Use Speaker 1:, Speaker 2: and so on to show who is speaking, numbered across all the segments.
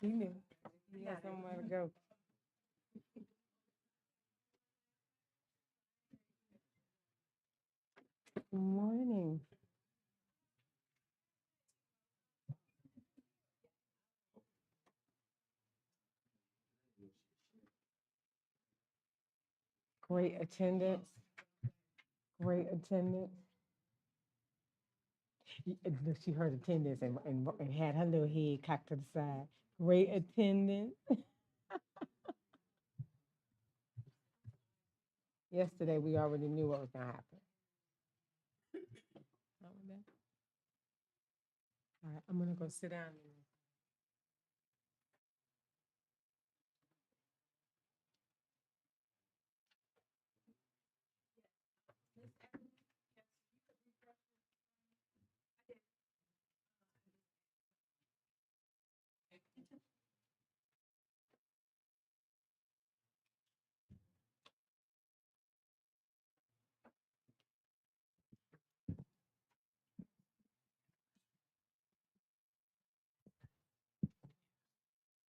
Speaker 1: He knew. He had somewhere to go. Good morning. Great attendance. Great attendance. Look, she heard attendance and had her little head cocked to the side. Great attendance. Yesterday, we already knew what was going to happen. All right, I'm going to go sit down.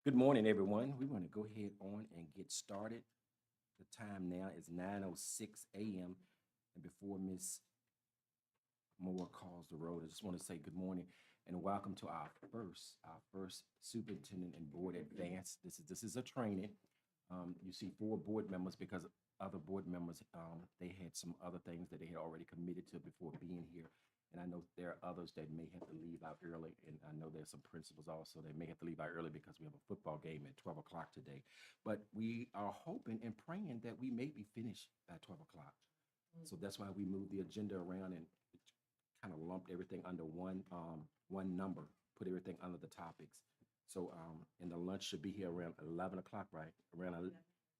Speaker 2: Good morning, everyone. We want to go ahead on and get started. The time now is 9:06 a.m. And before Miss Moore calls the roll, I just want to say good morning and welcome to our first superintendent and board advance. This is a training. You see 4 board members because other board members they had some other things that they had already committed to before being here. And I know there are others that may have to leave out early. And I know there's some principals also that may have to leave out early because we have a football game at 12 o'clock today. But we are hoping and praying that we may be finished by 12 o'clock. So that's why we moved the agenda around and kind of lumped everything under one number, put everything under the topics. So and the lunch should be here around 11 o'clock, right? Around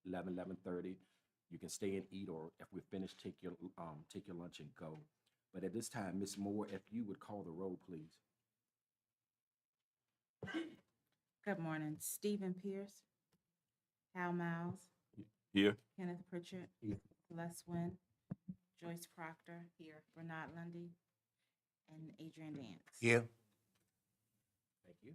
Speaker 2: 11:30. You can stay and eat, or if we're finished, take your lunch and go. But at this time, Ms. Moore, if you would call the roll, please.
Speaker 3: Good morning. Stephen Pierce, Hal Miles,
Speaker 4: Here.
Speaker 3: Kenneth Pritchard,
Speaker 2: Here.
Speaker 3: Les Wynn, Joyce Proctor, here, Bernard Lundy, and Adrian Dance.
Speaker 4: Here.
Speaker 2: Thank you.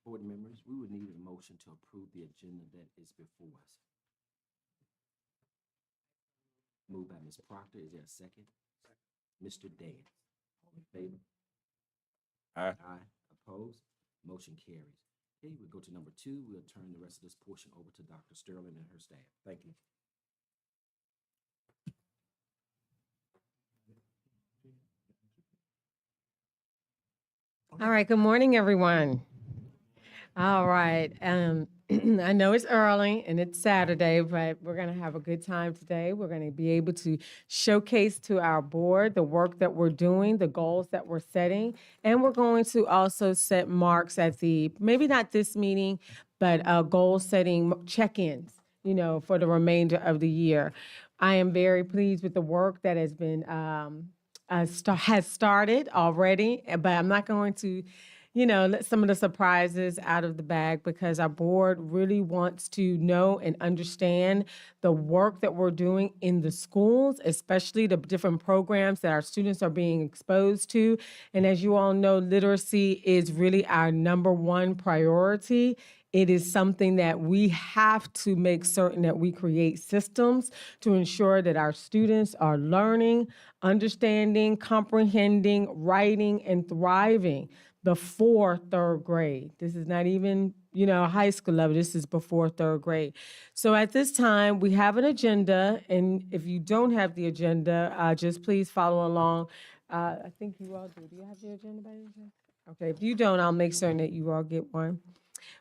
Speaker 2: Board members, we would need a motion to approve the agenda that is before us. Moved by Ms. Proctor. Is there a second? Mr. Dance. All in favor?
Speaker 4: Aye.
Speaker 2: Aye. Opposed? Motion carries. Okay, we'll go to number 2. We'll turn the rest of this portion over to Dr. Sterling and her staff. Thank you.
Speaker 1: All right, good morning, everyone. All right, I know it's early and it's Saturday, but we're going to have a good time today. We're going to be able to showcase to our board the work that we're doing, the goals that we're setting, and we're going to also set marks at the, maybe not this meeting, but goal-setting check-ins, for the remainder of the year. I am very pleased with the work that has been has started already, but I'm not going to, let some of the surprises out of the bag because our board really wants to know and understand the work that we're doing in the schools, especially the different programs that our students are being exposed to. And as you all know, literacy is really our number one priority. It is something that we have to make certain that we create systems to ensure that our students are learning, understanding, comprehending, writing, and thriving before 3rd grade. This is not even, high school level. This is before 3rd grade. So at this time, we have an agenda, and if you don't have the agenda, just please follow along. I think you all do. Do you have the agenda by any chance? Okay, if you don't, I'll make certain that you all get one.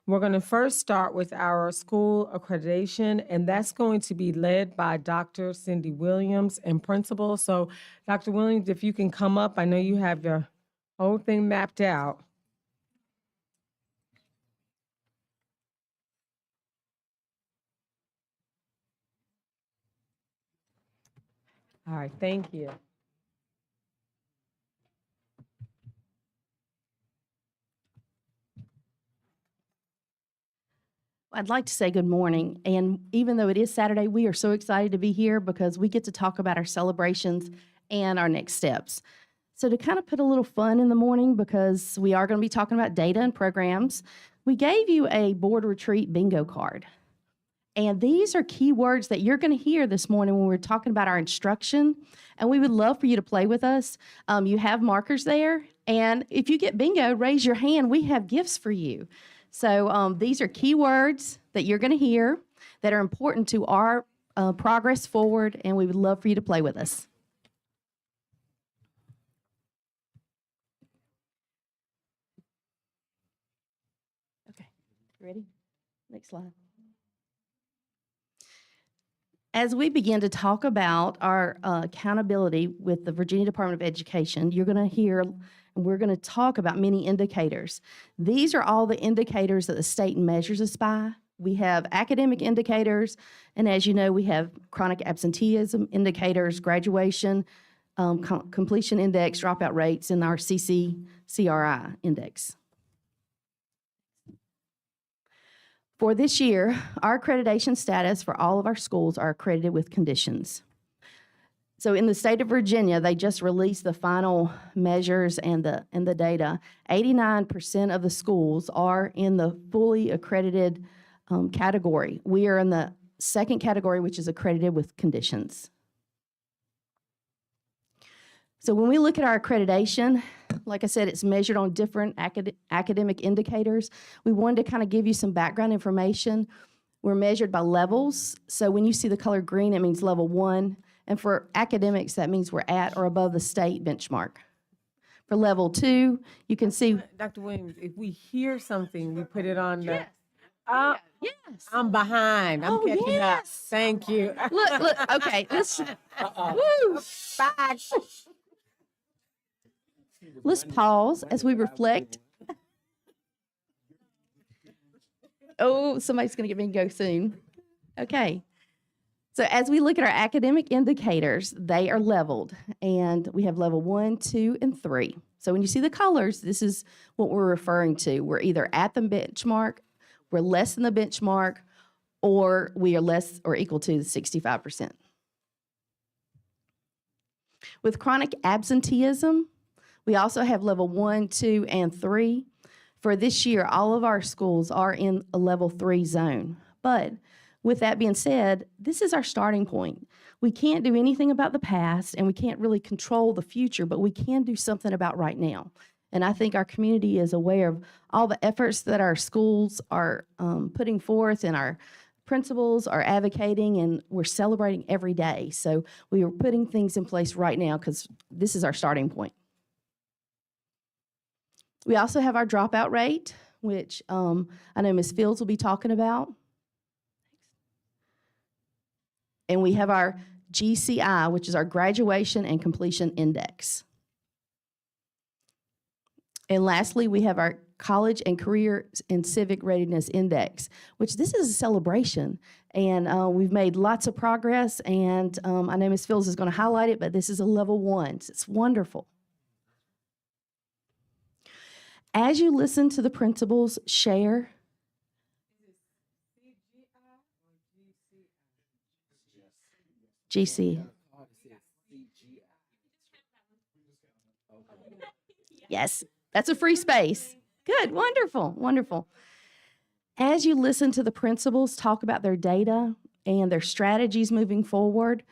Speaker 1: We're going to first start with our school accreditation, and that's going to be led by Dr. Cindy Williams and principal. So, Dr. Williams, if you can come up, I know you have your whole thing mapped out. All right, thank you.
Speaker 5: I'd like to say good morning. And even though it is Saturday, we are so excited to be here because we get to talk about our celebrations and our next steps. So to kind of put a little fun in the morning, because we are going to be talking about data and programs, we gave you a board retreat bingo card. And these are key words that you're going to hear this morning when we're talking about our instruction. And we would love for you to play with us. You have markers there. And if you get bingo, raise your hand. We have gifts for you. So these are key words that you're going to hear that are important to our progress forward. And we would love for you to play with us. Okay, ready? Next slide. As we begin to talk about our accountability with the Virginia Department of Education, you're going to hear, and we're going to talk about many indicators. These are all the indicators that the state measures us by. We have academic indicators, and as you know, we have chronic absenteeism indicators, graduation, completion index, dropout rates, and our CRI index. For this year, our accreditation status for all of our schools are accredited with conditions. So in the state of Virginia, they just released the final measures and the data. 89% of the schools are in the fully accredited category. We are in the second category, which is accredited with conditions. So when we look at our accreditation, like I said, it's measured on different academic indicators. We wanted to kind of give you some background information. We're measured by levels. So when you see the color green, it means level 1. And for academics, that means we're at or above the state benchmark. For level 2, you can see.
Speaker 1: Dr. Williams, if we hear something, we put it on the.
Speaker 5: Yes. Yes.
Speaker 1: I'm behind. I'm catching up.
Speaker 5: Yes.
Speaker 1: Thank you.
Speaker 5: Look, okay, let's, woo,
Speaker 1: Bye.
Speaker 5: let's pause as we reflect. Oh, somebody's going to get bingo soon. Okay. So as we look at our academic indicators, they are leveled, and we have level 1, 2, and 3. So when you see the colors, this is what we're referring to. We're either at the benchmark, we're less than the benchmark, or we are less or equal to the 65%. With chronic absenteeism, we also have level 1, 2, and 3. For this year, all of our schools are in a level 3 zone. But with that being said, this is our starting point. We can't do anything about the past, and we can't really control the future, but we can do something about right now. And I think our community is aware of all the efforts that our schools are putting forth, and our principals are advocating, and we're celebrating every day. So we are putting things in place right now because this is our starting point. We also have our dropout rate, which I know Ms. Fields will be talking about. And we have our GCI, which is our Graduation and Completion Index. And lastly, we have our College and Career and Civic Readiness Index, which this is a celebration. And we've made lots of progress, and I know Ms. Fields is going to highlight it, but this is a level 1. So it's wonderful. As you listen to the principals share, GC. Yes, that's a free space. Good, wonderful, wonderful. As you listen to the principals talk about their data and their strategies moving forward,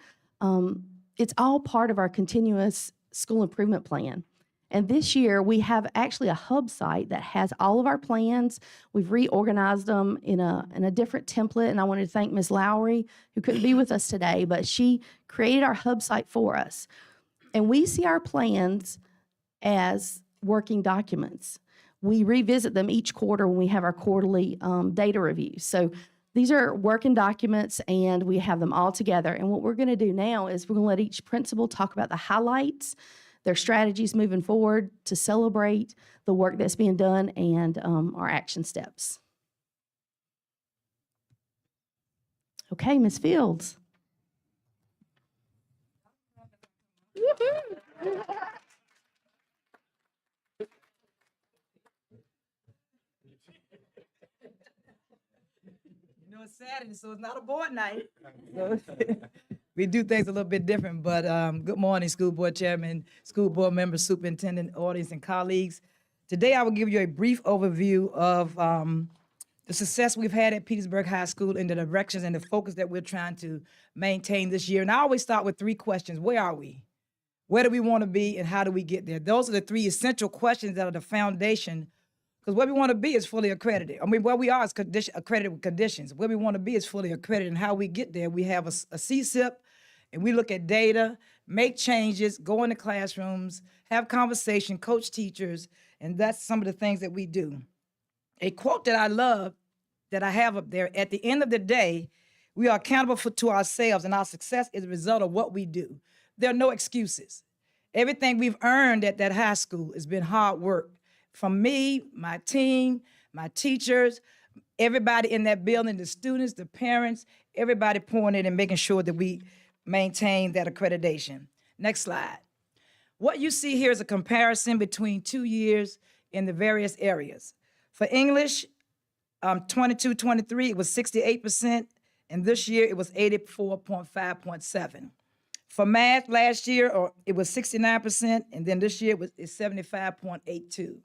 Speaker 5: it's all part of our continuous school improvement plan. And this year, we have actually a hub site that has all of our plans. We've reorganized them in a different template, and I wanted to thank Ms. Lowry, who couldn't be with us today, but she created our hub site for us. And we see our plans as working documents. We revisit them each quarter when we have our quarterly data reviews. So these are working documents, and we have them all together. And what we're going to do now is we're going to let each principal talk about the highlights, their strategies moving forward to celebrate the work that's being done, and our action steps. Okay, Ms. Fields.
Speaker 6: It's Saturday, so it's not a board night. we do things a little bit different. But good morning, school board chairman, school board members, superintendent, audience, and colleagues. Today, I will give you a brief overview of the success we've had at Petersburg High School and the directions and the focus that we're trying to maintain this year. And I always start with 3 questions. Where are we? Where do we want to be, and how do we get there? Those are the 3 essential questions that are the foundation, because where we want to be is fully accredited. I mean, where we are is accredited with conditions. Where we want to be is fully accredited, and how we get there, we have a CSIP, and we look at data, make changes, go into classrooms, have conversation, coach teachers, and that's some of the things that we do. A quote that I love that I have up there: at the end of the day, we are accountable to ourselves, and our success is a result of what we do. There are no excuses. Everything we've earned at that high school has been hard work. From me, my team, my teachers, everybody in that building, the students, the parents, everybody pouring in and making sure that we maintain that accreditation. Next slide. What you see here is a comparison between 2 years in the various areas. For English, 22-23, it was 68%, and this year it was 84.5.7. For math last year, it was 69%, and then this year it's 75.82.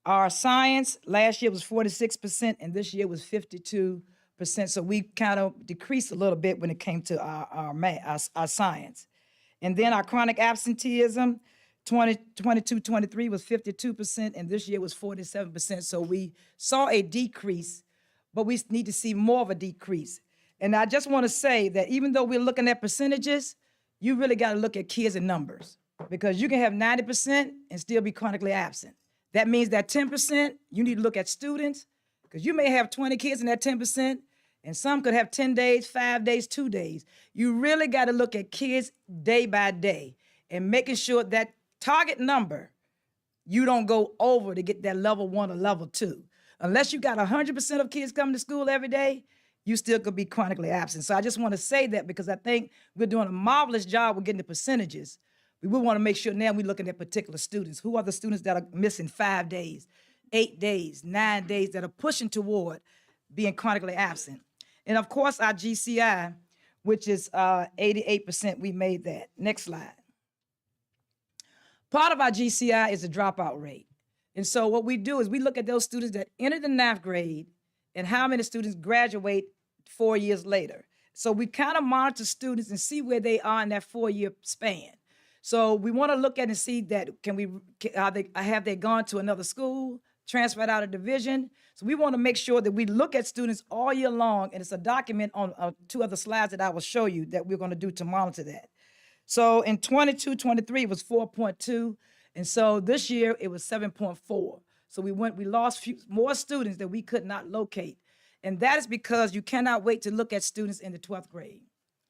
Speaker 6: Our science last year was 46%, and this year was 52%. So we kind of decreased a little bit when it came to our science. And then our chronic absenteeism, 22-23 was 52%, and this year was 47%. So we saw a decrease, but we need to see more of a decrease. And I just want to say that even though we're looking at percentages, you really got to look at kids and numbers, because you can have 90% and still be chronically absent. That means that 10%, you need to look at students, because you may have 20 kids in that 10%, and some could have 10 days, 5 days, 2 days. You really got to look at kids day by day and making sure that target number, you don't go over to get that level 1 or level 2. Unless you got 100% of kids coming to school every day, you still could be chronically absent. So I just want to say that, because I think we're doing a marvelous job with getting the percentages. We will want to make sure now we're looking at particular students. Who are the students that are missing 5 days, 8 days, 9 days, that are pushing toward being chronically absent? And of course, our GCI, which is 88%, we made that. Next slide. Part of our GCI is the dropout rate. And so what we do is we look at those students that enter the 9th grade and how many students graduate 4 years later. So we kind of monitor students and see where they are in that 4-year span. So we want to look at and see that have they gone to another school, transferred out of division. So we want to make sure that we look at students all year long, and it's a document on 2 other slides that I will show you that we're going to do to monitor that. So in 22-23, it was 4.2, and so this year it was 7.4. So we lost more students that we could not locate. And that is because you cannot wait to look at students in the 12th grade.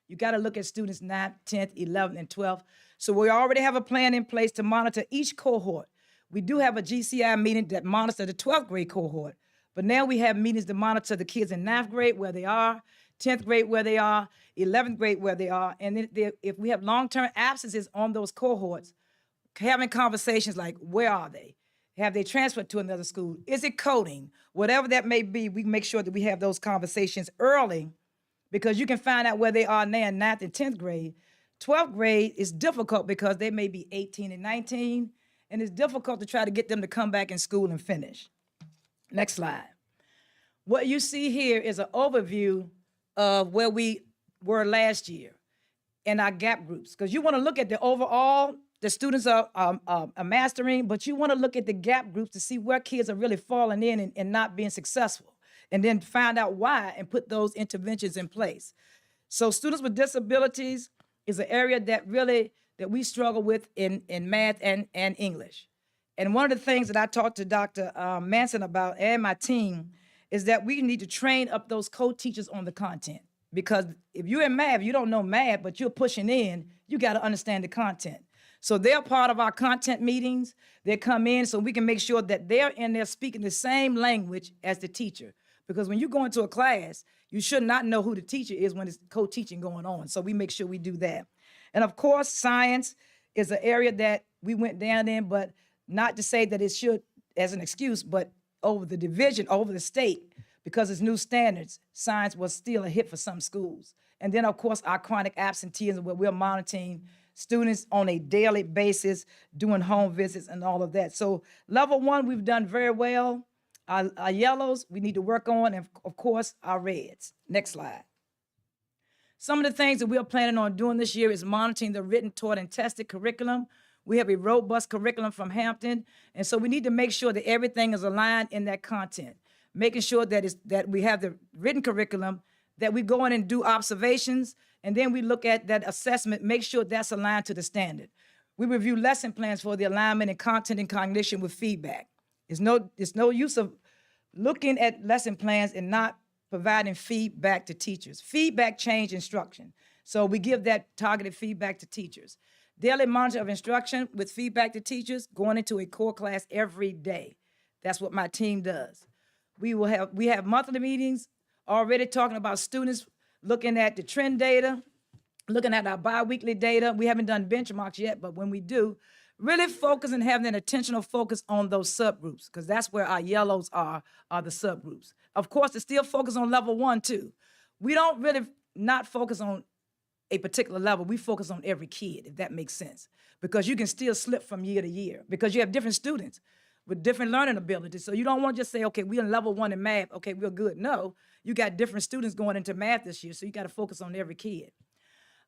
Speaker 6: You got to look at students 9th, 10th, 11th, and 12th. So we already have a plan in place to monitor each cohort. We do have a GCI meeting that monitors the 12th grade cohort, but now we have meetings to monitor the kids in 9th grade where they are, 10th grade where they are, 11th grade where they are. And then if we have long-term absences on those cohorts, having conversations like, where are they? Have they transferred to another school? Is it coding? Whatever that may be, we make sure that we have those conversations early, because you can find out where they are now in 9th and 10th grade. 12th grade is difficult because they may be 18 and 19, and it's difficult to try to get them to come back in school and finish. Next slide. What you see here is an overview of where we were last year in our gap groups, because you want to look at the overall, the students are mastering, but you want to look at the gap groups to see where kids are really falling in and not being successful, and then find out why and put those interventions in place. So students with disabilities is an area that we struggle with in math and English. And one of the things that I talked to Dr. Manson about, and my team, is that we need to train up those co-teachers on the content. Because if you're in math, you don't know math, but you're pushing in, you got to understand the content. So they're part of our content meetings. They come in so we can make sure that they're in there speaking the same language as the teacher. Because when you go into a class, you should not know who the teacher is when it's co-teaching going on. So we make sure we do that. And of course, science is an area that we went down in, but not to say that it should as an excuse, but over the division, over the state. because it's new standards, science was still a hit for some schools. And then, of course, our chronic absenteeism, where we're monitoring students on a daily basis, doing home visits and all of that. So level 1, we've done very well. Our yellows, we need to work on, and of course, our reds. Next slide. Some of the things that we're planning on doing this year is monitoring the written, taught, and tested curriculum. We have a robust curriculum from Hampton, and so we need to make sure that everything is aligned in that content, making sure that we have the written curriculum, that we go in and do observations, and then we look at that assessment, make sure that's aligned to the standard. We review lesson plans for the alignment in content and cognition with feedback. It's no use of looking at lesson plans and not providing feedback to teachers. Feedback change instruction. So we give that targeted feedback to teachers. Daily monitor of instruction with feedback to teachers, going into a core class every day. That's what my team does. We have monthly meetings already talking about students, looking at the trend data, looking at our biweekly data. We haven't done benchmarks yet, but when we do, really focus and having an intentional focus on those subgroups, because that's where our yellows are the subgroups. Of course, it's still focused on level 1 too. We don't really not focus on a particular level. We focus on every kid, if that makes sense, because you can still slip from year to year because you have different students with different learning abilities. So you don't want to just say, okay, we're in level 1 in math. Okay, we're good. No, you got different students going into math this year, so you got to focus on every kid.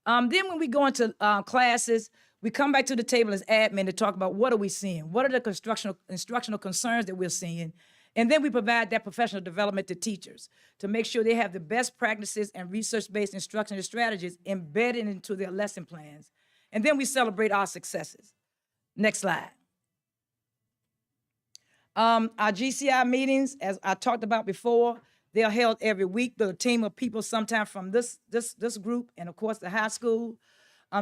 Speaker 6: Then when we go into classes, we come back to the table as admin to talk about what are we seeing? What are the instructional concerns that we're seeing? And then we provide that professional development to teachers to make sure they have the best practices and research-based instructional strategies embedded into their lesson plans. And then we celebrate our successes. Next slide. Our GCI meetings, as I talked about before, they're held every week. They're a team of people, sometimes from this group, and of course the high school.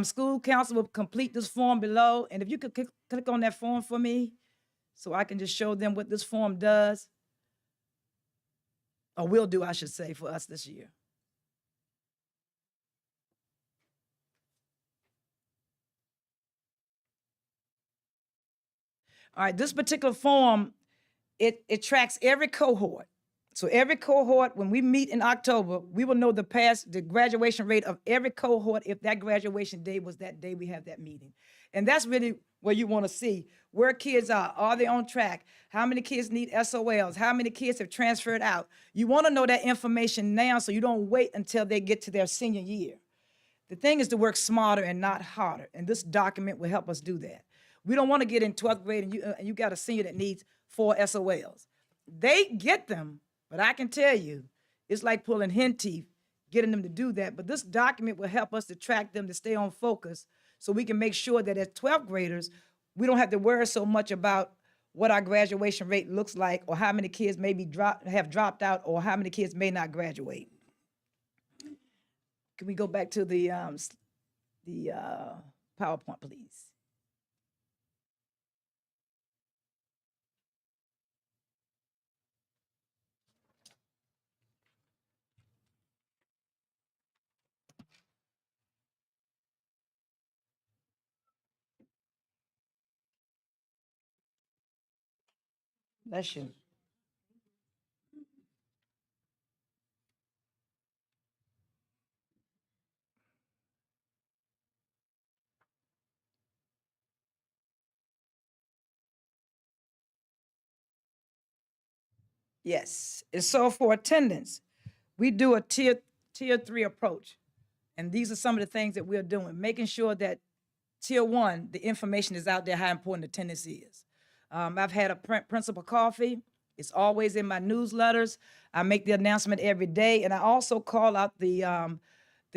Speaker 6: School council will complete this form below, and if you could click on that form for me, so I can just show them what this form does, or will do, I should say, for us this year. All right, this particular form, it tracks every cohort. So every cohort, when we meet in October, we will know the graduation rate of every cohort if that graduation day was that day we have that meeting. And that's really where you want to see where kids are. Are they on track? How many kids need SOLs? How many kids have transferred out? You want to know that information now so you don't wait until they get to their senior year. The thing is to work smarter and not harder, and this document will help us do that. We don't want to get in 12th grade and you got a senior that needs 4 SOLs. They get them, but I can tell you, it's like pulling hen teeth, getting them to do that. But this document will help us to track them to stay on focus so we can make sure that as 12th graders, we don't have to worry so much about what our graduation rate looks like or how many kids maybe have dropped out or how many kids may not graduate. Can we go back to the PowerPoint, please? Bless you. Yes. And so for attendance, we do a tier 3 approach. And these are some of the things that we're doing, making sure that tier 1, the information is out there, how important attendance is. I've had a principal coffee. It's always in my newsletters. I make the announcement every day. And I also call out the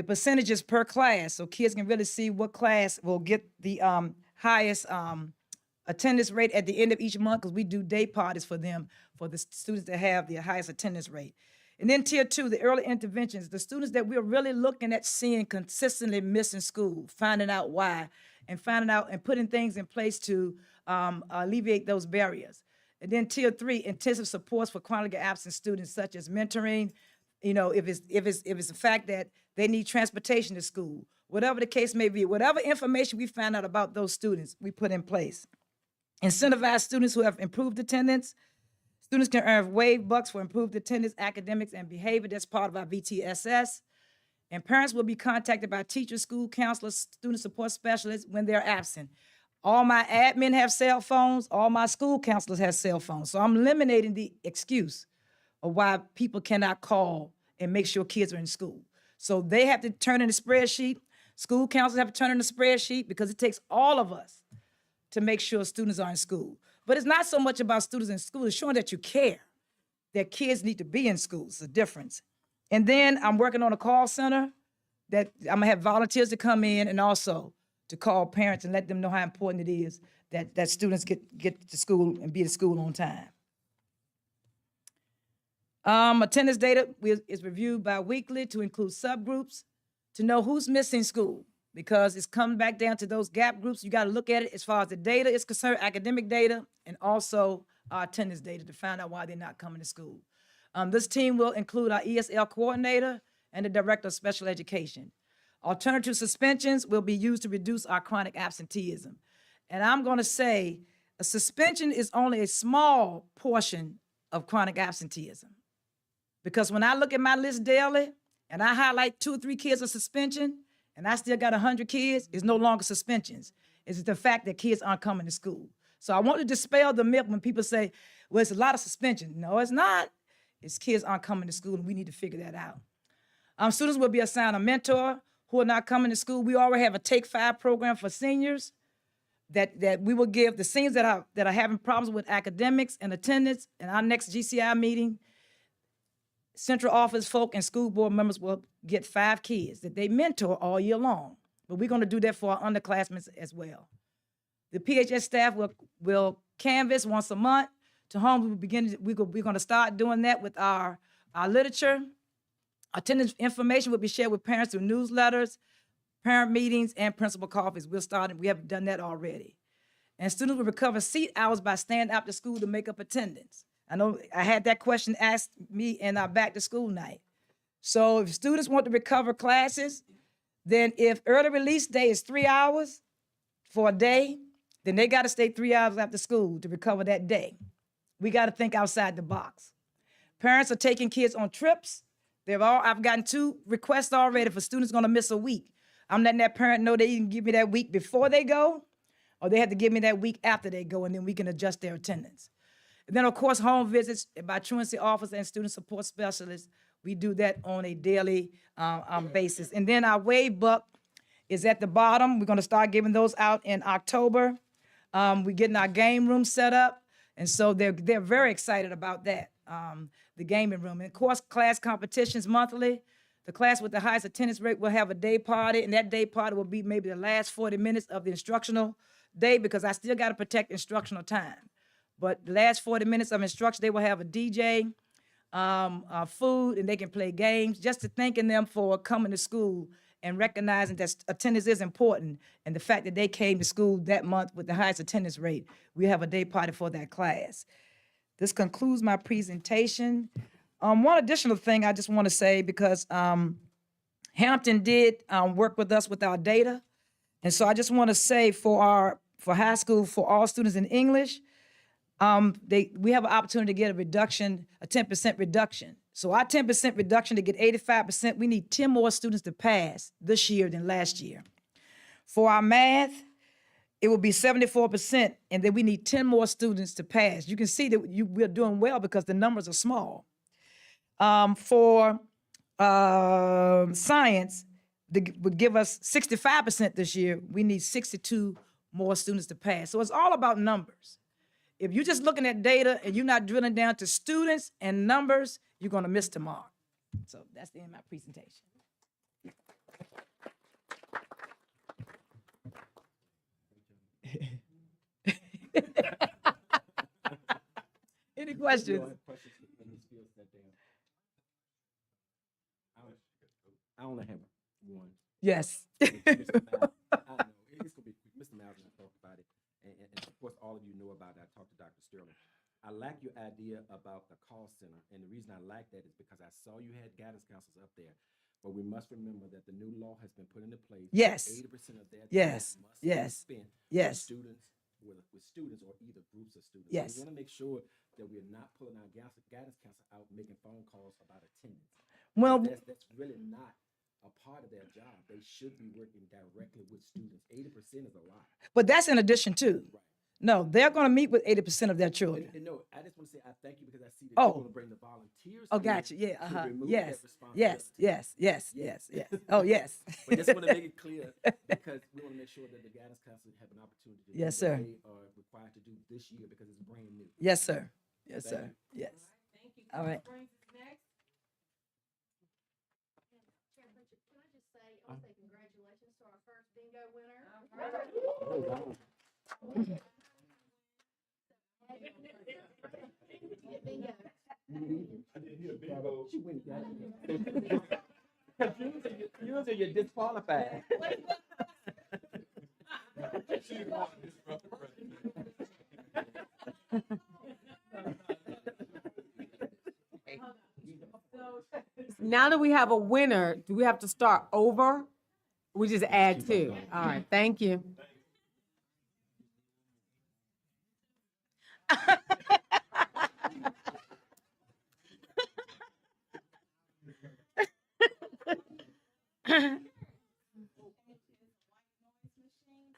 Speaker 6: percentages per class so kids can really see what class will get the highest attendance rate at the end of each month, because we do day parties for them, for the students that have the highest attendance rate. And then tier 2, the early interventions, the students that we're really looking at seeing consistently missing school, finding out why, and finding out and putting things in place to alleviate those barriers. And then tier 3, intensive supports for chronically absent students, such as mentoring, if it's the fact that they need transportation to school, whatever the case may be, whatever information we find out about those students, we put in place. Incentivize students who have improved attendance, Students can earn wave bucks for improved attendance, academics, and behavior. That's part of our VTSS. And parents will be contacted by teachers, school counselors, student support specialists when they're absent. All my admin have cell phones. All my school counselors have cell phones. So I'm eliminating the excuse of why people cannot call and make sure kids are in school. So they have to turn in a spreadsheet. School counselors have to turn in a spreadsheet because it takes all of us to make sure students are in school. But it's not so much about students in school, it's showing that you care, that kids need to be in school. It's a difference. And then I'm working on a call center that I'm gonna have volunteers to come in and also to call parents and let them know how important it is that students get to school and be at school on time. Attendance data is reviewed bi-weekly to include subgroups to know who's missing school, because it's coming back down to those gap groups. You got to look at it as far as the data is concerned, academic data, and also attendance data to find out why they're not coming to school. This team will include our ESL coordinator and the director of special education. Alternative suspensions will be used to reduce our chronic absenteeism. And I'm going to say a suspension is only a small portion of chronic absenteeism. Because when I look at my list daily and I highlight 2 or 3 kids of suspension and I still got 100 kids, it's no longer suspensions. It's the fact that kids aren't coming to school. So I want to dispel the myth when people say, well, it's a lot of suspension. No, it's not. It's kids aren't coming to school, and we need to figure that out. Students will be assigned a mentor who are not coming to school. We already have a Take 5 program for seniors that we will give the seniors that are having problems with academics and attendance. In our next GCI meeting, central office folk and school board members will get 5 kids that they mentor all year long. But we're going to do that for our underclassmen as well. The PHS staff will canvass once a month to homes. We're going to start doing that with our literature. Attendance information will be shared with parents through newsletters, parent meetings, and principal coffees. We have done that already. And students will recover seat hours by staying after school to make up attendance. I know I had that question asked me in our back to school night. So if students want to recover classes, then if early release day is 3 hours for a day, then they got to stay 3 hours after school to recover that day. We got to think outside the box. Parents are taking kids on trips. I've gotten 2 requests already for students going to miss a week. I'm letting that parent know they can give me that week before they go, or they have to give me that week after they go, and then we can adjust their attendance. And then, of course, home visits by truancy officers and student support specialists. We do that on a daily basis. And then our wave buck is at the bottom. We're going to start giving those out in October. We're getting our game room set up, and so they're very excited about that, the gaming room. And of course, class competitions monthly. The class with the highest attendance rate will have a day party, and that day party will be maybe the last 40 minutes of the instructional day, because I still got to protect instructional time. But the last 40 minutes of instruction, they will have a DJ, food, and they can play games, just to thanking them for coming to school and recognizing that attendance is important, and the fact that they came to school that month with the highest attendance rate. We have a day party for that class. This concludes my presentation. One additional thing I just want to say, because Hampton did work with us with our data, and so I just want to say for high school, for all students in English, we have an opportunity to get a reduction, a 10% reduction. So our 10% reduction to get 85%, we need 10 more students to pass this year than last year. For our math, it will be 74%, and then we need 10 more students to pass. You can see that we're doing well because the numbers are small. For science, would give us 65% this year. We need 62 more students to pass. So it's all about numbers. If you're just looking at data and you're not drilling down to students and numbers, you're going to miss the mark. So that's the end of my presentation. Any questions?
Speaker 2: I only have one.
Speaker 6: Yes.
Speaker 2: I know. It's gonna be quick. Mr. Mouse and I talked about it, and of course, all of you know about it. I talked to Dr. Sterling. I like your idea about the call center, and the reason I like that is because I saw you had guidance counselors up there. But we must remember that the new law has been put into place.
Speaker 6: Yes.
Speaker 2: 80% of that
Speaker 6: Yes.
Speaker 2: must
Speaker 6: Yes.
Speaker 2: be spent
Speaker 6: Yes.
Speaker 2: for students with students or either groups of students.
Speaker 6: Yes.
Speaker 2: We want to make sure that we're not pulling our guidance counselor out making phone calls about attendance.
Speaker 6: Well,
Speaker 2: That's really not a part of their job. They should be working directly with students. 80% is a lot.
Speaker 6: but that's in addition to.
Speaker 2: Right.
Speaker 6: No, they're going to meet with 80% of their children.
Speaker 2: And no, I just want to say I thank you because I see that
Speaker 6: Oh.
Speaker 2: you're going to bring the volunteers.
Speaker 6: Oh,
Speaker 2: in
Speaker 6: gotcha. Yeah.
Speaker 2: to
Speaker 6: Uh-huh.
Speaker 2: remove
Speaker 6: Yes.
Speaker 2: that responsibility.
Speaker 6: Yes. Oh, yes.
Speaker 2: But just want to make it clear because we want to make sure that the guidance counselors have an opportunity to do
Speaker 6: Yes,
Speaker 2: what
Speaker 6: sir.
Speaker 2: they are required to do this year because it's brand new.
Speaker 6: Yes, sir. Yes,
Speaker 2: Thank
Speaker 6: sir.
Speaker 2: you.
Speaker 6: Yes.
Speaker 1: Thank you.
Speaker 6: All right.
Speaker 1: Brings us next.
Speaker 5: Can I just say, I want to say congratulations to our first bingo winner.
Speaker 2: Oh, wow.
Speaker 5: Bingo.
Speaker 2: She went that. Usually you're disqualified.
Speaker 1: Now that we have a winner, do we have to start over? We just add two. All right, thank you.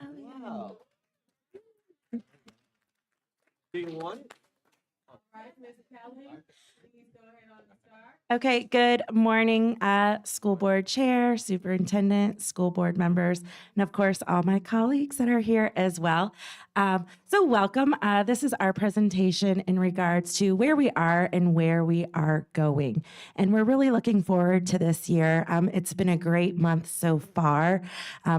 Speaker 2: Wow. Do you want it?
Speaker 1: All right, Ms. Kelly, please go ahead on the start.
Speaker 7: Okay, good morning, school board chair, superintendent, school board members, and of course, all my colleagues that are here as well. So welcome. This is our presentation in regards to where we are and where we are going. And we're really looking forward to this year. It's been a great month so far.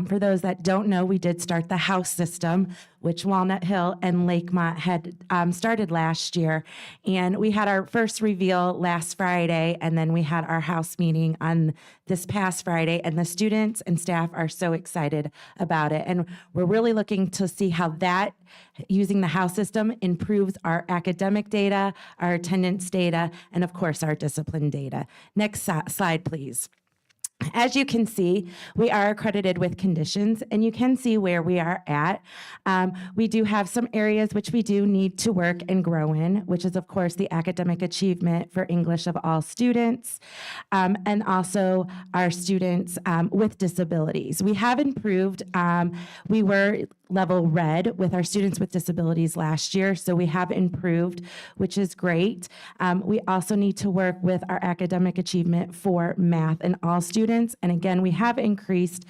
Speaker 7: For those that don't know, we did start the house system, which Walnut Hill and Lakemont had started last year. And we had our first reveal last Friday, and then we had our house meeting on this past Friday, and the students and staff are so excited about it. And we're really looking to see how that, using the house system, improves our academic data, our attendance data, and of course, our discipline data. Next slide, please. As you can see, we are accredited with conditions, and you can see where we are at. We do have some areas which we do need to work and grow in, which is, of course, the academic achievement for English of all students, and also our students with disabilities. We have improved. We were level red with our students with disabilities last year, so we have improved, which is great. We also need to work with our academic achievement for math and all students. And again, we have increased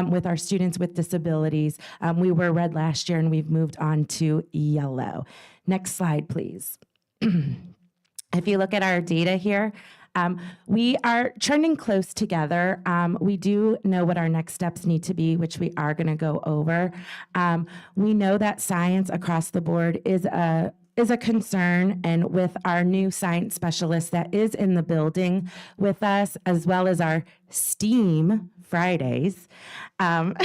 Speaker 7: with our students with disabilities. We were red last year and we've moved on to yellow. Next slide, please. If you look at our data here, we are trending close together. We do know what our next steps need to be, which we are going to go over. We know that science across the board is a concern, and with our new science specialist that is in the building with us, as well as our STEAM Fridays, as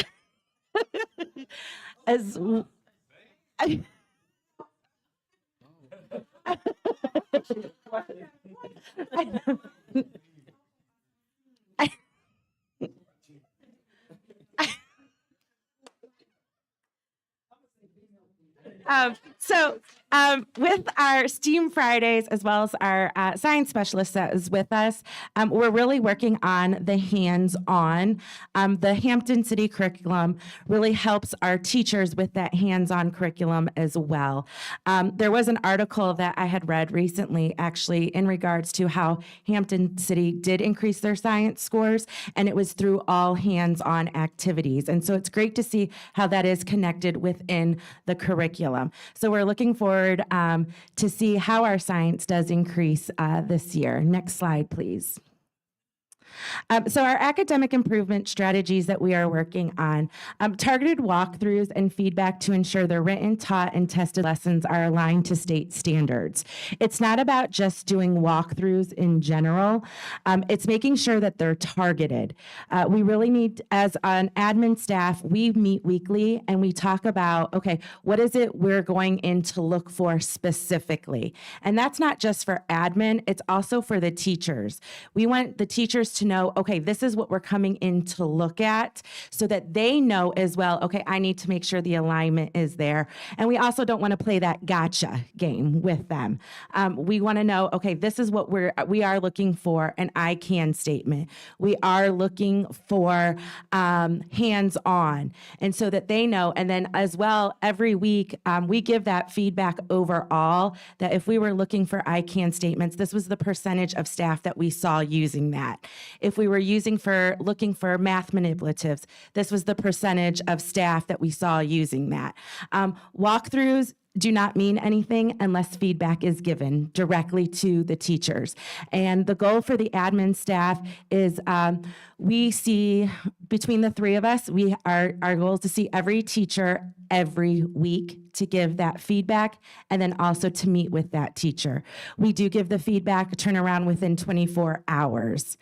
Speaker 7: with our STEAM Fridays, as well as our science specialist that is with us, we're really working on the hands-on. The Hampton City curriculum really helps our teachers with that hands-on curriculum as well. There was an article that I had read recently, actually, in regards to how Hampton City did increase their science scores, and it was through all hands-on activities. And so it's great to see how that is connected within the curriculum. So we're looking forward to see how our science does increase this year. Next slide, please. So our academic improvement strategies that we are working on, targeted walkthroughs and feedback to ensure the written, taught, and tested lessons are aligned to state standards. It's not about just doing walkthroughs in general. It's making sure that they're targeted. We really need, as an admin staff, we meet weekly and we talk about, okay, what is it we're going in to look for specifically? And that's not just for admin, it's also for the teachers. We want the teachers to know, okay, this is what we're coming in to look at, so that they know as well, okay, I need to make sure the alignment is there. And we also don't want to play that gotcha game with them. We want to know, okay, this is what we are looking for, an I can statement. We are looking for hands-on, and so that they know. And then as well, every week, we give that feedback overall, that if we were looking for I can statements, this was the percentage of staff that we saw using that. If we were looking for math manipulatives, this was the percentage of staff that we saw using that. Walkthroughs do not mean anything unless feedback is given directly to the teachers. And the goal for the admin staff is we see, between the three of us, our goal is to see every teacher every week to give that feedback, and then also to meet with that teacher. We do give the feedback, turn around within 24 hours.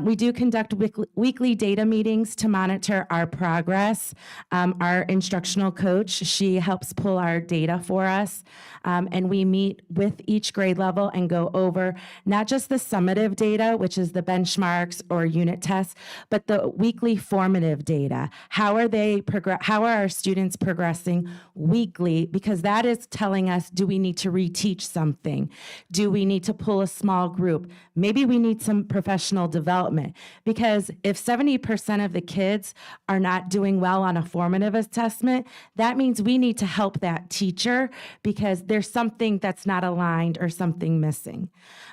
Speaker 7: We do conduct weekly data meetings to monitor our progress. Our instructional coach, she helps pull our data for us, and we meet with each grade level and go over not just the summative data, which is the benchmarks or unit tests, but the weekly formative data. How are our students progressing weekly? Because that is telling us, do we need to reteach something? Do we need to pull a small group? Maybe we need some professional development, because if 70% of the kids are not doing well on a formative assessment, that means we need to help that teacher because there's something that's not aligned or something missing.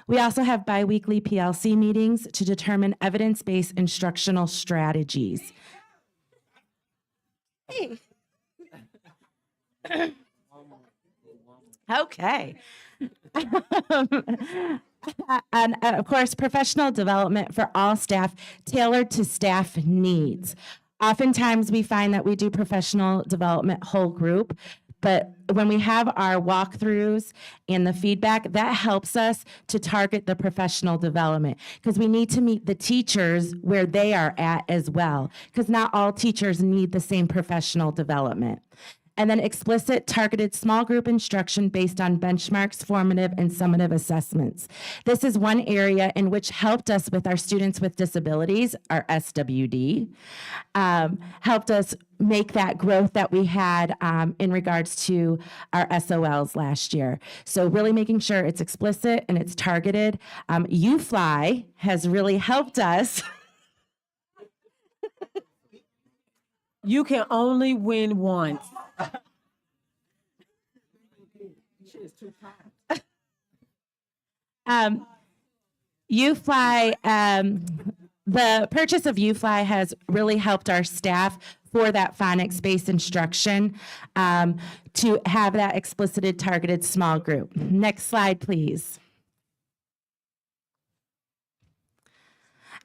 Speaker 7: We also have biweekly PLC meetings to determine evidence-based instructional strategies. Hey. Okay. And of course, professional development for all staff, tailored to staff needs. Oftentimes, we find that we do professional development whole group, but when we have our walkthroughs and the feedback, that helps us to target the professional development, because we need to meet the teachers where they are at as well, because not all teachers need the same professional development. And then explicit targeted small group instruction based on benchmarks, formative, and summative assessments. This is one area in which helped us with our students with disabilities, our SWD, helped us make that growth that we had in regards to our SOLs last year. So really making sure it's explicit and it's targeted. UFly has really helped us.
Speaker 1: You can only win once.
Speaker 7: UFly, the purchase of UFly has really helped our staff for that phonics-based instruction to have that explicited targeted small group. Next slide, please.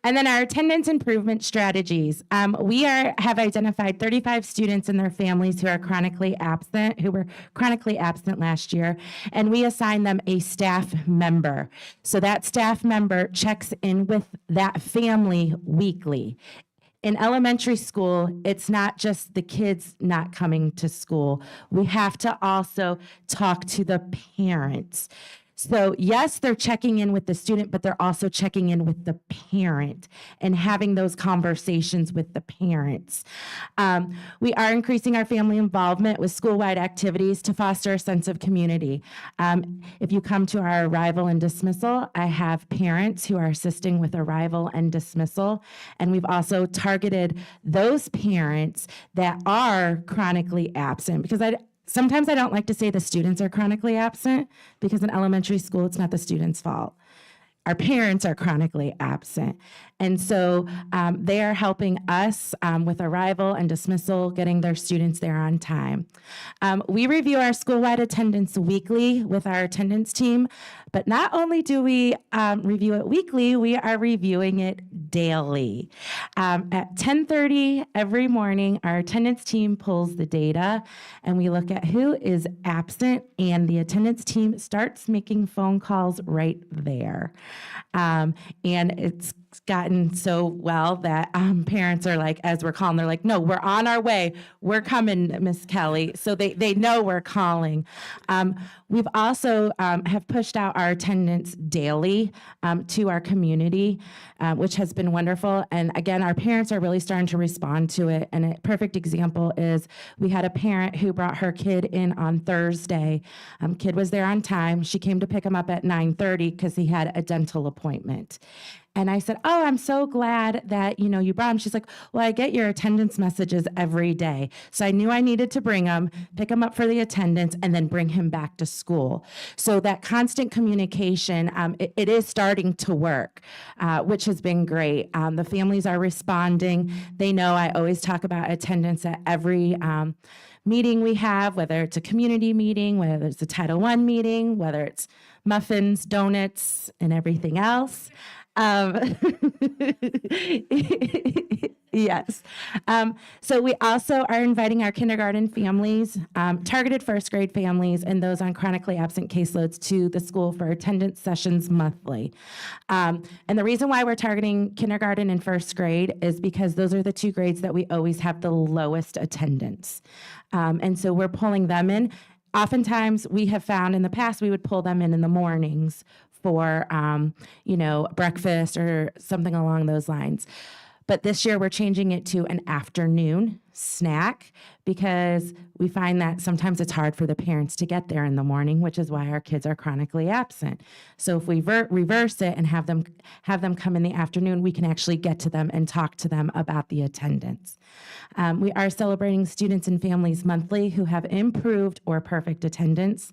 Speaker 7: And then our attendance improvement strategies. We have identified 35 students and their families who were chronically absent last year, and we assign them a staff member. So that staff member checks in with that family weekly. In elementary school, it's not just the kids not coming to school. We have to also talk to the parents. So yes, they're checking in with the student, but they're also checking in with the parent and having those conversations with the parents. We are increasing our family involvement with school-wide activities to foster a sense of community. If you come to our arrival and dismissal, I have parents who are assisting with arrival and dismissal, and we've also targeted those parents that are chronically absent, because sometimes I don't like to say the students are chronically absent, because in elementary school, it's not the student's fault. Our parents are chronically absent. And so they are helping us with arrival and dismissal, getting their students there on time. We review our school-wide attendance weekly with our attendance team, but not only do we review it weekly, we are reviewing it daily. At 10:30 every morning, our attendance team pulls the data, and we look at who is absent, and the attendance team starts making phone calls right there. And it's gotten so well that parents are like, as we're calling, they're like, no, we're on our way. We're coming, Miss Kelly. So they know we're calling. We've also have pushed out our attendance daily to our community, which has been wonderful. And again, our parents are really starting to respond to it. And a perfect example is we had a parent who brought her kid in on Thursday. Kid was there on time. She came to pick him up at 9:30 because he had a dental appointment. And I said, oh, I'm so glad that, you brought him. She's like, well, I get your attendance messages every day. So I knew I needed to bring him, pick him up for the attendance, and then bring him back to school. So that constant communication, it is starting to work, which has been great. The families are responding. They know I always talk about attendance at every meeting we have, whether it's a community meeting, whether it's a Title I meeting, whether it's muffins, donuts, and everything else. Yes. So we also are inviting our kindergarten families, targeted first grade families, and those on chronically absent caseloads to the school for attendance sessions monthly. And the reason why we're targeting kindergarten and first grade is because those are the two grades that we always have the lowest attendance. And so we're pulling them in. Oftentimes, we have found in the past, we would pull them in the mornings for, breakfast or something along those lines. But this year we're changing it to an afternoon snack because we find that sometimes it's hard for the parents to get there in the morning, which is why our kids are chronically absent. So if we reverse it and have them come in the afternoon, we can actually get to them and talk to them about the attendance. We are celebrating students and families monthly who have improved or perfect attendance.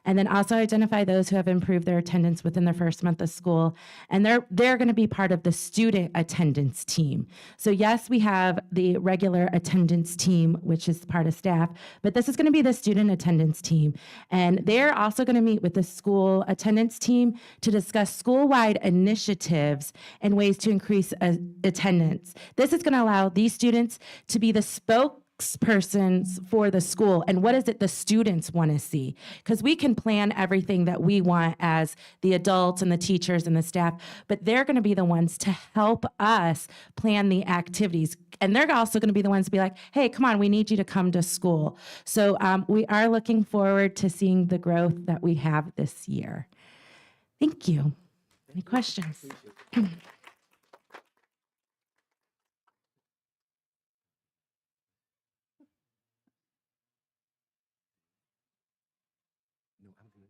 Speaker 7: And then also identify those who have improved their attendance within the first month of school. And they're going to be part of the student attendance team. So yes, we have the regular attendance team, which is part of staff, but this is going to be the student attendance team. And they're also going to meet with the school attendance team to discuss school-wide initiatives and ways to increase attendance. This is going to allow these students to be the spokespersons for the school and what is it the students want to see, because we can plan everything that we want as the adults and the teachers and the staff, but they're going to be the ones to help us plan the activities, and they're also going to be the ones to be like, hey, come on, we need you to come to school. So we are looking forward to seeing the growth that we have this year. Thank you. Any questions?
Speaker 2: No, I'm good.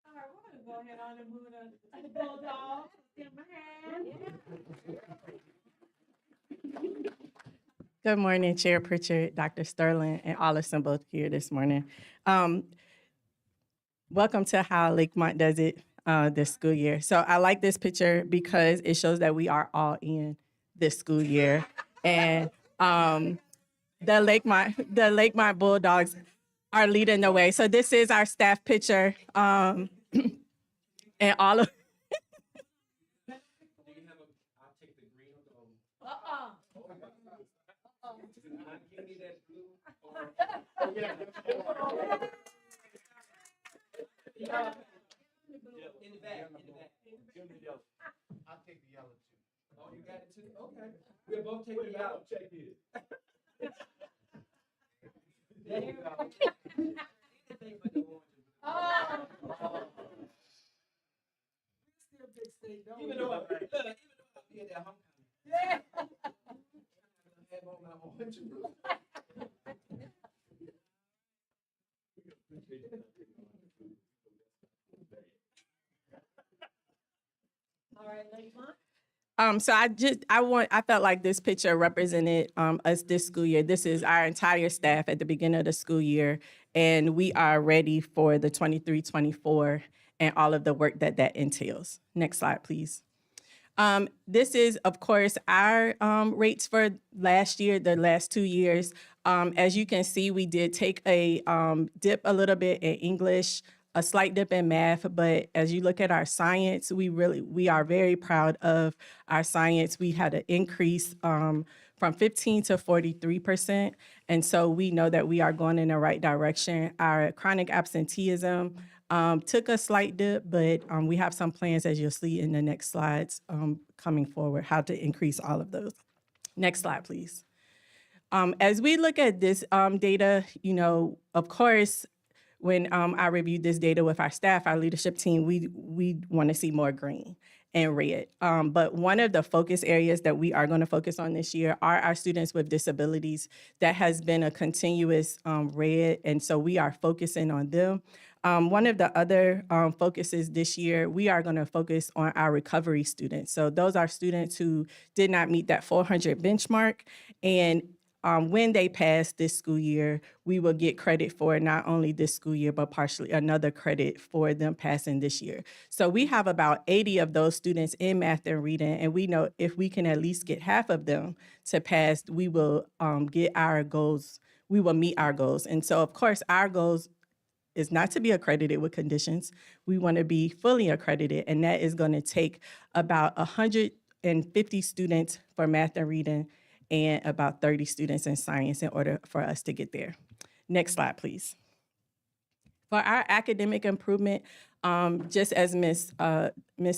Speaker 1: All right, we're gonna go ahead on and move to the Bulldogs. Give them a hand.
Speaker 8: Good morning, Chair Pritchard, Dr. Sterling, and all assembled here this morning. Welcome to how Lakemont does it this school year. So I like this picture because it shows that we are all in this school year. And the Lakemont Bulldogs are leading the way. So this is our staff picture. And all of
Speaker 2: In the back. I'll take the yellow too. Oh, you got it too? Okay. We'll both take the yellow. Check it. There you go. Anything but the orange. Still big state, don't even though I be at that homecoming. Yeah. I have on my orange.
Speaker 1: All right, Lakemont.
Speaker 8: So I felt like this picture represented us this school year. This is our entire staff at the beginning of the school year, and we are ready for the 23-24 and all of the work that entails. Next slide, please. This is, of course, our rates for last year, the last 2 years. As you can see, we did take a dip a little bit in English, a slight dip in math, but as you look at our science, we are very proud of our science. We had an increase from 15 to 43%. And so we know that we are going in the right direction. Our chronic absenteeism took a slight dip, but we have some plans, as you'll see in the next slides coming forward, how to increase all of those. Next slide, please. As we look at this data, of course, when I reviewed this data with our staff, our leadership team, we want to see more green and red. But one of the focus areas that we are going to focus on this year are our students with disabilities. That has been a continuous red, and so we are focusing on them. One of the other focuses this year, we are going to focus on our recovery students. So those are students who did not meet that 400 benchmark, and when they pass this school year, we will get credit for not only this school year, but partially another credit for them passing this year. So we have about 80 of those students in math and reading, and we know if we can at least get half of them to pass, we will get our goals, we will meet our goals. And so, of course, our goals is not to be accredited with conditions. We want to be fully accredited, and that is going to take about 150 students for math and reading and about 30 students in science in order for us to get there. Next slide, please. For our academic improvement, just as Ms.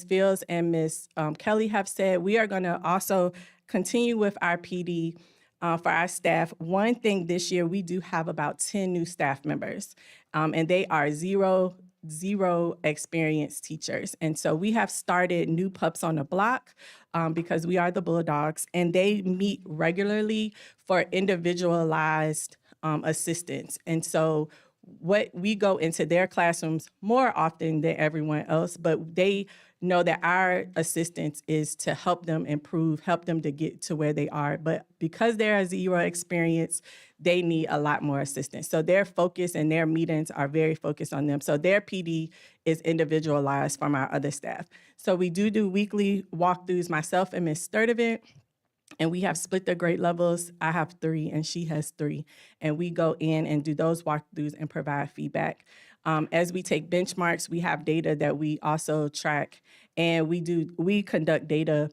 Speaker 8: Fields and Ms. Kelly have said, we are going to also continue with our PD for our staff. One thing this year, we do have about 10 new staff members, and they are zero experienced teachers. And so we have started new pups on the block because we are the Bulldogs, and they meet regularly for individualized assistance. And so what we go into their classrooms more often than everyone else, but they know that our assistance is to help them improve, help them to get to where they are. But because they're a zero experience, they need a lot more assistance. So their focus and their meetings are very focused on them. So their PD is individualized from our other staff. So we do weekly walkthroughs, myself and Ms. Sturdivant, and we have split the grade levels. I have 3 and she has 3. And we go in and do those walkthroughs and provide feedback. As we take benchmarks, we have data that we also track, and we conduct data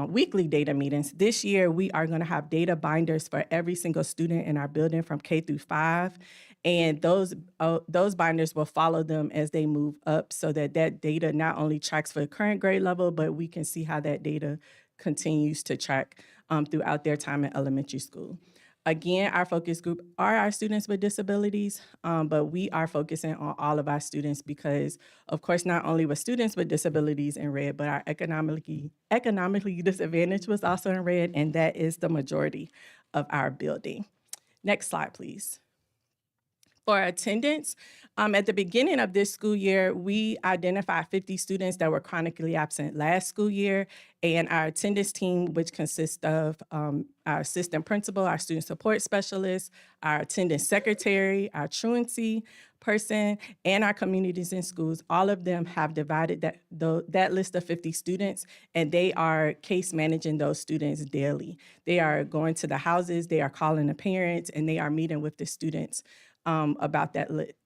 Speaker 8: weekly data meetings. This year, we are going to have data binders for every single student in our building from K through 5. And those binders will follow them as they move up so that data not only tracks for the current grade level, but we can see how that data continues to track throughout their time in elementary school. Again, our focus group are our students with disabilities, but we are focusing on all of our students because, of course, not only were students with disabilities in red, but our economically disadvantaged was also in red, and that is the majority of our building. Next slide, please. For attendance, at the beginning of this school year, we identified 50 students that were chronically absent last school year, and our attendance team, which consists of our assistant principal, our student support specialist, our attendance secretary, our truancy person, and our communities in schools, all of them have divided that list of 50 students, and they are case managing those students daily. They are going to the houses, they are calling the parents, and they are meeting with the students about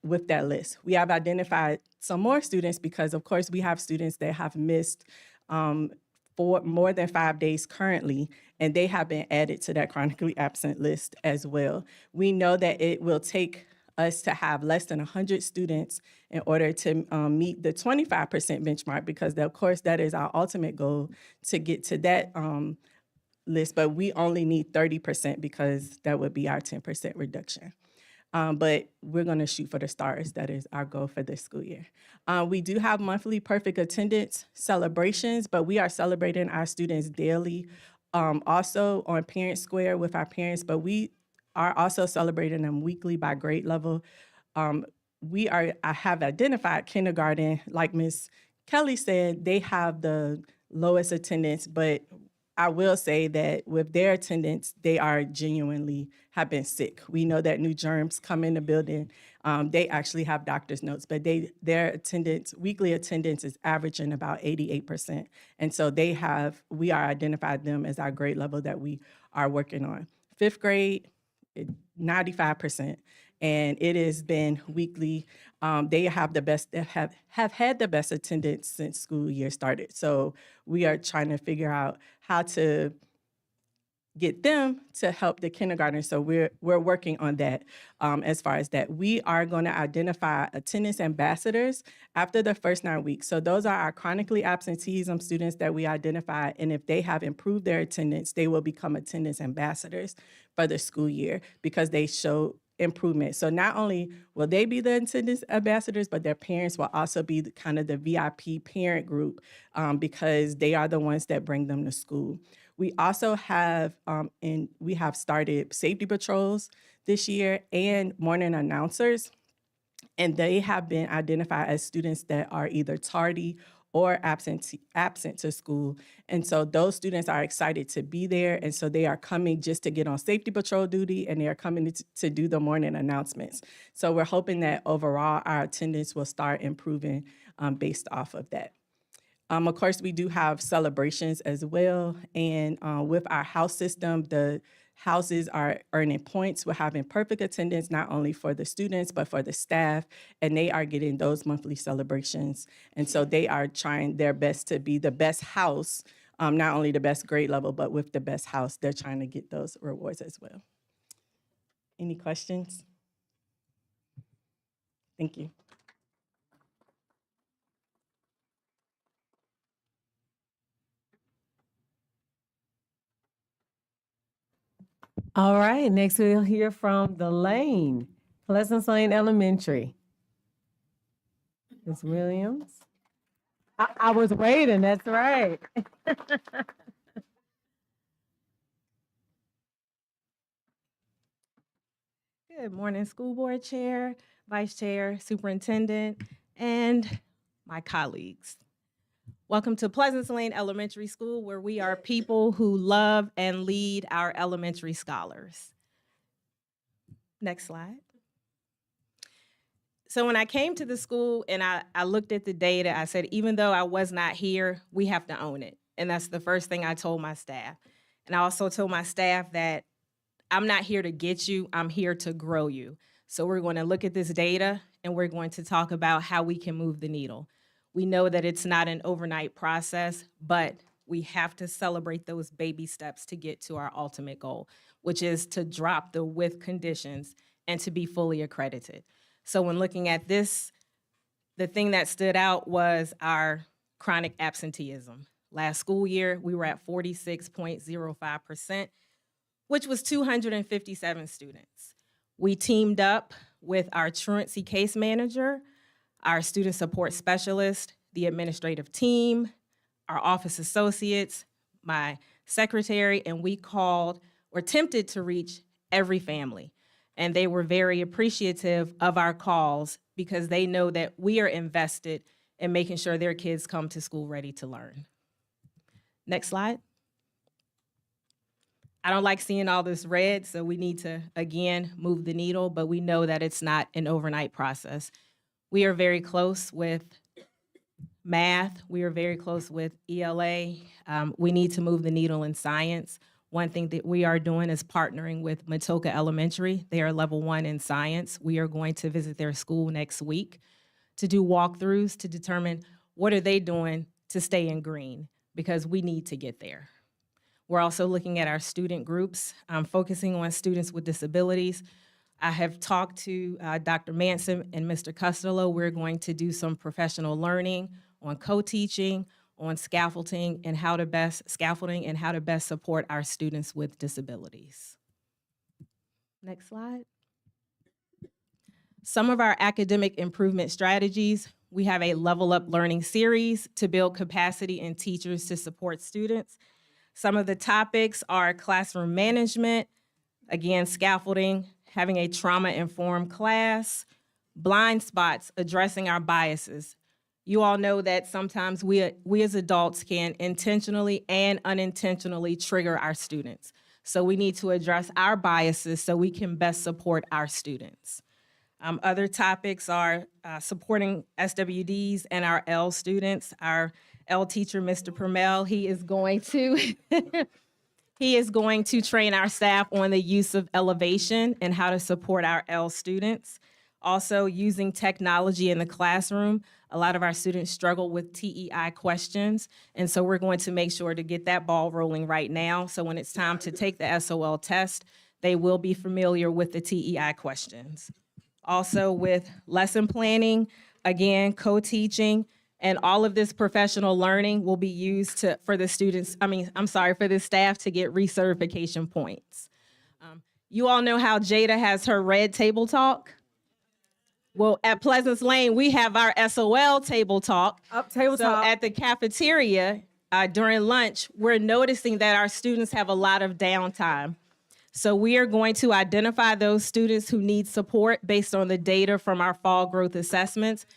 Speaker 8: with that list. We have identified some more students because, of course, we have students that have missed for more than 5 days currently, and they have been added to that chronically absent list as well. We know that it will take us to have less than 100 students in order to meet the 25% benchmark because, of course, that is our ultimate goal to get to that list, but we only need 30% because that would be our 10% reduction. But we're going to shoot for the stars. That is our goal for this school year. We do have monthly perfect attendance celebrations, but we are celebrating our students daily, also on Parent Square with our parents, but we are also celebrating them weekly by grade level. I have identified kindergarten, like Ms. Kelly said, they have the lowest attendance, but I will say that with their attendance, they are genuinely have been sick. We know that new germs come in the building. They actually have doctor's notes, but their attendance, weekly attendance is averaging about 88%. And so we are identified them as our grade level that we are working on. 5th grade, 95%. And it has been weekly. They have the best, have had the best attendance since school year started. So we are trying to figure out how to get them to help the kindergarten. So we're working on that as far as that. We are going to identify attendance ambassadors after the first 9 weeks. So those are our chronically absenteeism students that we identify, and if they have improved their attendance, they will become attendance ambassadors for the school year because they show improvement. So not only will they be the attendance ambassadors, but their parents will also be kind of the VIP parent group because they are the ones that bring them to school. We also have, we have started safety patrols this year and morning announcers, and they have been identified as students that are either tardy or absent to school. And so those students are excited to be there, and so they are coming just to get on safety patrol duty, and they are coming to do the morning announcements. So we're hoping that overall our attendance will start improving based off of that. Of course, we do have celebrations as well. And with our house system, the houses are earning points. We're having perfect attendance, not only for the students, but for the staff. And they are getting those monthly celebrations. And so they are trying their best to be the best house, not only the best grade level, but with the best house. They're trying to get those rewards as well. Any questions? Thank you.
Speaker 1: All right, next we'll hear from the Lane, Pleasant Lane Elementary. Ms. Williams. I was waiting, that's right.
Speaker 7: Good morning, school board chair, vice chair, superintendent, and my colleagues. Welcome to Pleasant Lane Elementary School, where we are people who love and lead our elementary scholars. Next slide. So when I came to the school and I looked at the data, I said, even though I was not here, we have to own it. And that's the first thing I told my staff. And I also told my staff that I'm not here to get you, I'm here to grow you. So we're going to look at this data and we're going to talk about how we can move the needle. We know that it's not an overnight process, but we have to celebrate those baby steps to get to our ultimate goal, which is to drop the with conditions and to be fully accredited. So when looking at this, the thing that stood out was our chronic absenteeism. Last school year, we were at 46.05%, which was 257 students. We teamed up with our truancy case manager, our student support specialist, the administrative team, our office associates, my secretary, and we called or attempted to reach every family. And they were very appreciative of our calls because they know that we are invested in making sure their kids come to school ready to learn. Next slide. I don't like seeing all this red, so we need to, again, move the needle, but we know that it's not an overnight process. We are very close with math. We are very close with ELA. We need to move the needle in science. One thing that we are doing is partnering with Matoka Elementary. They are level 1 in science. We are going to visit their school next week to do walkthroughs to determine what are they doing to stay in green, because we need to get there. We're also looking at our student groups, focusing on students with disabilities. I have talked to Dr. Manson and Mr. Costello. We're going to do some professional learning on co-teaching, on scaffolding, and how to best support our students with disabilities. Next slide. Some of our academic improvement strategies. We have a Level Up Learning series to build capacity in teachers to support students. Some of the topics are classroom management, again, scaffolding, having a trauma-informed class, blind spots, addressing our biases. You all know that sometimes we as adults can intentionally and unintentionally trigger our students. So we need to address our biases so we can best support our students. Other topics are supporting SWDs and our L students. Our L teacher, Mr. Permel, he is going to train our staff on the use of elevation and how to support our L students.
Speaker 8: Also, using technology in the classroom. A lot of our students struggle with TEI questions, and so we're going to make sure to get that ball rolling right now. So when it's time to take the SOL test, they will be familiar with the TEI questions. Also with lesson planning, again, co-teaching, and all of this professional learning will be used for the staff to get recertification points. You all know how Jada has her red table talk? Well, at Pleasance Lane, we have our SOL table talk.
Speaker 1: Table
Speaker 8: So
Speaker 1: talk.
Speaker 8: at the cafeteria, during lunch, we're noticing that our students have a lot of downtime. So we are going to identify those students who need support based on the data from our fall growth assessments.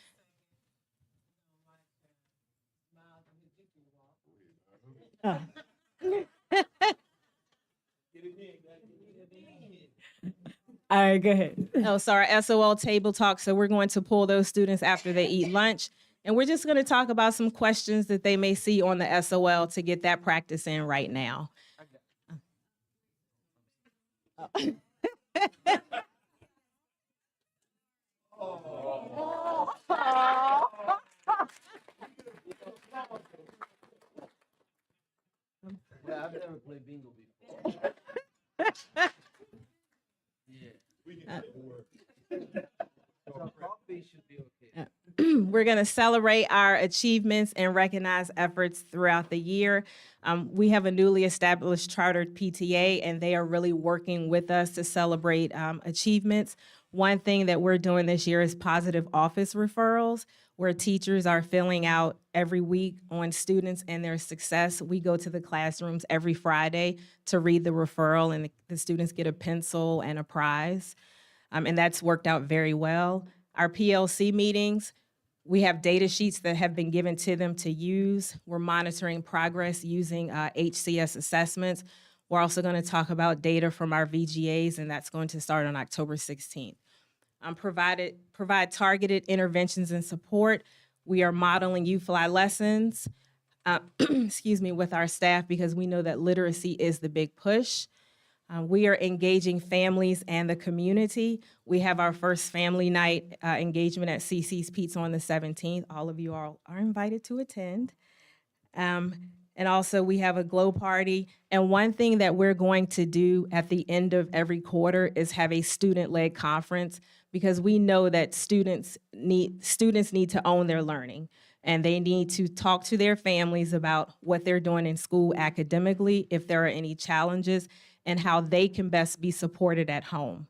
Speaker 1: All right, go ahead.
Speaker 8: Oh, so our SOL table talk. So we're going to pull those students after they eat lunch. And we're just going to talk about some questions that they may see on the SOL to get that practice in right now.
Speaker 2: Yeah, I've never played bingo before. Coffee should be okay.
Speaker 8: We're going to celebrate our achievements and recognize efforts throughout the year. We have a newly established chartered PTA, and they are really working with us to celebrate achievements. One thing that we're doing this year is positive office referrals, where teachers are filling out every week on students and their success. We go to the classrooms every Friday to read the referral, and the students get a pencil and a prize. And that's worked out very well. Our PLC meetings, we have data sheets that have been given to them to use. We're monitoring progress using HCS assessments. We're also going to talk about data from our VGAs, and that's going to start on October 16th. Provide targeted interventions and support. We are modeling U-Fly lessons, with our staff, because we know that literacy is the big push. We are engaging families and the community. We have our first family night engagement at CC's Pizza on the 17th. All of you all are invited to attend. And also we have a glow party. And one thing that we're going to do at the end of every quarter is have a student-led conference, because we know that students need to own their learning, and they need to talk to their families about what they're doing in school academically, if there are any challenges, and how they can best be supported at home.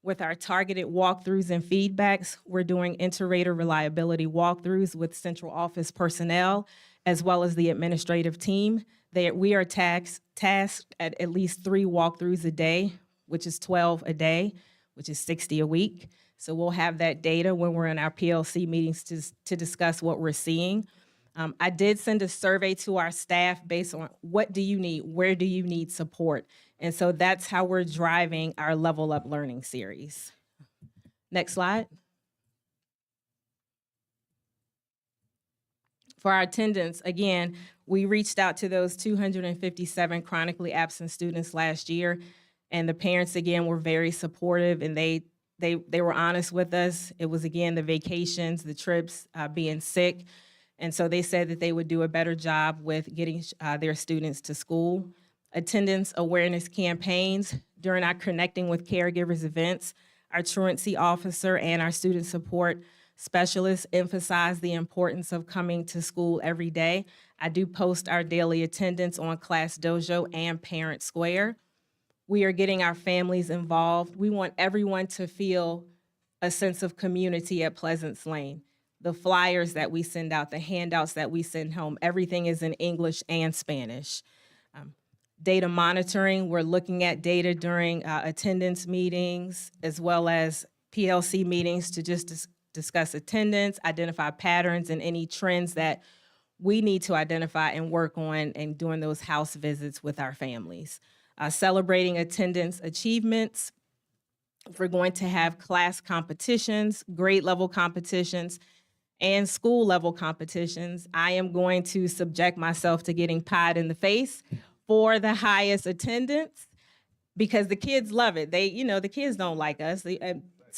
Speaker 8: With our targeted walkthroughs and feedbacks, we're doing inter-rater reliability walkthroughs with central office personnel, as well as the administrative team. We are tasked at least 3 walkthroughs a day, which is 12 a day, which is 60 a week. So we'll have that data when we're in our PLC meetings to discuss what we're seeing. I did send a survey to our staff based on what do you need, where do you need support? And so that's how we're driving our Level Up Learning series. Next slide. For our attendance, again, we reached out to those 257 chronically absent students last year, and the parents, again, were very supportive, and they were honest with us. It was, again, the vacations, the trips, being sick, and so they said that they would do a better job with getting their students to school. Attendance awareness campaigns during our Connecting with Caregivers events, our truancy officer and our student support specialists emphasize the importance of coming to school every day. I do post our daily attendance on Class Dojo and Parent Square. We are getting our families involved. We want everyone to feel a sense of community at Pleasance Lane. The flyers that we send out, the handouts that we send home, everything is in English and Spanish. Data monitoring, we're looking at data during attendance meetings, as well as PLC meetings to just discuss attendance, identify patterns and any trends that we need to identify and work on, and doing those house visits with our families. Celebrating attendance achievements. We're going to have class competitions, grade level competitions, and school level competitions. I am going to subject myself to getting pied in the face for the highest attendance, because the kids love it. The kids don't like us.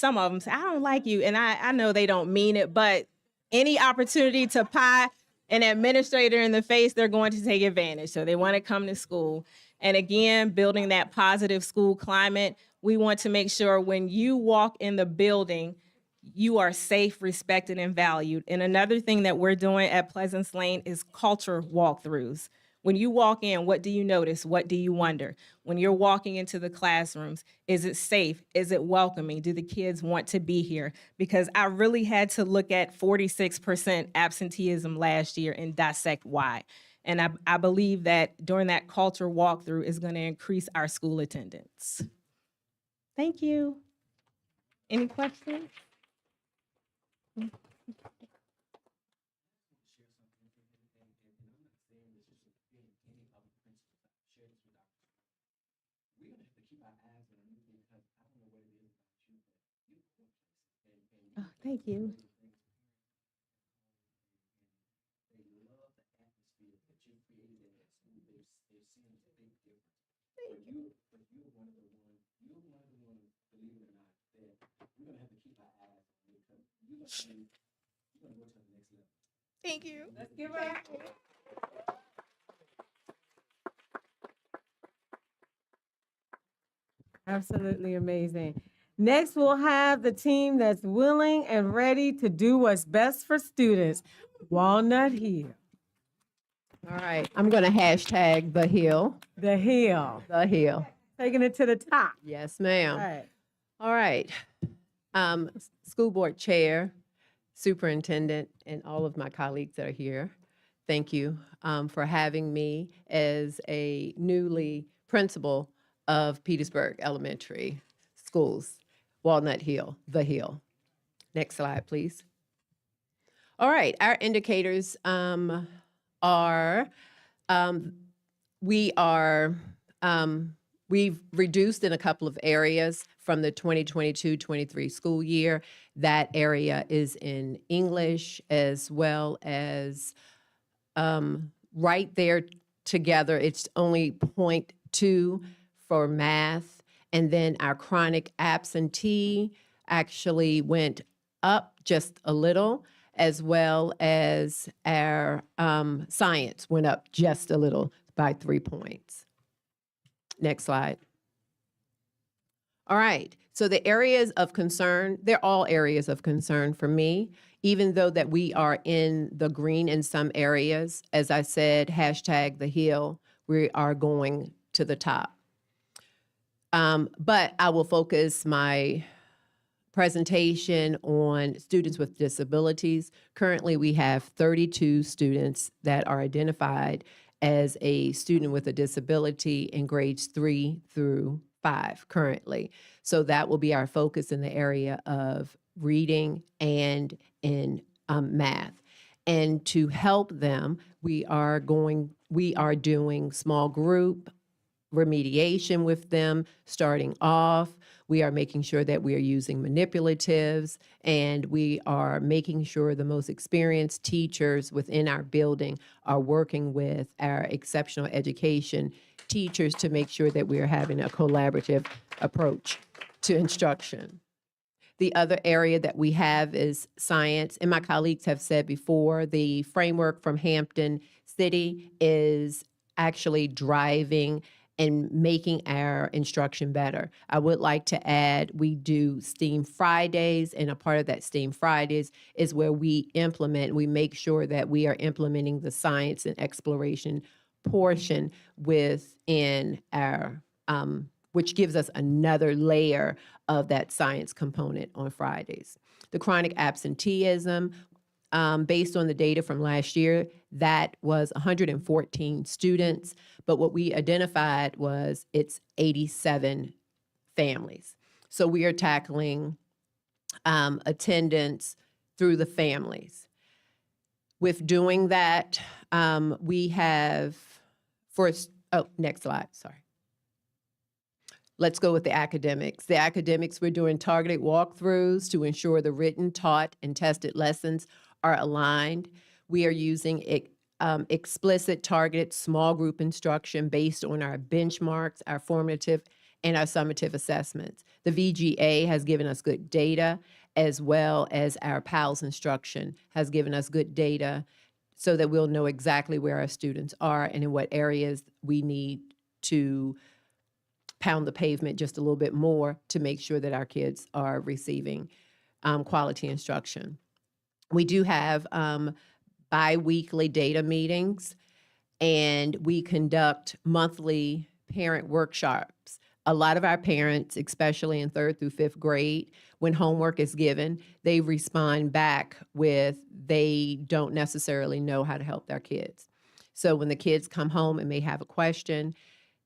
Speaker 9: some of them say, I don't like you. And I know they don't mean it, but any opportunity to pie an administrator in the face, they're going to take advantage. So they want to come to school. And again, building that positive school climate, we want to make sure when you walk in the building, you are safe, respected, and valued. And another thing that we're doing at Pleasance Lane is culture walkthroughs. When you walk in, what do you notice? What do you wonder? When you're walking into the classrooms, is it safe? Is it welcoming? Do the kids want to be here? Because I really had to look at 46% absenteeism last year and dissect why. And I believe that during that culture walkthrough is going to increase our school attendance. Thank you. Any questions? Oh, thank you. Thank you.
Speaker 1: Let's give her. Absolutely amazing. Next, we'll have the team that's willing and ready to do what's best for students. Walnut Hill.
Speaker 10: All right, I'm going to hashtag the hill.
Speaker 1: The Hill.
Speaker 10: The hill.
Speaker 1: Taking it to the top.
Speaker 10: Yes, ma'am.
Speaker 1: All right.
Speaker 10: All right. School board chair, superintendent, and all of my colleagues that are here, thank you for having me as a newly principal of Petersburg Elementary Schools, Walnut Hill, the Hill. Next slide, please. All right, our indicators are, we've reduced in a couple of areas from the 2022-23 school year. That area is in English as well as right there together. It's only 0.2 for math. And then our chronic absentee actually went up just a little, as well as our science went up just a little by 3 points. Next slide. All right, so the areas of concern, they're all areas of concern for me, even though that we are in the green in some areas. As I said, hashtag the hill, we are going to the top. But I will focus my presentation on students with disabilities. Currently, we have 32 students that are identified as a student with a disability in grades 3 through 5 currently. So that will be our focus in the area of reading and in math. And to help them, we are doing small group remediation with them starting off. We are making sure that we are using manipulatives, and we are making sure the most experienced teachers within our building are working with our exceptional education teachers to make sure that we are having a collaborative approach to instruction. The other area that we have is science, and my colleagues have said before, the framework from Hampton City is actually driving and making our instruction better. I would like to add, we do STEAM Fridays, and a part of that STEAM Fridays is where we make sure that we are implementing the science and exploration portion within our, which gives us another layer of that science component on Fridays. The chronic absenteeism, based on the data from last year, that was 114 students, but what we identified was it's 87 families. So we are tackling attendance through the families. With doing that, we have, next slide, sorry. Let's go with the academics. The academics, we're doing targeted walkthroughs to ensure the written, taught, and tested lessons are aligned. We are using explicit targeted small group instruction based on our benchmarks, our formative and our summative assessments. The VGA has given us good data, as well as our PALS instruction has given us good data so that we'll know exactly where our students are and in what areas we need to pound the pavement just a little bit more to make sure that our kids are receiving quality instruction. We do have bi-weekly data meetings, and we conduct monthly parent workshops. A lot of our parents, especially in 3rd through 5th grade, when homework is given, they respond back with they don't necessarily know how to help their kids. So when the kids come home and may have a question,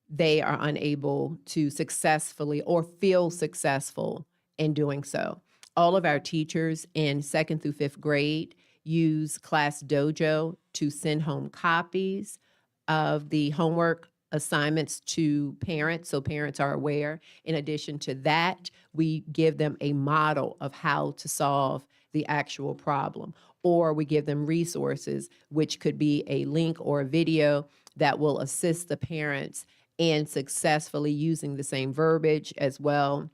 Speaker 10: they are unable to successfully or feel successful in doing so. All of our teachers in 2nd through 5th grade use Class Dojo to send home copies of the homework assignments to parents, so parents are aware. In addition to that, we give them a model of how to solve the actual problem, or we give them resources, which could be a link or a video that will assist the parents in successfully using the same verbiage as well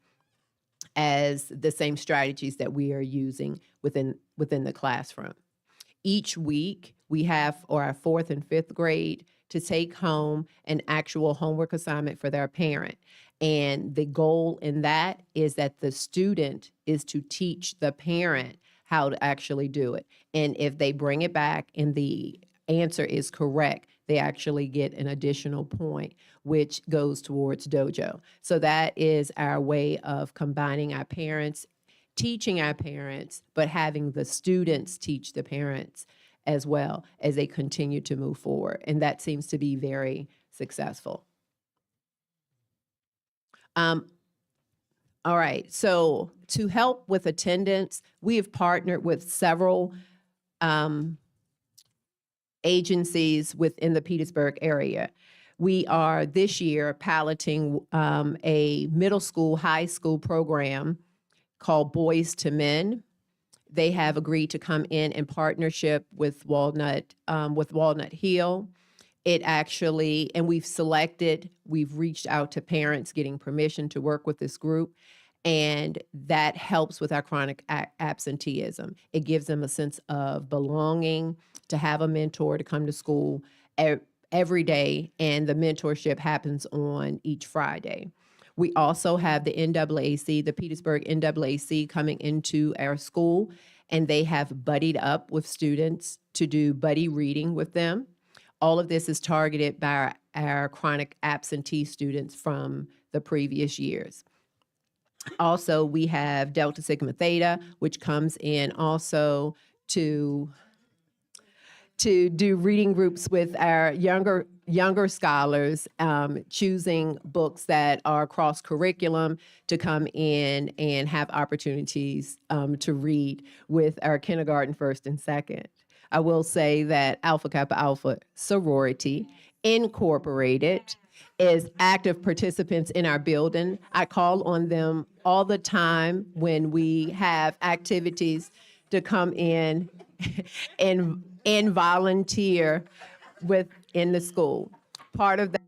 Speaker 10: as the same strategies that we are using within the classroom. Each week, we have for our 4th and 5th grade to take home an actual homework assignment for their parent. And the goal in that is that the student is to teach the parent how to actually do it. And if they bring it back and the answer is correct, they actually get an additional point, which goes towards dojo. So that is our way of combining our parents, teaching our parents, but having the students teach the parents as well as they continue to move forward. And that seems to be very successful. All right, so to help with attendance, we have partnered with several agencies within the Petersburg area. We are this year piloting a middle school, high school program called Boys to Men. They have agreed to come in partnership with Walnut Hill. It actually, and we've reached out to parents getting permission to work with this group, and that helps with our chronic absenteeism. It gives them a sense of belonging, to have a mentor to come to school every day, and the mentorship happens on each Friday. We also have the NAAC, the Petersburg NAAC, coming into our school, and they have buddied up with students to do buddy reading with them. All of this is targeted by our chronic absentee students from the previous years. Also, we have Delta Sigma Theta, which comes in also to do reading groups with our younger scholars, choosing books that are cross curriculum to come in and have opportunities to read with our kindergarten, first and second. I will say that Alpha Kappa Alpha Sorority Incorporated is active participants in our building. I call on them all the time when we have activities to come in and volunteer within the school. Part of that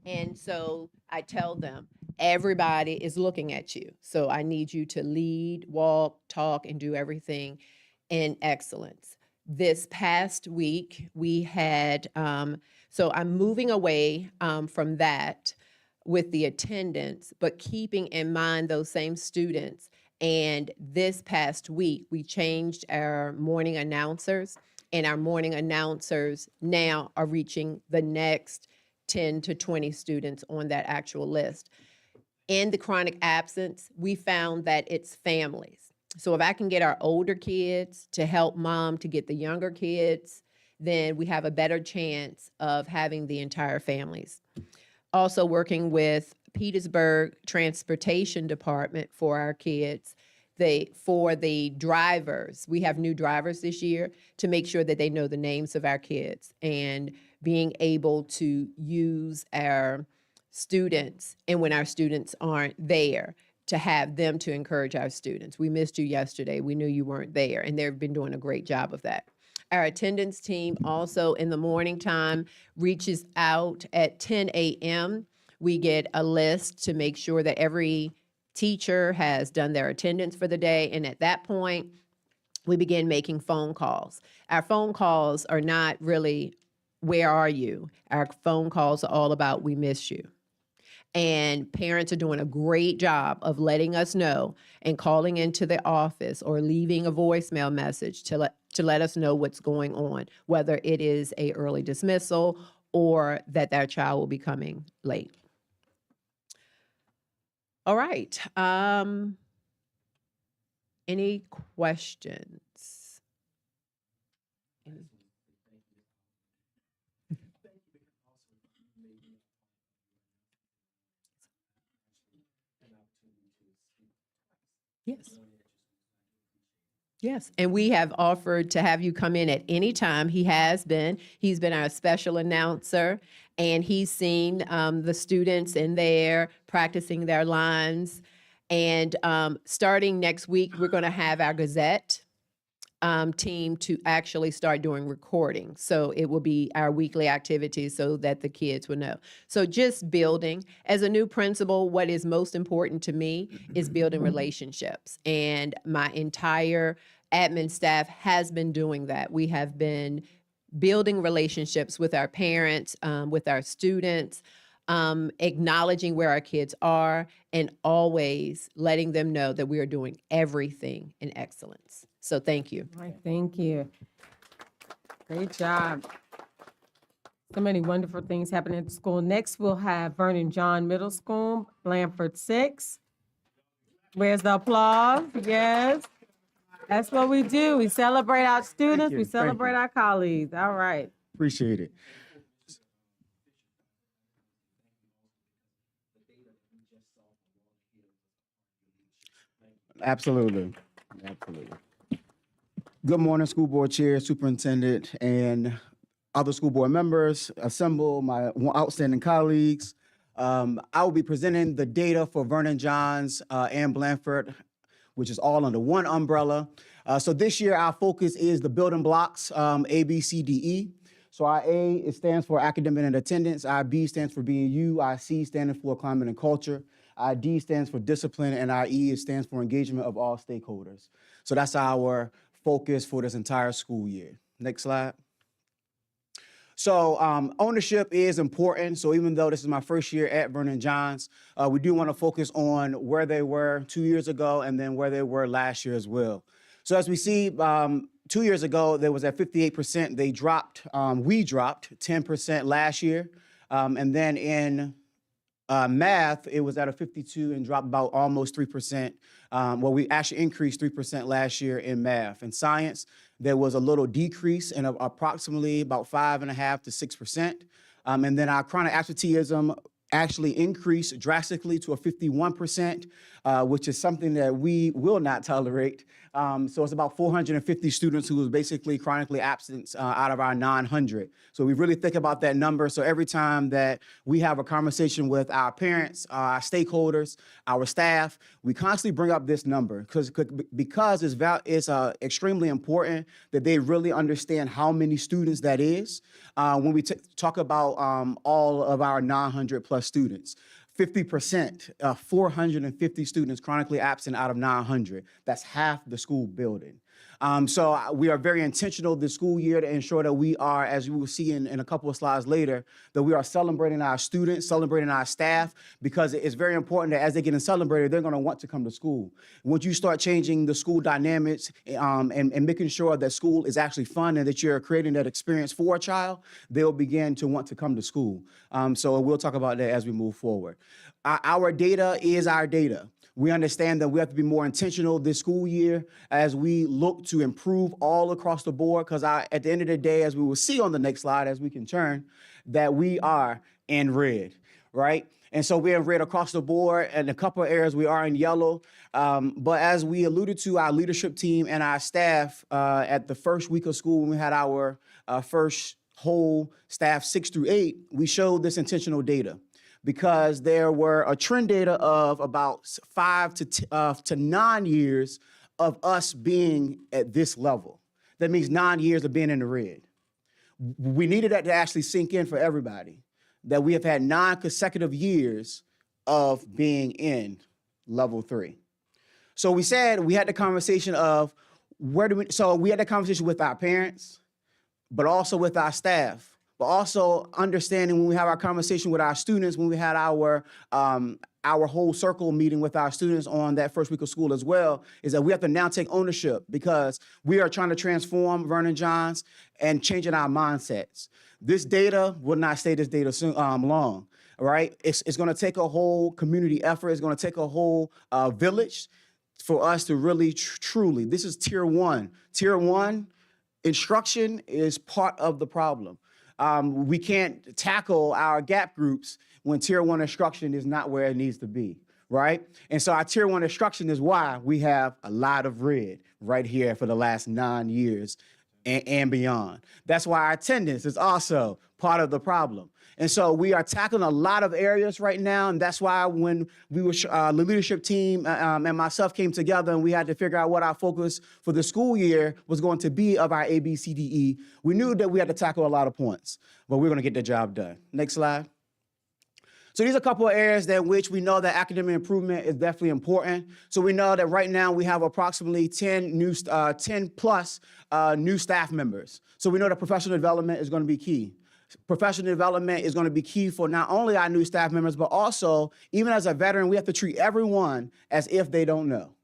Speaker 10: And so I tell them, everybody is looking at you. So I need you to lead, walk, talk, and do everything in excellence. This past week, we had, so I'm moving away from that with the attendance, but keeping in mind those same students. And this past week, we changed our morning announcers, and our morning announcers now are reaching the next 10 to 20 students on that actual list. In the chronic absence, we found that it's families. So if I can get our older kids to help mom to get the younger kids, then we have a better chance of having the entire families. Also working with Petersburg Transportation Department for our kids. For the drivers, we have new drivers this year to make sure that they know the names of our kids, and being able to use our students, and when our students aren't there, to have them to encourage our students. We missed you yesterday. We knew you weren't there, and they've been doing a great job of that. Our attendance team also in the morning time reaches out at 10 a.m. We get a list to make sure that every teacher has done their attendance for the day, and at that point, we begin making phone calls. Our phone calls are not really, where are you? Our phone calls are all about, we miss you. And parents are doing a great job of letting us know and calling into the office or leaving a voicemail message to let us know what's going on, whether it is a early dismissal or that their child will be coming late. All right. Any questions? Yes. Yes, and we have offered to have you come in at any time. He's been our special announcer, and he's seen the students in there practicing their lines. And starting next week, we're going to have our Gazette team to actually start doing recording. So it will be our weekly activities so that the kids will know. So just building. As a new principal, what is most important to me is building relationships. And my entire admin staff has been doing that. We have been building relationships with our parents, with our students, acknowledging where our kids are, and always letting them know that we are doing everything in excellence. So thank you.
Speaker 1: All right, thank you. Great job. So many wonderful things happening at the school. Next, we'll have Vernon John Middle School, Blanford 6. Where's the applause? Yes. That's what we do. We celebrate our students. We celebrate our colleagues. All right.
Speaker 11: Appreciate it. Absolutely. Absolutely. Good morning, school board chair, superintendent, and other school board members. Assemble my outstanding colleagues. I will be presenting the data for Vernon Johns and Blanford, which is all under one umbrella. So this year, our focus is the building blocks, A, B, C, D, E. So our A, it stands for academic and attendance. Our B stands for BU. Our C standing for climate and culture. Our D stands for discipline, and our E stands for engagement of all stakeholders. So that's our focus for this entire school year. Next slide. So ownership is important. So even though this is my first year at Vernon Johns, we do want to focus on where they were 2 years ago and then where they were last year as well. So as we see, 2 years ago, there was at 58%. They dropped, we dropped 10% last year. And then in math, it was at a 52 and dropped about almost 3%. Well, we actually increased 3% last year in math. In science, there was a little decrease in approximately about 5.5% to 6%. And then our chronic absenteeism actually increased drastically to a 51%, which is something that we will not tolerate. So it's about 450 students who was basically chronically absent out of our 900. So we really think about that number. So every time that we have a conversation with our parents, our stakeholders, our staff, we constantly bring up this number because it's extremely important that they really understand how many students that is when we talk about all of our 900 plus students. 50%, 450 students chronically absent out of 900. That's half the school building. So we are very intentional this school year to ensure that we are, as you will see in a couple of slides later, that we are celebrating our students, celebrating our staff, because it's very important that as they get celebrated, they're going to want to come to school. Once you start changing the school dynamics and making sure that school is actually fun and that you're creating that experience for a child, they'll begin to want to come to school. So we'll talk about that as we move forward. Our data is our data. We understand that we have to be more intentional this school year as we look to improve all across the board, because at the end of the day, as we will see on the next slide, as we can turn, that we are in red, right? And so we're in red across the board, and a couple of areas we are in yellow. But as we alluded to, our leadership team and our staff at the first week of school, when we had our first whole staff 6 through 8, we showed this intentional data, because there were a trend data of about 5 to 9 years of us being at this level. That means 9 years of being in the red. We needed that to actually sink in for everybody, that we have had 9 consecutive years of being in level 3. So we said we had the conversation of so we had the conversation with our parents, but also with our staff. But also understanding when we have our conversation with our students, when we had our whole circle meeting with our students on that first week of school as well, is that we have to now take ownership, because we are trying to transform Vernon Johns and changing our mindsets. This data will not stay this data long, right? It's going to take a whole community effort. It's going to take a whole village for us to really, truly, this is tier 1. Tier 1 instruction is part of the problem. We can't tackle our gap groups when tier 1 instruction is not where it needs to be, right? And so our tier 1 instruction is why we have a lot of red right here for the last 9 years and beyond. That's why our attendance is also part of the problem. And so we are tackling a lot of areas right now, and that's why when we were the leadership team and myself came together and we had to figure out what our focus for the school year was going to be of our ABCDE, we knew that we had to tackle a lot of points, but we're going to get the job done. Next slide. So these are a couple of areas that which we know that academic improvement is definitely important. So we know that right now we have approximately 10 plus new staff members. So we know that professional development is going to be key. Professional development is going to be key for not only our new staff members, but also, even as a veteran, we have to treat everyone as if they don't know.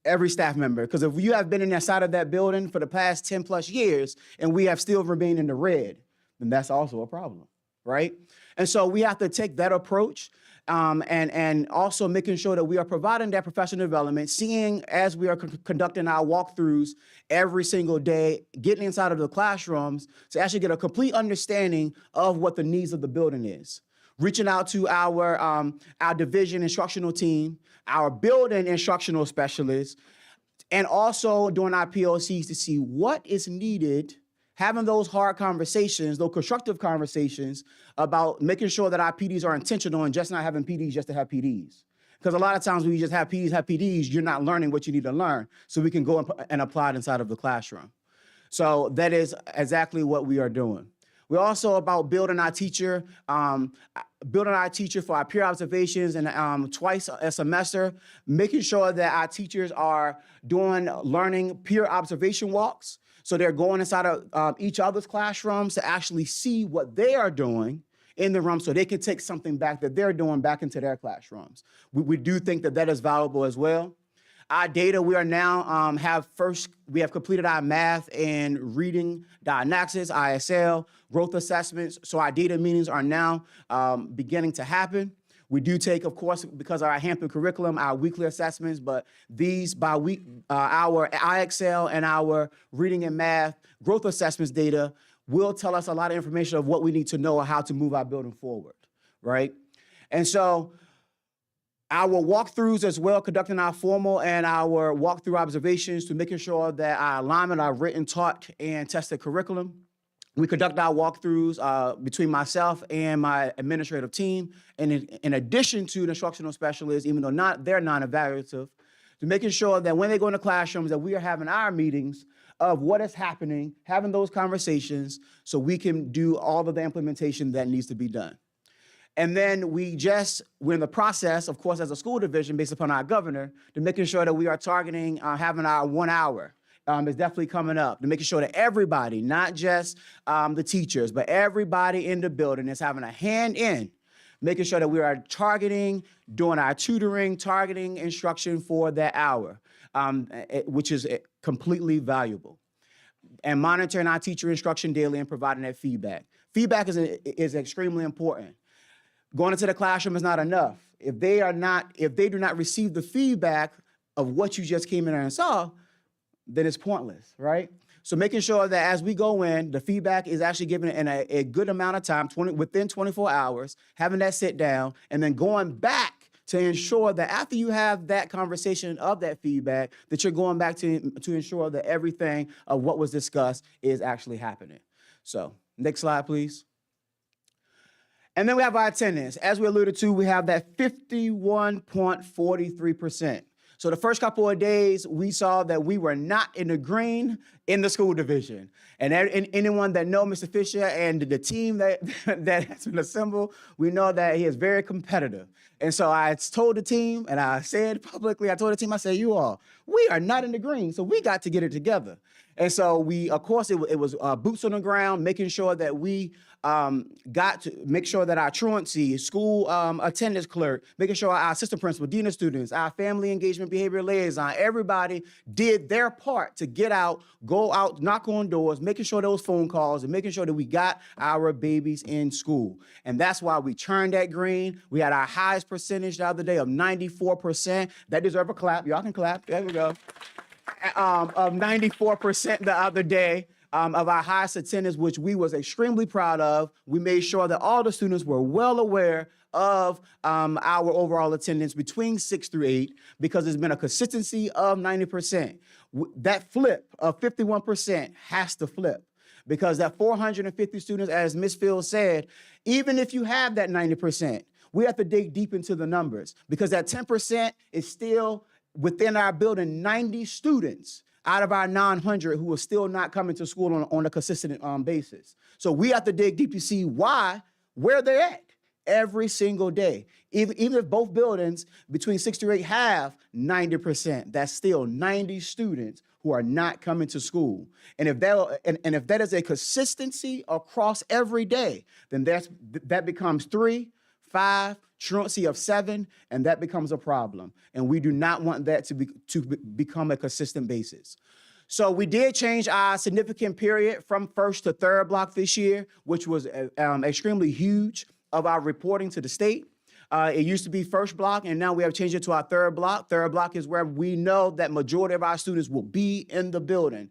Speaker 11: Every staff member, because if you have been in that side of that building for the past 10 plus years and we have still remained in the red, then that's also a problem, right? And so we have to take that approach and also making sure that we are providing that professional development, seeing as we are conducting our walkthroughs every single day, getting inside of the classrooms to actually get a complete understanding of what the needs of the building is. Reaching out to our division instructional team, our building instructional specialists, and also doing our POCs to see what is needed, having those hard conversations, those constructive conversations about making sure that our PDs are intentional and just not having PDs just to have PDs. Because a lot of times when you just have PDs, you're not learning what you need to learn, so we can go and apply it inside of the classroom. So that is exactly what we are doing. We're also about building our teacher for our peer observations and twice a semester, making sure that our teachers are doing learning peer observation walks. So they're going inside of each other's classrooms to actually see what they are doing in the room so they can take something back that they're doing back into their classrooms. We do think that that is valuable as well. Our data, we are now we have completed our math and reading diagnostics, ISL, growth assessments. So our data meetings are now beginning to happen. We do take, of course, because of our Hampton curriculum, our weekly assessments, but these by week, our IXL and our reading and math growth assessments data will tell us a lot of information of what we need to know or how to move our building forward, right? And so our walkthroughs as well, conducting our formal and our walkthrough observations to making sure that our alignment, our written, taught, and tested curriculum. We conduct our walkthroughs between myself and my administrative team, and in addition to the instructional specialists, even though they're non-evaluative, to making sure that when they go into classrooms that we are having our meetings of what is happening, having those conversations so we can do all of the implementation that needs to be done. And then we're in the process, of course, as a school division, based upon our governor, to making sure that we are targeting having our 1 hour. Is definitely coming up, to making sure that everybody, not just the teachers, but everybody in the building is having a hand in making sure that we are targeting, doing our tutoring, targeting instruction for that hour, which is completely valuable. And monitoring our teacher instruction daily and providing that feedback. Feedback is extremely important. Going into the classroom is not enough. If they do not receive the feedback of what you just came in there and saw, then it's pointless, right? So making sure that as we go in, the feedback is actually given in a good amount of time, within 24 hours, having that sit down, and then going back to ensure that after you have that conversation of that feedback, that you're going back to ensure that everything of what was discussed is actually happening. So next slide, please. And then we have our attendance. As we alluded to, we have that 51.43%. So the first couple of days, we saw that we were not in the green in the school division. And anyone that know Mr. Fisher and the team that has been assembled, we know that he is very competitive. And so I told the team, and I said publicly, I told the team, I said, you all, we are not in the green, so we got to get it together. And so we, of course, it was boots on the ground, making sure that we got to make sure that our truancy, school attendance clerk, making sure our assistant principal, dean of students, our family engagement behavior liaison, everybody did their part to get out, go out, knock on doors, making sure those phone calls and making sure that we got our babies in school. And that's why we turned that green. We had our highest percentage the other day of 94%. That deserves a clap. Y'all can clap. There we go. Of 94% the other day. Of our highest attendance, which we was extremely proud of. We made sure that all the students were well aware of our overall attendance between 6 through 8, because there's been a consistency of 90%. That flip of 51% has to flip, because that 450 students, as Ms. Fields said, even if you have that 90%, we have to dig deep into the numbers, because that 10% is still within our building, 90 students out of our 900 who are still not coming to school on a consistent basis. So we have to dig deep to see where they're at every single day. Even if both buildings between 6 to 8 have 90%, that's still 90 students who are not coming to school. And if that is a consistency across every day, then that becomes 3, 5, truancy of 7, and that becomes a problem. And we do not want that to become a consistent basis. So we did change our significant period from first to third block this year, which was extremely huge of our reporting to the state. It used to be first block, and now we have changed it to our third block. Third block is where we know that majority of our students will be in the building.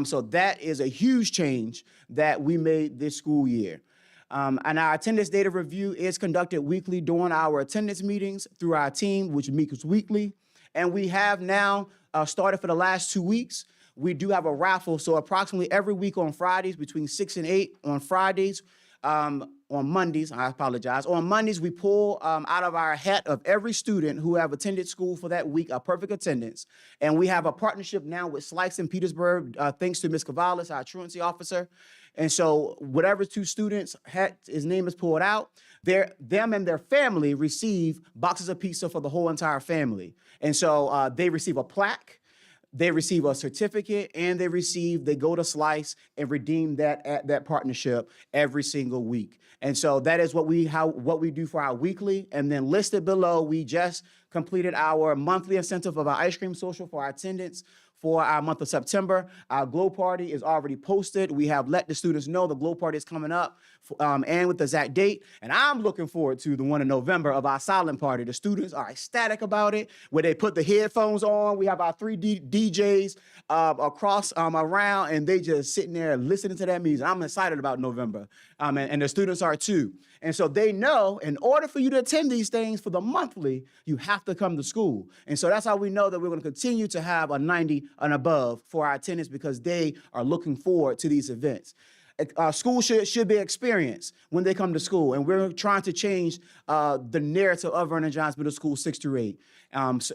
Speaker 11: So that is a huge change that we made this school year. And our attendance data review is conducted weekly during our attendance meetings through our team, which meets weekly. And we have now started for the last 2 weeks. We do have a raffle, so approximately every week on Fridays, between 6 and 8 on Fridays, on Mondays, I apologize. On Mondays, we pull out of our hat of every student who have attended school for that week a perfect attendance. And we have a partnership now with Slikes in Petersburg, thanks to Ms. Cavalis, our truancy officer. And so whatever 2 students his name is pulled out, them and their family receive boxes of pizza for the whole entire family. And so they receive a plaque, they receive a certificate, and they go to Slice and redeem that at that partnership every single week. And so that is what we do for our weekly. And then listed below, we just completed our monthly incentive of our ice cream social for our attendance for our month of September. Our glow party is already posted. We have let the students know the glow party is coming up and with the exact date. And I'm looking forward to the one in November of our silent party. The students are ecstatic about it, where they put the headphones on. We have our 3 DJs across around, and they just sitting there listening to that music. I'm excited about November, and the students are too. And so they know in order for you to attend these things for the monthly, you have to come to school. And so that's how we know that we're going to continue to have a 90 and above for our attendance, because they are looking forward to these events. School should be experience when they come to school, and we're trying to change the narrative of Vernon Johns Middle School 6 through 8.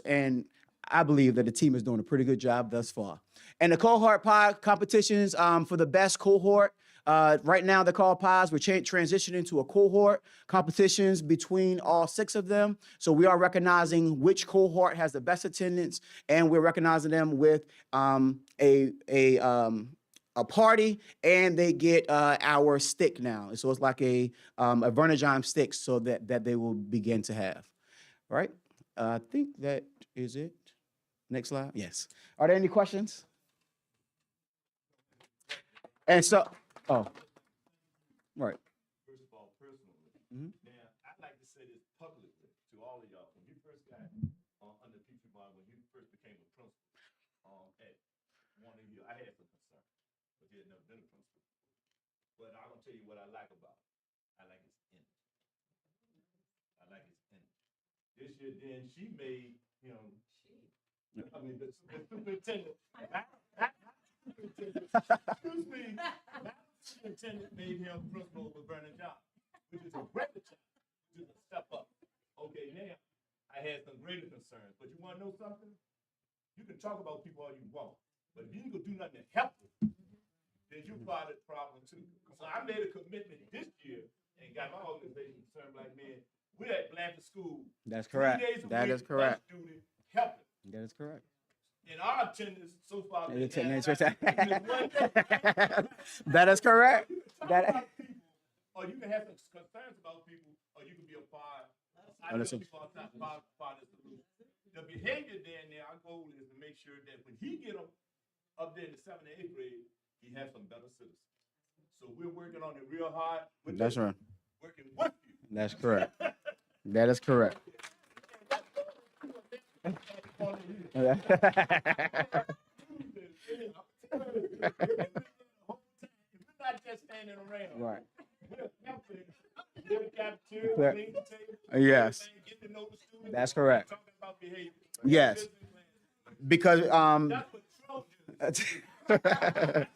Speaker 11: And I believe that the team is doing a pretty good job thus far. And the cohort pie competitions for the best cohort. Right now, they're called pies. We're transitioning to a cohort competitions between all 6 of them. So we are recognizing which cohort has the best attendance, and we're recognizing them with a party, and they get our stick now. So it's like a Vernon John stick, so that they will begin to have. All right. I think that is it. Next slide. Yes. Are there any questions? And so, oh, right.
Speaker 4: First of all, personally,
Speaker 11: Mhm.
Speaker 4: now I'd like to say this publicly to all of y'all. When you first got under Petersburg, when you first became a principal, at one of you, I had some concern, but you had never been a principal. But I'm gonna tell you what I like about it. I like its energy. I like its energy. This year, then she made him. I mean, the superintendent. Excuse me. Now the superintendent made him principal with Vernon John, which is a great challenge, which is a step up. Okay, now I had some greater concerns, but you want to know something? You can talk about people all you want, but if you ain't gonna do nothing to help them, then you part of the problem too. So I made a commitment this year and got my organization, Concerned Black Men. We're at Blanford School.
Speaker 11: That's correct.
Speaker 4: 3 days a
Speaker 11: That
Speaker 4: week,
Speaker 11: is correct.
Speaker 4: lunch duty, helping.
Speaker 11: That is correct.
Speaker 4: And our attendance so far.
Speaker 11: That is
Speaker 4: been
Speaker 11: That is correct.
Speaker 4: Talk
Speaker 11: That
Speaker 4: about people, or you can have some concerns about people, or you can be a part. I know people are not part of the solution. The behavior there, our goal is to make sure that when he get up there in the 7th and 8th grade, he has some better citizens. So we're working on it real hard.
Speaker 11: That's right.
Speaker 4: Working with you.
Speaker 11: That's correct. That is correct.
Speaker 4: We're not just standing around.
Speaker 11: Right.
Speaker 4: We're helping. We're the cafeteria, clean the table,
Speaker 11: Yes.
Speaker 4: get to know the students.
Speaker 11: That's correct.
Speaker 4: Talking about behavior.
Speaker 11: Yes. Because
Speaker 4: That's what Trojans.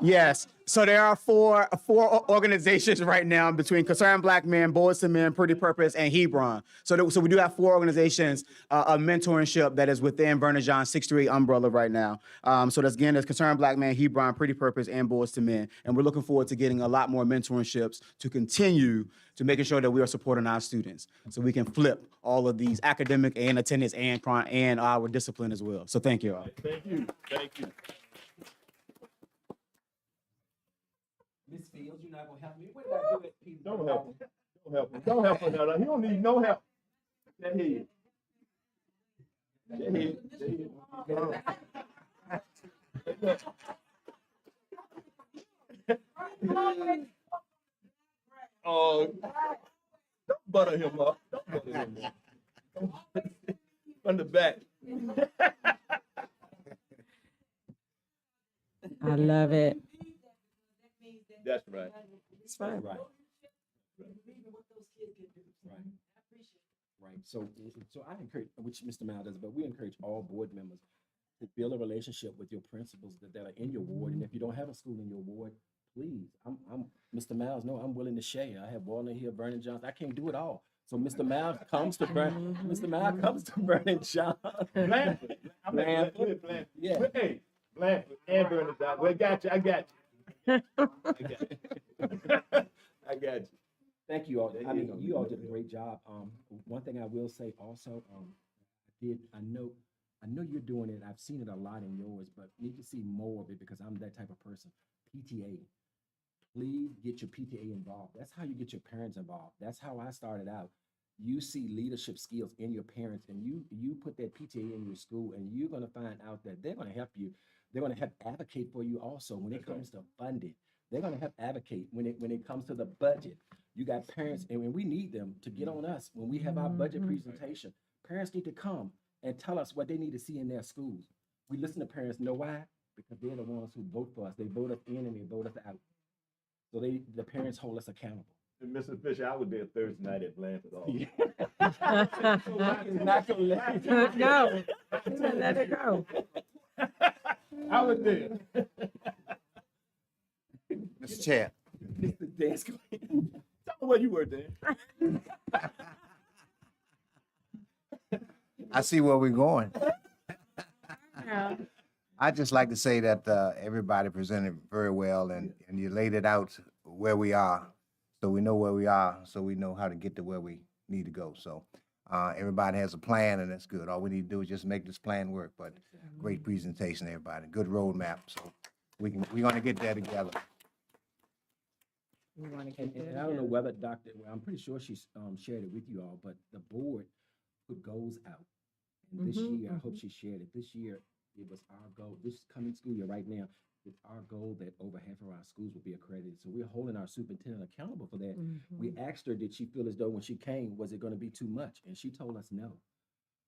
Speaker 11: yes. So there are four organizations right now between Concerned Black Men, Boys to Men, Pretty Purpose, and Hebron. So we do have 4 organizations of mentorship that is within Vernon John 638 umbrella right now. So that's Concerned Black Men, Hebron, Pretty Purpose, and Boys to Men. And we're looking forward to getting a lot more mentorships to continue to making sure that we are supporting our students, so we can flip all of these academic and attendance and our discipline as well. So thank you all.
Speaker 4: Thank you. Thank you.
Speaker 2: Miss Fields, you're not gonna help me. What did I do at Petersburg?
Speaker 4: Don't help him. Don't help him. Don't help him. No, he don't need no help. That head. That head. Oh, don't butter him up. Don't butter him up. From the back.
Speaker 1: I love it.
Speaker 4: That's right.
Speaker 1: That's right.
Speaker 2: Right. Right. So I encourage, which Mr. Mal does, but we encourage all board members to build a relationship with your principals that are in your ward. And if you don't have a school in your ward, please, I'm Mr. Miles. No, I'm willing to share. I have Walnut Hill, Vernon Johns. I can't do it all. So Mr. Miles comes to Mr. Miles comes to Vernon Johns.
Speaker 4: Blanford.
Speaker 2: Blanford.
Speaker 4: Yeah.
Speaker 2: Yeah.
Speaker 4: Hey, Blanford and Vernon Johns. Well, I got you. I got you. I got you.
Speaker 2: Thank you all. I mean, you all did a great job. One thing I will say also, I know you're doing it. I've seen it a lot in yours, but need to see more of it because I'm that type of person. PTA. Please get your PTA involved. That's how you get your parents involved. That's how I started out. You see leadership skills in your parents, and you put that PTA in your school, and you're going to find out that they're going to help you. They're going to help advocate for you also when it comes to funding. they're gonna help advocate when it comes to the budget. You got parents, and when we need them to get on us when we have our budget presentation. Parents need to come and tell us what they need to see in their schools. We listen to parents. Know why? Because they're the ones who vote for us. They vote us in and they vote us out. So the parents hold us accountable.
Speaker 4: And Mr. Fisher, I was there Thursday night at Blanford Hall.
Speaker 2: Not gonna let it go.
Speaker 1: No, let it go.
Speaker 4: I was there.
Speaker 12: Mr. Chair.
Speaker 2: Mr. Dance.
Speaker 4: Tell me where you were, Dan.
Speaker 12: I see where we're going. I'd just like to say that everybody presented very well, and you laid it out where we are, so we know where we are, so we know how to get to where we need to go. So everybody has a plan, and that's good. All we need to do is just make this plan work. But great presentation, everybody. Good roadmap. So we're gonna get there together.
Speaker 2: And I don't know whether well, I'm pretty sure she's shared it with you all, but the board put goals out. And this year, I hope she shared it. This year, it was our goal, this coming school year right now, it's our goal that over half of our schools will be accredited. So we're holding our superintendent accountable for that. We asked her, did she feel as though when she came, was it going to be too much? And she told us no.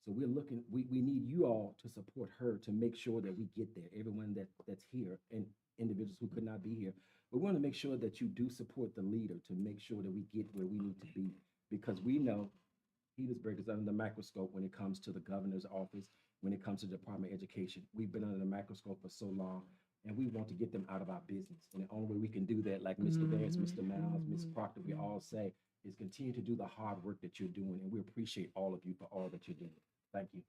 Speaker 2: So we're looking, we need you all to support her to make sure that we get there. Everyone that's here and individuals who could not be here. We want to make sure that you do support the leader to make sure that we get where we need to be, because we know Petersburg is under the microscope when it comes to the governor's office, when it comes to the Department of Education. We've been under the microscope for so long, and we want to get them out of our business. And the only way we can do that, like Mr. Vance, Mr. Miles, Ms. Proctor, we all say, is continue to do the hard work that you're doing. And we appreciate all of you for all that you're doing. Thank you.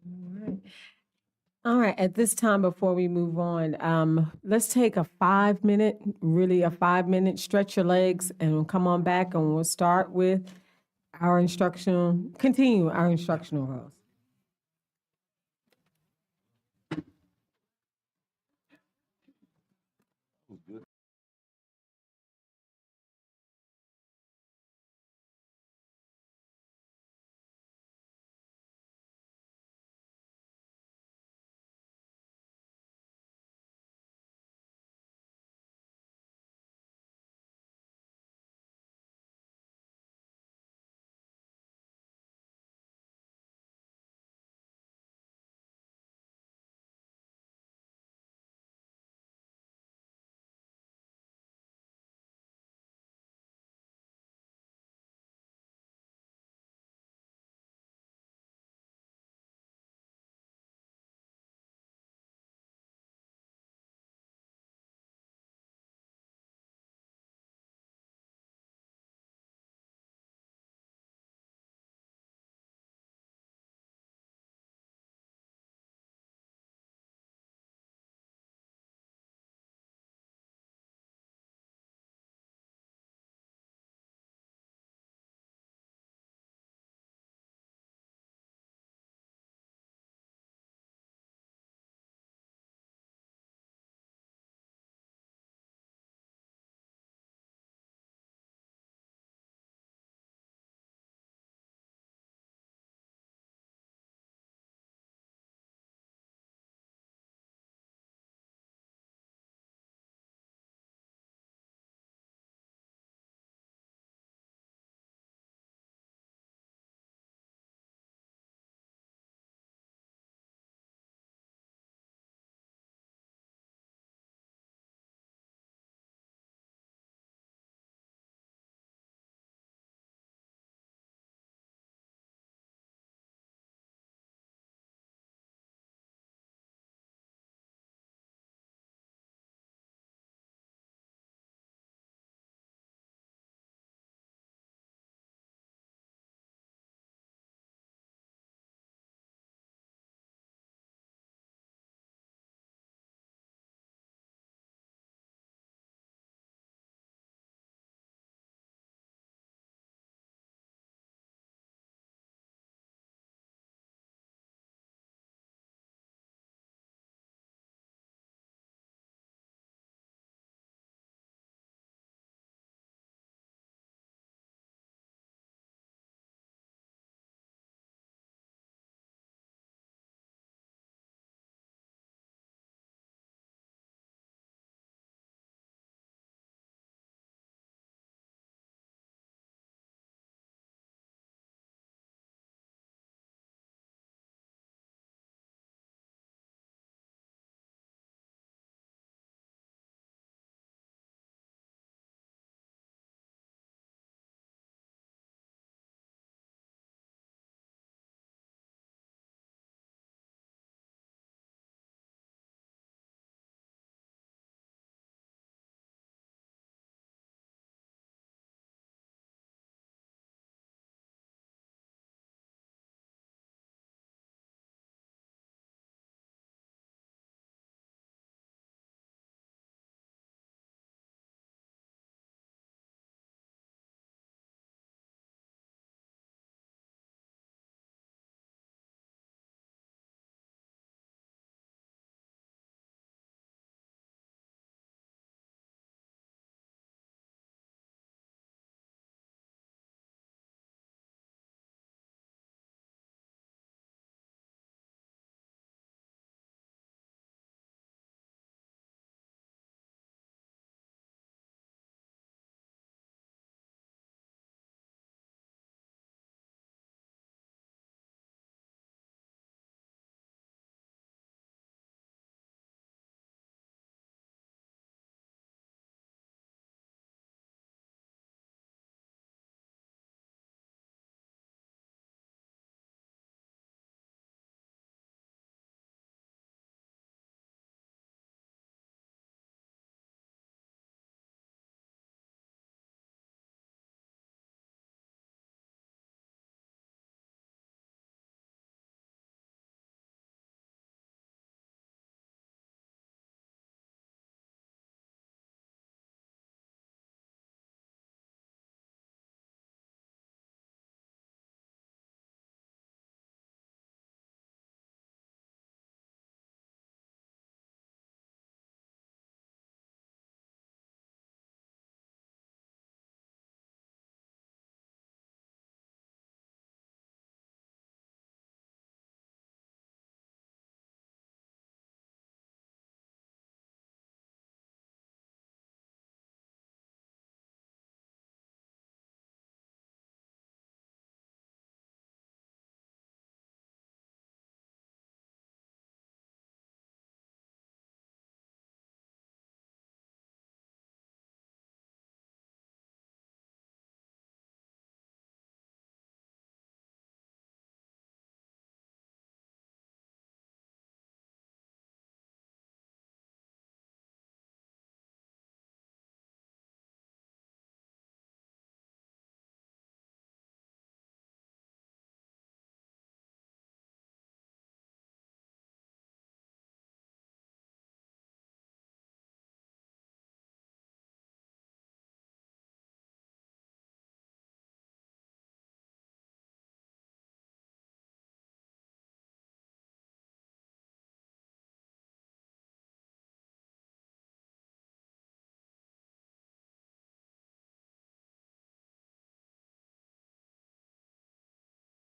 Speaker 1: All right. All right, at this time, before we move on, let's take a 5-minute, really a 5-minute stretch your legs and come on back, and we'll start with our continue our instructional roles.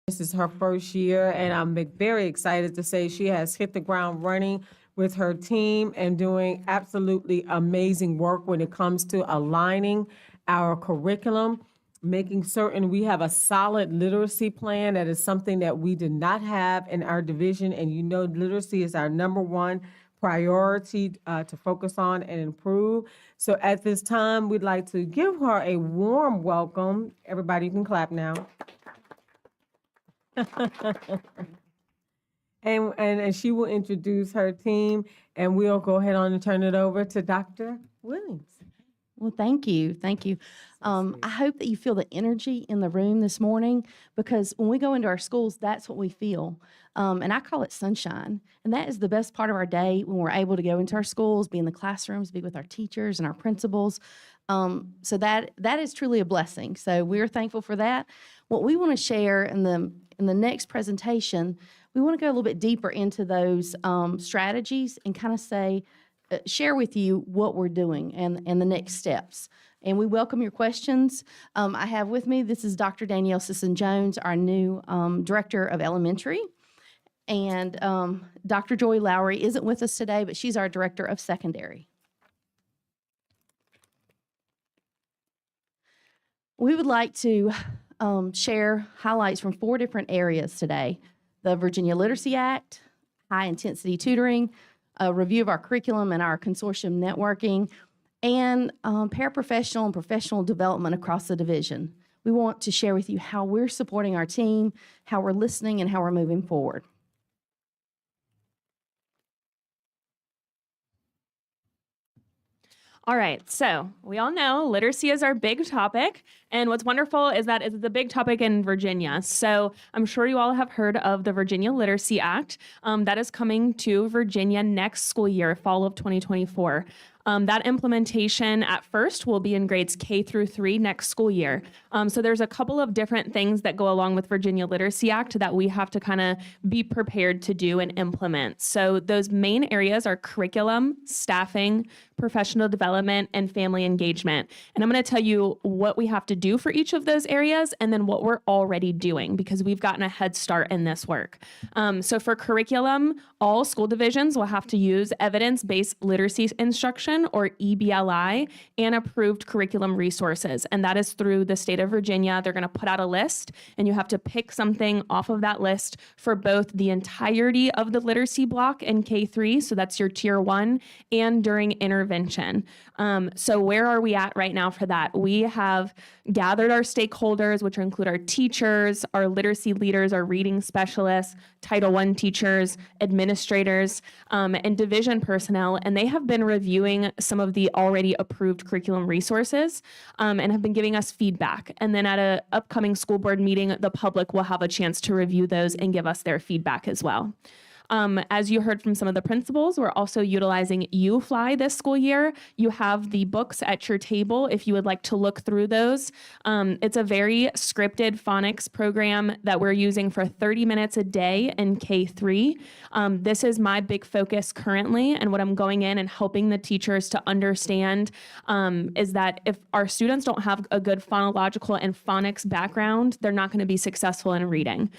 Speaker 1: This is her first year, and I'm very excited to say she has hit the ground running with her team and doing absolutely amazing work when it comes to aligning our curriculum, making certain we have a solid literacy plan. That is something that we did not have in our division, and you know literacy is our number one priority to focus on and improve. So at this time, we'd like to give her a warm welcome. Everybody, you can clap now. And she will introduce her team, and we'll go ahead on and turn it over to Dr. Williams.
Speaker 5: Well, thank you. Thank you. I hope that you feel the energy in the room this morning, because when we go into our schools, that's what we feel. And I call it sunshine. And that is the best part of our day, when we're able to go into our schools, be in the classrooms, be with our teachers and our principals. So that is truly a blessing. So we're thankful for that. What we want to share in the next presentation, we want to go a little bit deeper into those strategies and kind of share with you what we're doing and the next steps. And we welcome your questions. I have with me, this is Dr. Danielle Sisson-Jones, our new Director of Elementary. And Dr. Joy Lowry isn't with us today, but she's our Director of Secondary. We would like to share highlights from 4 different areas today: the Virginia Literacy Act, high-intensity tutoring, a review of our curriculum and our consortium networking, and paraprofessional and professional development across the division. We want to share with you how we're supporting our team, how we're listening, and how we're moving forward.
Speaker 13: All right, so we all know literacy is our big topic, and what's wonderful is that it's a big topic in Virginia. So I'm sure you all have heard of the Virginia Literacy Act that is coming to Virginia next school year, fall of 2024. That implementation at first will be in grades K through 3 next school year. So there's a couple of different things that go along with Virginia Literacy Act that we have to kind of be prepared to do and implement. So those main areas are curriculum, staffing, professional development, and family engagement. And I'm going to tell you what we have to do for each of those areas and then what we're already doing, because we've gotten a head start in this work. So for curriculum, all school divisions will have to use evidence-based literacy instruction, or EBLI, and approved curriculum resources. And that is through the state of Virginia. They're going to put out a list, and you have to pick something off of that list for both the entirety of the literacy block in K3, so that's your tier 1, and during intervention. So where are we at right now for that? We have gathered our stakeholders, which include our teachers, our literacy leaders, our reading specialists, Title I teachers, administrators, and division personnel, and they have been reviewing some of the already approved curriculum resources and have been giving us feedback. And then at an upcoming school board meeting, the public will have a chance to review those and give us their feedback as well. As you heard from some of the principals, we're also utilizing UFly this school year. You have the books at your table if you would like to look through those. It's a very scripted phonics program that we're using for 30 minutes a day in K3. This is my big focus currently, and what I'm going in and helping the teachers to understand is that if our students don't have a good phonological and phonics background, they're not going to be successful in reading.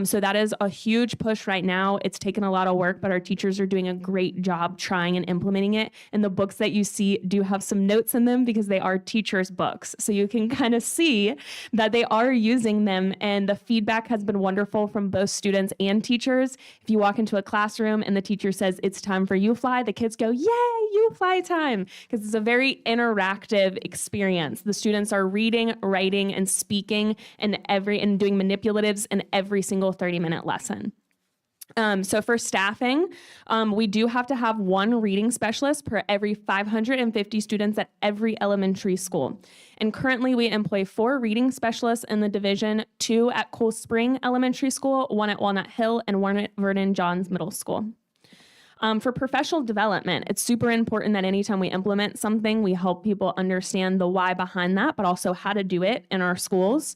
Speaker 13: So that is a huge push right now. It's taken a lot of work, but our teachers are doing a great job trying and implementing it. And the books that you see do have some notes in them because they are teachers' books. So you can kind of see that they are using them, and the feedback has been wonderful from both students and teachers. If you walk into a classroom and the teacher says it's time for UFly, the kids go, yay, UFly time, because it's a very interactive experience. The students are reading, writing, and speaking and doing manipulatives in every single 30-minute lesson. So for staffing, we do have to have 1 reading specialist per every 550 students at every elementary school. And currently we employ 4 reading specialists in the division, 2 at Cool Spring Elementary School, 1 at Walnut Hill, and 1 at Vernon Johns Middle School. For professional development, it's super important that anytime we implement something, we help people understand the why behind that, but also how to do it in our schools.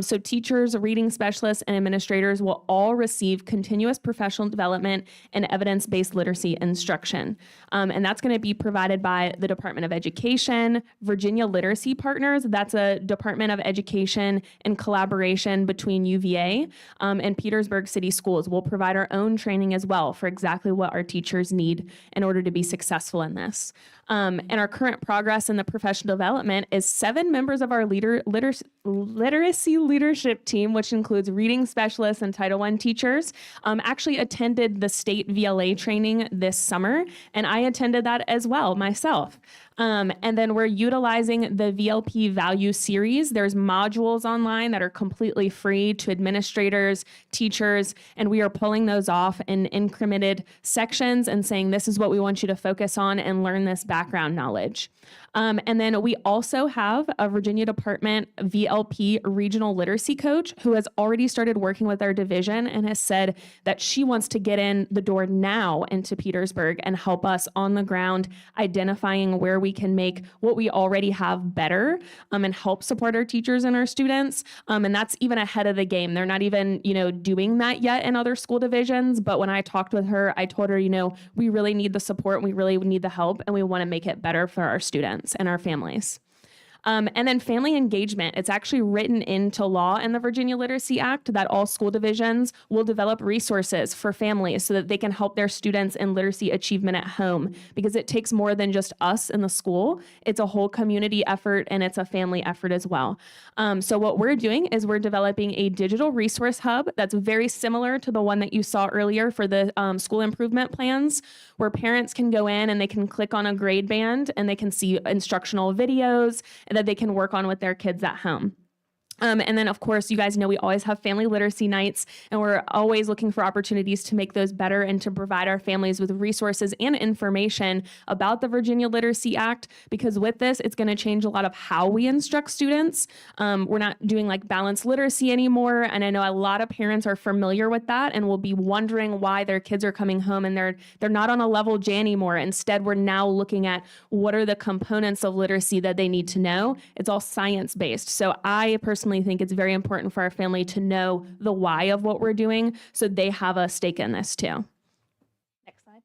Speaker 13: So teachers, reading specialists, and administrators will all receive continuous professional development and evidence-based literacy instruction. And that's going to be provided by the Department of Education, Virginia Literacy Partners. That's a Department of Education in collaboration between UVA and Petersburg City Schools. We'll provide our own training as well for exactly what our teachers need in order to be successful in this. And our current progress in the professional development is 7 members of our literacy leadership team, which includes reading specialists and Title I teachers, actually attended the state VLA training this summer, and I attended that as well myself. And then we're utilizing the VLP Value Series. There's modules online that are completely free to administrators, teachers, and we are pulling those off in incremented sections and saying, this is what we want you to focus on and learn this background knowledge. And then we also have a Virginia Department VLP regional literacy coach who has already started working with our division and has said that she wants to get in the door now into Petersburg and help us on the ground identifying where we can make what we already have better and help support our teachers and our students. And that's even ahead of the game. They're not even, doing that yet in other school divisions. But when I talked with her, I told her, we really need the support, we really need the help, and we want to make it better for our students and our families. And then family engagement, it's actually written into law in the Virginia Literacy Act that all school divisions will develop resources for families so that they can help their students in literacy achievement at home, because it takes more than just us in the school. It's a whole community effort and it's a family effort as well. So what we're doing is we're developing a digital resource hub that's very similar to the one that you saw earlier for the school improvement plans, where parents can go in and they can click on a grade band and they can see instructional videos that they can work on with their kids at home. And then, of course, you guys know we always have family literacy nights, and we're always looking for opportunities to make those better and to provide our families with resources and information about the Virginia Literacy Act, because with this, it's going to change a lot of how we instruct students. We're not doing like balanced literacy anymore, and I know a lot of parents are familiar with that and will be wondering why their kids are coming home and they're not on a level J anymore. Instead, we're now looking at what are the components of literacy that they need to know. It's all science-based. So I personally think it's very important for our family to know the why of what we're doing so they have a stake in this too. Next slide.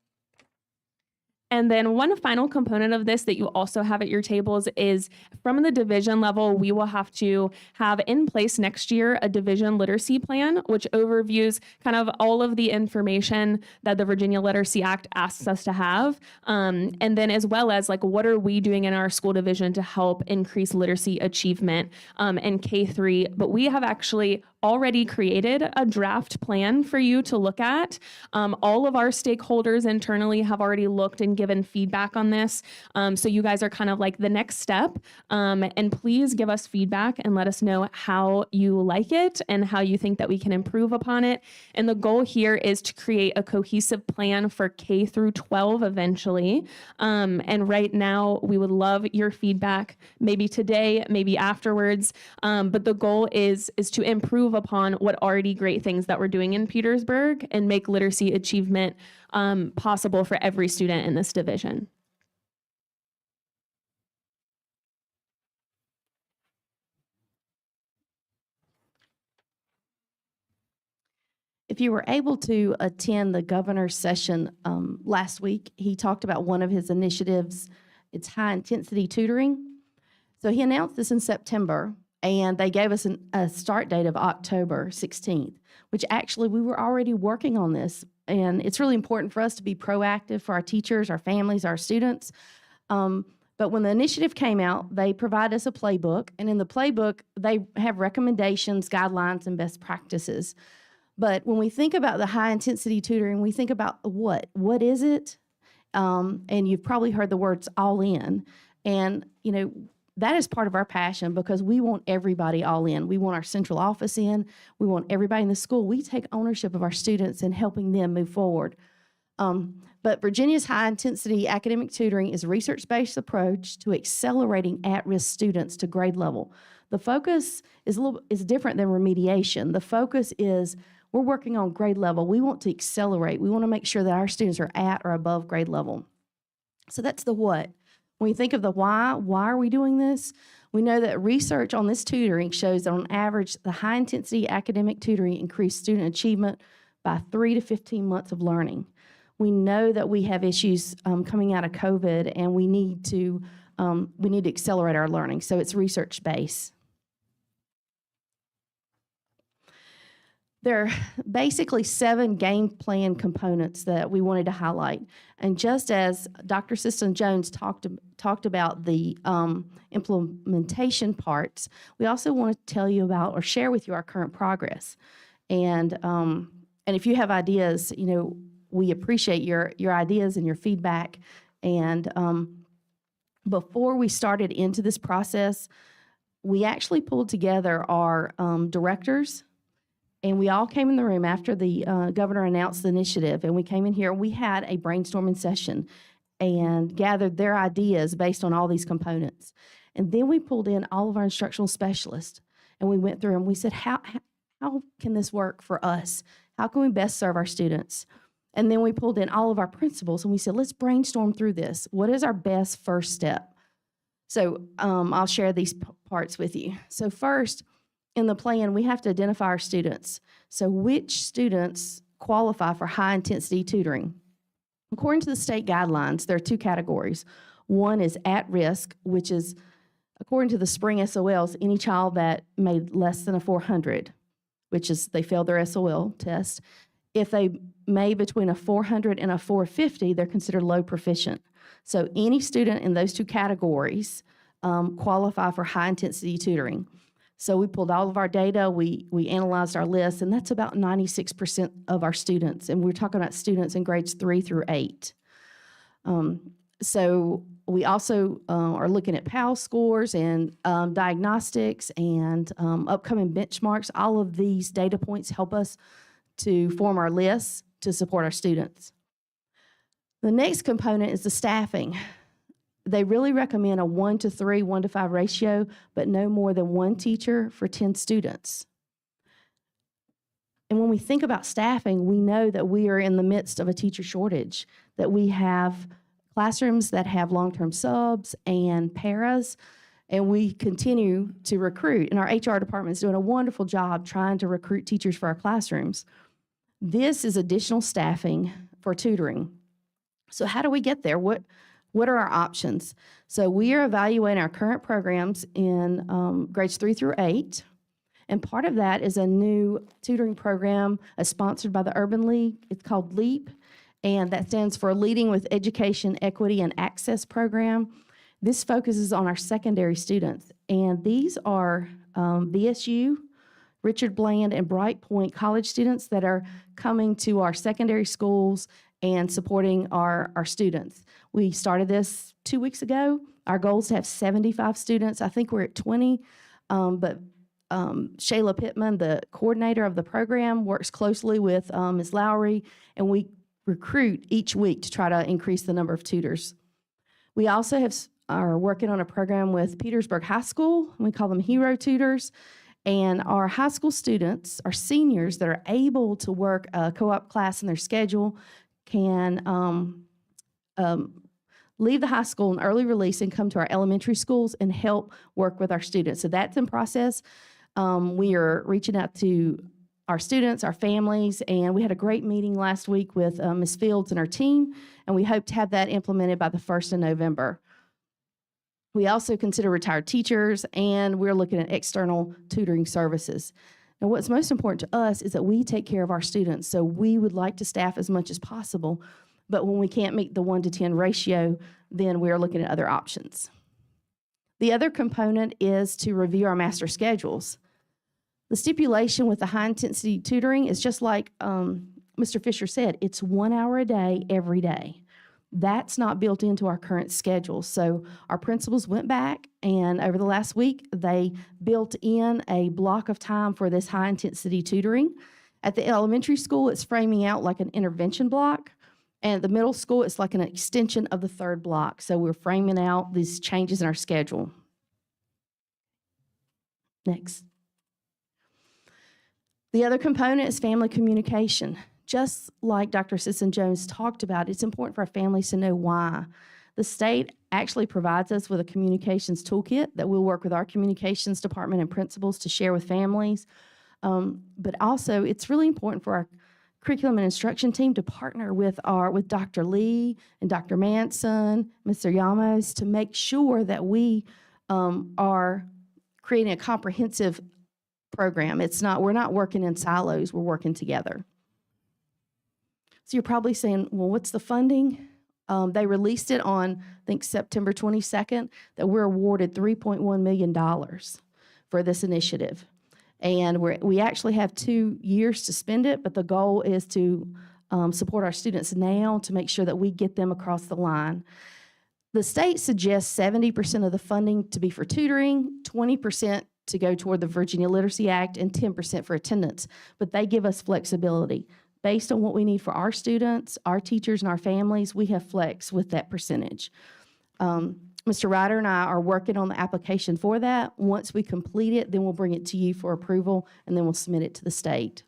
Speaker 13: And then one final component of this that you also have at your tables is from the division level, we will have to have in place next year a division literacy plan, which overviews kind of all of the information that the Virginia Literacy Act asks us to have. And then as well as like, what are we doing in our school division to help increase literacy achievement in K-3? But we have actually already created a draft plan for you to look at. All of our stakeholders internally have already looked and given feedback on this. So you guys are kind of like the next step. And please give us feedback and let us know how you like it and how you think that we can improve upon it. And the goal here is to create a cohesive plan for K through 12 eventually. And right now we would love your feedback, maybe today, maybe afterwards. But the goal is to improve upon what already great things that we're doing in Petersburg and make literacy achievement possible for every student in this division.
Speaker 5: If you were able to attend the governor's session last week, he talked about one of his initiatives. It's high-intensity tutoring. So he announced this in September, and they gave us a start date of October 16th, which actually we were already working on this. And it's really important for us to be proactive for our teachers, our families, our students. But when the initiative came out, they provide us a playbook. And in the playbook, they have recommendations, guidelines, and best practices. But when we think about the high-intensity tutoring, we think about what? What is it? And you've probably heard the words all in. And, that is part of our passion because we want everybody all in. We want our central office in. We want everybody in the school. We take ownership of our students and helping them move forward. But Virginia's high-intensity academic tutoring is a research-based approach to accelerating at-risk students to grade level. The focus is different than remediation. The focus is We're working on grade level. We want to accelerate. We want to make sure that our students are at or above grade level. So that's the what. When you think of the why are we doing this? We know that research on this tutoring shows that on average, the high-intensity academic tutoring increased student achievement by 3 to 15 months of learning. We know that we have issues coming out of COVID, and we need to accelerate our learning. So it's research-based. There are basically 7 game plan components that we wanted to highlight. And just as Dr. Siston Jones talked about the implementation parts, we also want to tell you about or share with you our current progress. And if you have ideas, we appreciate your ideas and your feedback. And before we started into this process, we actually pulled together our directors. And we all came in the room after the governor announced the initiative, and we came in here and we had a brainstorming session and gathered their ideas based on all these components. And then we pulled in all of our instructional specialists, and we went through and we said, how can this work for us? How can we best serve our students? And then we pulled in all of our principals, and we said, let's brainstorm through this. What is our best first step? So I'll share these parts with you. So first, in the plan, we have to identify our students. So which students qualify for high-intensity tutoring? According to the state guidelines, there are 2 categories. One is at risk, which is, according to the spring SOLs, any child that made less than a 400, which is they failed their SOL test. If they made between a 400 and a 450, they're considered low proficient. So any student in those 2 categories qualify for high-intensity tutoring. So we pulled all of our data, we analyzed our list, and that's about 96% of our students. And we're talking about students in grades 3 through 8. So we also are looking at PAL scores and diagnostics and upcoming benchmarks. All of these data points help us to form our lists to support our students. The next component is the staffing. They really recommend a 1-to-3, 1-to-5 ratio, but no more than 1 teacher for 10 students. And when we think about staffing, we know that we are in the midst of a teacher shortage, that we have classrooms that have long-term subs and paras, and we continue to recruit. And our HR department is doing a wonderful job trying to recruit teachers for our classrooms. This is additional staffing for tutoring. So how do we get there? What are our options? So we are evaluating our current programs in grades 3 through 8. And part of that is a new tutoring program sponsored by the Urban League. It's called LEAP, and that stands for Leading with Education, Equity, and Access Program. This focuses on our secondary students. And these are BSU, Richard Bland, and Bright Point college students that are coming to our secondary schools and supporting our students. We started this 2 weeks ago. Our goal is to have 75 students. I think we're at 20, but Shayla Pittman, the coordinator of the program, works closely with Ms. Lowry, and we recruit each week to try to increase the number of tutors. We also are working on a program with Petersburg High School. We call them Hero Tutors. And our high school students, our seniors that are able to work a co-op class in their schedule, can leave the high school in early release and come to our elementary schools and help work with our students. So that's in process. We are reaching out to our students, our families, and we had a great meeting last week with Ms. Fields and her team, and we hope to have that implemented by the 1st of November. We also consider retired teachers, and we're looking at external tutoring services. Now, what's most important to us is that we take care of our students, so we would like to staff as much as possible, but when we can't meet the 1-to-10 ratio, then we're looking at other options. The other component is to review our master schedules. The stipulation with the high-intensity tutoring is just like Mr. Fisher said, it's 1 hour a day, every day. That's not built into our current schedule. So our principals went back, and over the last week, they built in a block of time for this high-intensity tutoring. At the elementary school, it's framing out like an intervention block, and at the middle school, it's like an extension of the 3rd block. So we're framing out these changes in our schedule. Next. The other component is family communication. Just like Dr. Sisson-Jones talked about, it's important for our families to know why. The state actually provides us with a communications toolkit that we'll work with our communications department and principals to share with families. But also, it's really important for our curriculum and instruction team to partner with Dr. Lee and Dr. Manson, Mr. Yamos, to make sure that we are creating a comprehensive program. We're not working in silos, we're working together. So you're probably saying, well, what's the funding? They released it on, I think, September 22nd, that we're awarded $3.1 million for this initiative. And we actually have 2 years to spend it, but the goal is to support our students now to make sure that we get them across the line. The state suggests 70% of the funding to be for tutoring, 20% to go toward the Virginia Literacy Act, and 10% for attendance. But they give us flexibility. Based on what we need for our students, our teachers, and our families, we have flex with that percentage. Mr. Ryder and I are working on the application for that. Once we complete it, then we'll bring it to you for approval, and then we'll submit it to the state.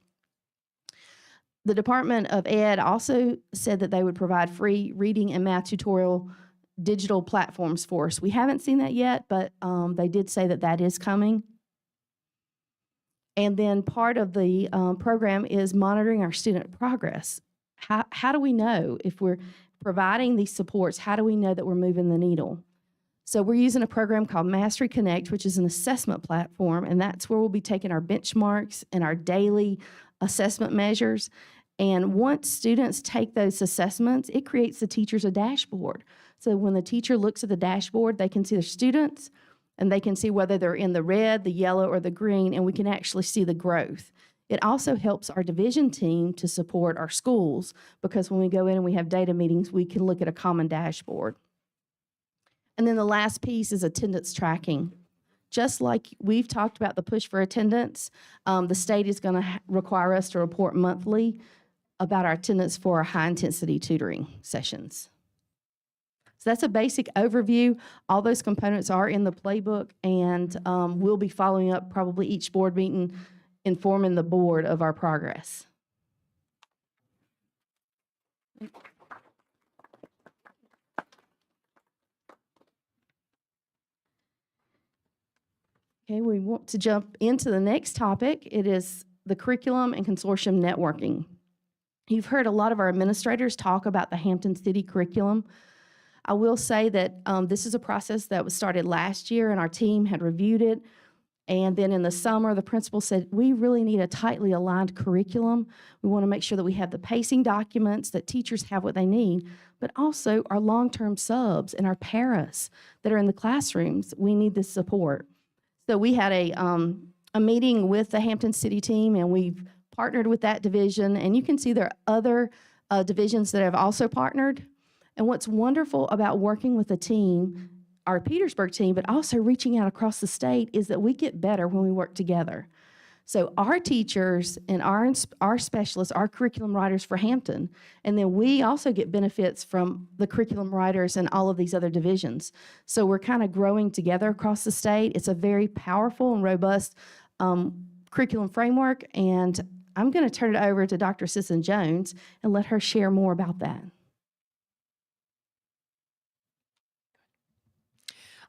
Speaker 5: The Department of Ed also said that they would provide free reading and math tutorial digital platforms for us. We haven't seen that yet, but they did say that that is coming. And then part of the program is monitoring our student progress. How do we know if we're providing these supports? How do we know that we're moving the needle? So we're using a program called Mastery Connect, which is an assessment platform, and that's where we'll be taking our benchmarks and our daily assessment measures. And once students take those assessments, it creates the teachers a dashboard. So when the teacher looks at the dashboard, they can see their students, and they can see whether they're in the red, the yellow, or the green, and we can actually see the growth. It also helps our division team to support our schools, because when we go in and we have data meetings, we can look at a common dashboard. And then the last piece is attendance tracking. Just like we've talked about the push for attendance, the state is going to require us to report monthly about our attendance for our high-intensity tutoring sessions. So that's a basic overview. All those components are in the playbook, and we'll be following up probably each board meeting, informing the board of our progress. Okay, we want to jump into the next topic. It is the curriculum and consortium networking. You've heard a lot of our administrators talk about the Hampton City curriculum. I will say that this is a process that was started last year, and our team had reviewed it. And then in the summer, the principal said, we really need a tightly aligned curriculum. We want to make sure that we have the pacing documents, that teachers have what they need, but also our long-term subs and our paras that are in the classrooms, we need this support. So we had a meeting with the Hampton City team, and we've partnered with that division. And you can see there are other divisions that have also partnered. And what's wonderful about working with a team, our Petersburg team, but also reaching out across the state, is that we get better when we work together. So our teachers and our specialists are curriculum writers for Hampton, and then we also get benefits from the curriculum writers and all of these other divisions. So we're kind of growing together across the state. It's a very powerful and robust curriculum framework, and I'm going to turn it over to Dr. Sisson-Jones and let her share more about that.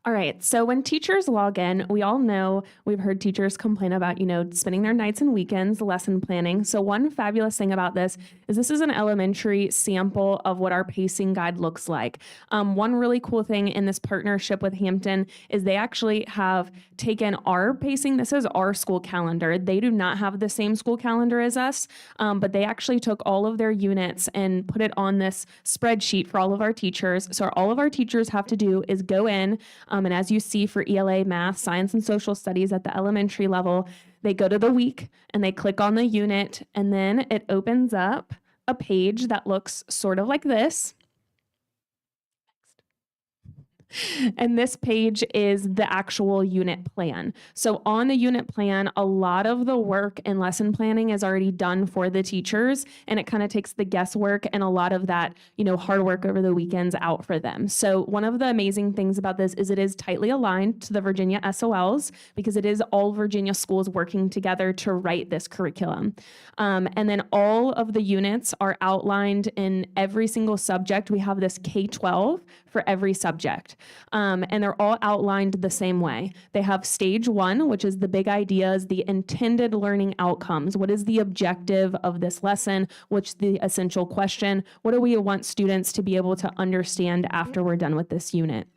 Speaker 13: All right, so when teachers log in, we all know, we've heard teachers complain about, spending their nights and weekends lesson planning. So one fabulous thing about this is an elementary sample of what our pacing guide looks like. One really cool thing in this partnership with Hampton is they actually have taken our pacing. This is our school calendar. They do not have the same school calendar as us, but they actually took all of their units and put it on this spreadsheet for all of our teachers. So all of our teachers have to do is go in, and as you see for ELA, math, science, and social studies at the elementary level, they go to the week and they click on the unit, and then it opens up a page that looks sort of like this. And this page is the actual unit plan. So on the unit plan, a lot of the work and lesson planning is already done for the teachers, and it kind of takes the guesswork and a lot of that, hard work over the weekends out for them. So one of the amazing things about this is it is tightly aligned to the Virginia SOLs because it is all Virginia schools working together to write this curriculum. And then all of the units are outlined in every single subject. We have this K-12 for every subject. And they're all outlined the same way. They have stage 1, which is the big ideas, the intended learning outcomes. What is the objective of this lesson? What's the essential question? What do we want students to be able to understand after we're done with this unit?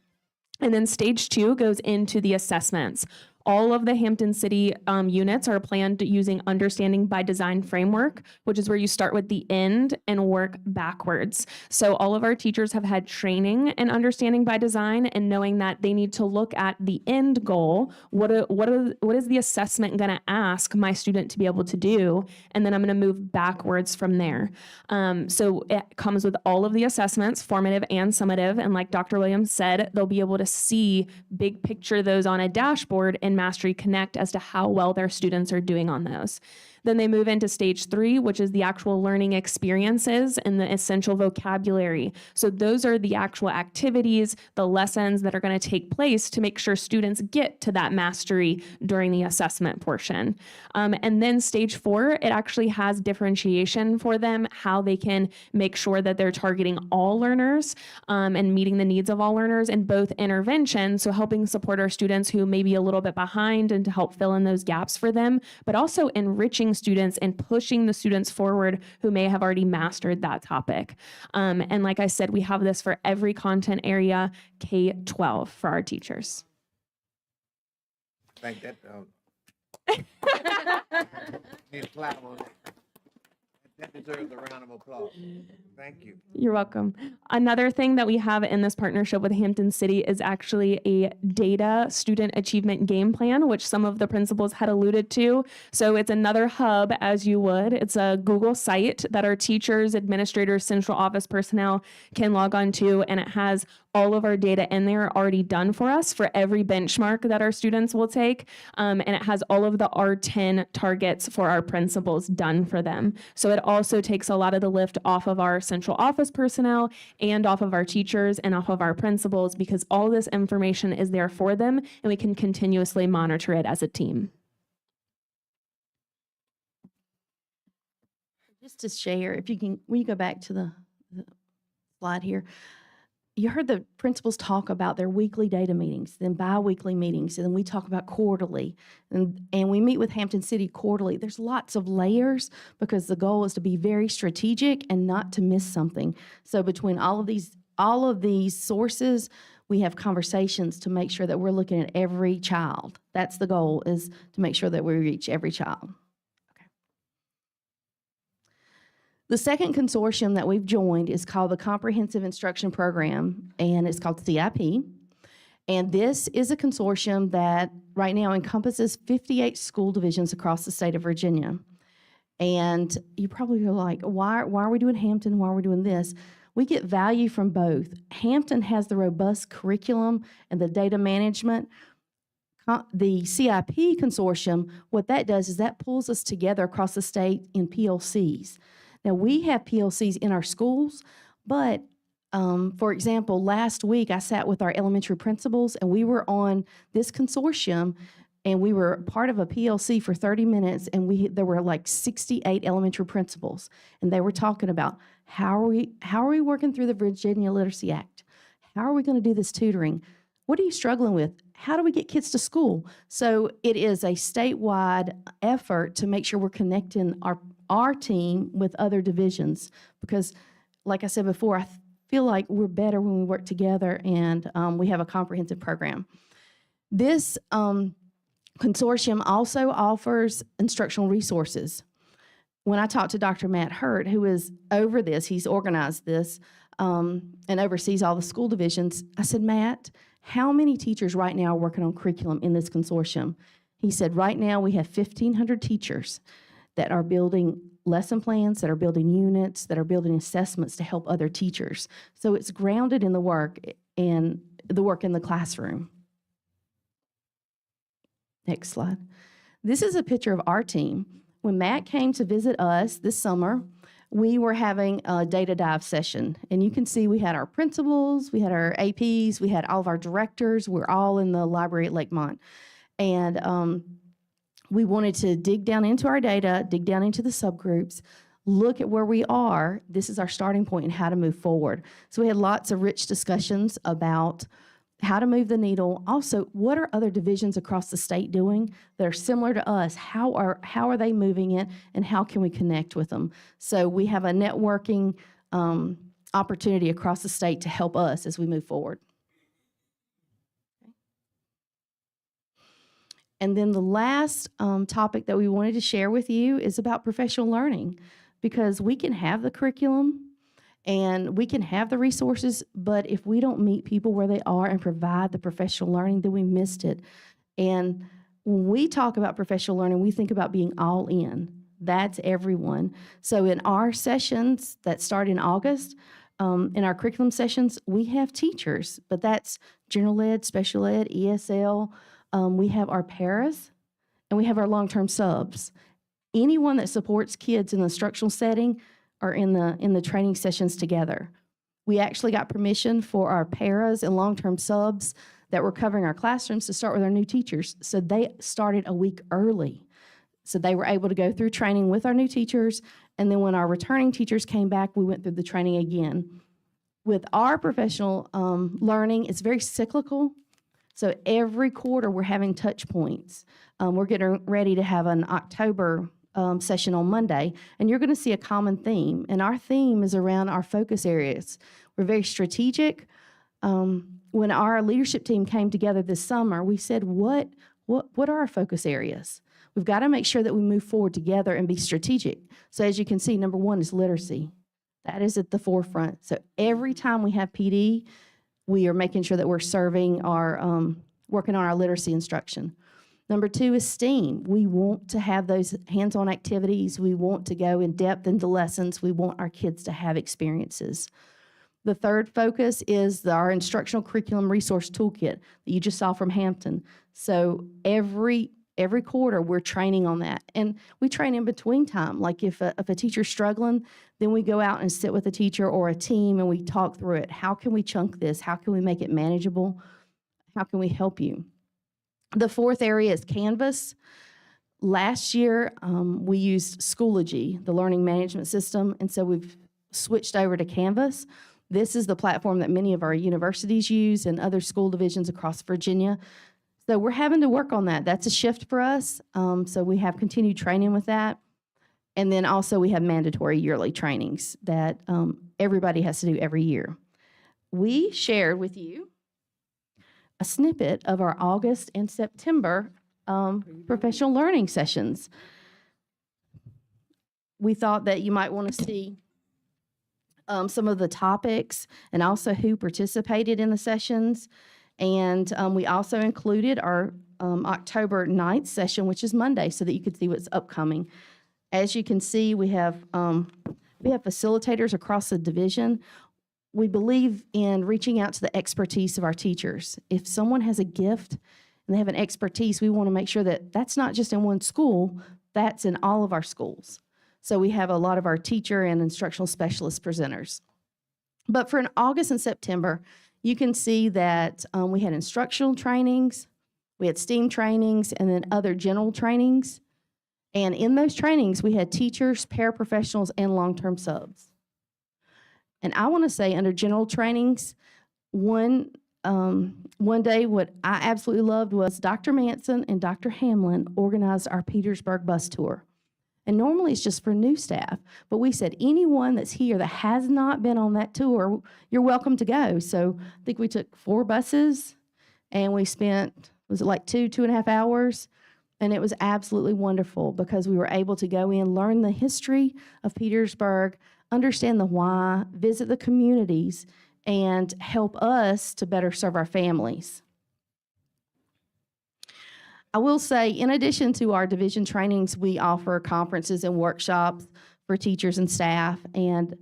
Speaker 13: And then stage 2 goes into the assessments. All of the Hampton City units are planned using Understanding by Design framework, which is where you start with the end and work backwards. So all of our teachers have had training in Understanding by Design and knowing that they need to look at the end goal. What is the assessment going to ask my student to be able to do? And then I'm going to move backwards from there. So it comes with all of the assessments, formative and summative. And like Dr. Williams said, they'll be able to see big picture those on a dashboard in Mastery Connect as to how well their students are doing on those. Then they move into stage 3, which is the actual learning experiences and the essential vocabulary. So those are the actual activities, the lessons that are going to take place to make sure students get to that mastery during the assessment portion. And then stage 4, it actually has differentiation for them, how they can make sure that they're targeting all learners and meeting the needs of all learners in both intervention, so helping support our students who may be a little bit behind and to help fill in those gaps for them, but also enriching students and pushing the students forward who may have already mastered that topic. And like I said, we have this for every content area, K-12 for our teachers.
Speaker 12: Thank that. Need a clap on that. That deserves a round of applause. Thank you.
Speaker 13: You're welcome. Another thing that we have in this partnership with Hampton City is actually a data student achievement game plan, which some of the principals had alluded to. So it's another hub, as you would. It's a Google site that our teachers, administrators, central office personnel can log on to, and it has all of our data in there already done for us for every benchmark that our students will take. And it has all of the R10 targets for our principals done for them. So it also takes a lot of the lift off of our central office personnel and off of our teachers and off of our principals, because all this information is there for them and we can continuously monitor it as a team.
Speaker 5: Just to share, if you can, will you go back to the slide here? You heard the principals talk about their weekly data meetings, then bi-weekly meetings, and then we talk about quarterly. And we meet with Hampton City quarterly. There's lots of layers because the goal is to be very strategic and not to miss something. So between all of these sources, we have conversations to make sure that we're looking at every child. That's the goal, is to make sure that we reach every child. The second consortium that we've joined is called the Comprehensive Instruction Program, and it's called CIP. And this is a consortium that right now encompasses 58 school divisions across the state of Virginia. And you probably are like, why are we doing Hampton? Why are we doing this? We get value from both. Hampton has the robust curriculum and the data management. The CIP consortium, what that does is that pulls us together across the state in PLCs. Now, we have PLCs in our schools, but for example, last week I sat with our elementary principals and we were on this consortium and we were part of a PLC for 30 minutes and there were like 68 elementary principals, and they were talking about how are we working through the Virginia Literacy Act? How are we going to do this tutoring? What are you struggling with? How do we get kids to school? So it is a statewide effort to make sure we're connecting our team with other divisions, because like I said before, I feel like we're better when we work together and we have a comprehensive program. This consortium also offers instructional resources. When I talked to Dr. Matt Hurt, who is over this, he's organized this and oversees all the school divisions, I said, Matt, how many teachers right now are working on curriculum in this consortium? He said, right now we have 1,500 teachers that are building lesson plans, that are building units, that are building assessments to help other teachers. So it's grounded in the work, and the work in the classroom. Next slide. This is a picture of our team. When Matt came to visit us this summer, we were having a data dive session. And you can see we had our principals, we had our APs, we had all of our directors. We're all in the library at Lakemont. And we wanted to dig down into our data, dig down into the subgroups, look at where we are. This is our starting point and how to move forward. So we had lots of rich discussions about how to move the needle. Also, what are other divisions across the state doing that are similar to us? How are they moving it, and how can we connect with them? So we have a networking opportunity across the state to help us as we move forward. And then the last topic that we wanted to share with you is about professional learning, because we can have the curriculum and we can have the resources, but if we don't meet people where they are and provide the professional learning, then we missed it. And when we talk about professional learning, we think about being all in. That's everyone. So in our sessions that start in August, in our curriculum sessions, we have teachers, but that's general ed, special ed, ESL. We have our paras, and we have our long-term subs. Anyone that supports kids in the instructional setting are in the training sessions together. We actually got permission for our paras and long-term subs that were covering our classrooms to start with our new teachers. So they started a week early. So they were able to go through training with our new teachers, and then when our returning teachers came back, we went through the training again. With our professional learning, it's very cyclical. So every quarter, we're having touch points. We're getting ready to have an October session on Monday, and you're going to see a common theme. And our theme is around our focus areas. We're very strategic. When our leadership team came together this summer, we said, what are our focus areas? We've got to make sure that we move forward together and be strategic. So as you can see, number one is literacy. That is at the forefront. So every time we have PD, we are making sure that we're serving our, working on our literacy instruction. Number two is STEAM. We want to have those hands-on activities. We want to go in depth into lessons. We want our kids to have experiences. The third focus is our instructional curriculum resource toolkit that you just saw from Hampton. So every quarter we're training on that. And we train in between time. Like if a teacher's struggling, then we go out and sit with a teacher or a team and we talk through it. How can we chunk this? How can we make it manageable? How can we help you? The fourth area is Canvas. Last year, we used Schoology, the learning management system, and so we've switched over to Canvas. This is the platform that many of our universities use and other school divisions across Virginia. So we're having to work on that. That's a shift for us. So we have continued training with that. And then also we have mandatory yearly trainings that everybody has to do every year. We shared with you a snippet of our August and September professional learning sessions. We thought that you might want to see some of the topics and also who participated in the sessions. And we also included our October 9th session, which is Monday, so that you could see what's upcoming. As you can see, we have facilitators across the division. We believe in reaching out to the expertise of our teachers. If someone has a gift and they have an expertise, we want to make sure that that's not just in one school, that's in all of our schools. So we have a lot of our teacher and instructional specialist presenters. But for August and September, you can see that we had instructional trainings, we had STEAM trainings, and then other general trainings. And in those trainings, we had teachers, paraprofessionals, and long-term subs. And I want to say under general trainings, one day what I absolutely loved was Dr. Manson and Dr. Hamlin organized our Petersburg bus tour. And normally it's just for new staff, but we said anyone that's here that has not been on that tour, you're welcome to go. So I think we took 4 buses and we spent, was it like 2.5 hours? And it was absolutely wonderful because we were able to go in, learn the history of Petersburg, understand the why, visit the communities, and help us to better serve our families. I will say, in addition to our division trainings, we offer conferences and workshops for teachers and staff. And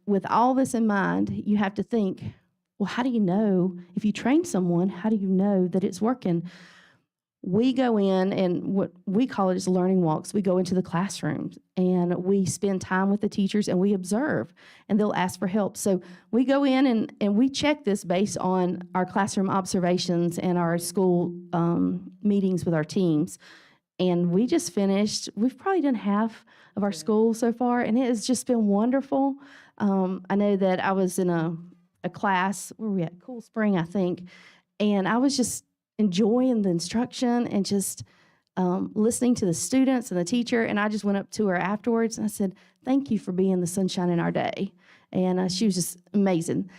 Speaker 5: with all this in mind, you have to think, well, how do you know if you train someone, how do you know that it's working? We go in, and what we call it is learning walks. We go into the classrooms and we spend time with the teachers and we observe, and they'll ask for help. So we go in and we check this based on our classroom observations and our school meetings with our teams. And we just finished, we've probably done half of our school so far, and it has just been wonderful. I know that I was in a class, where were we at? Cool Spring, I think, and I was just enjoying the instruction and just listening to the students and the teacher. And I just went up to her afterwards and I said, "Thank you for being the sunshine in our day." And she was just amazing.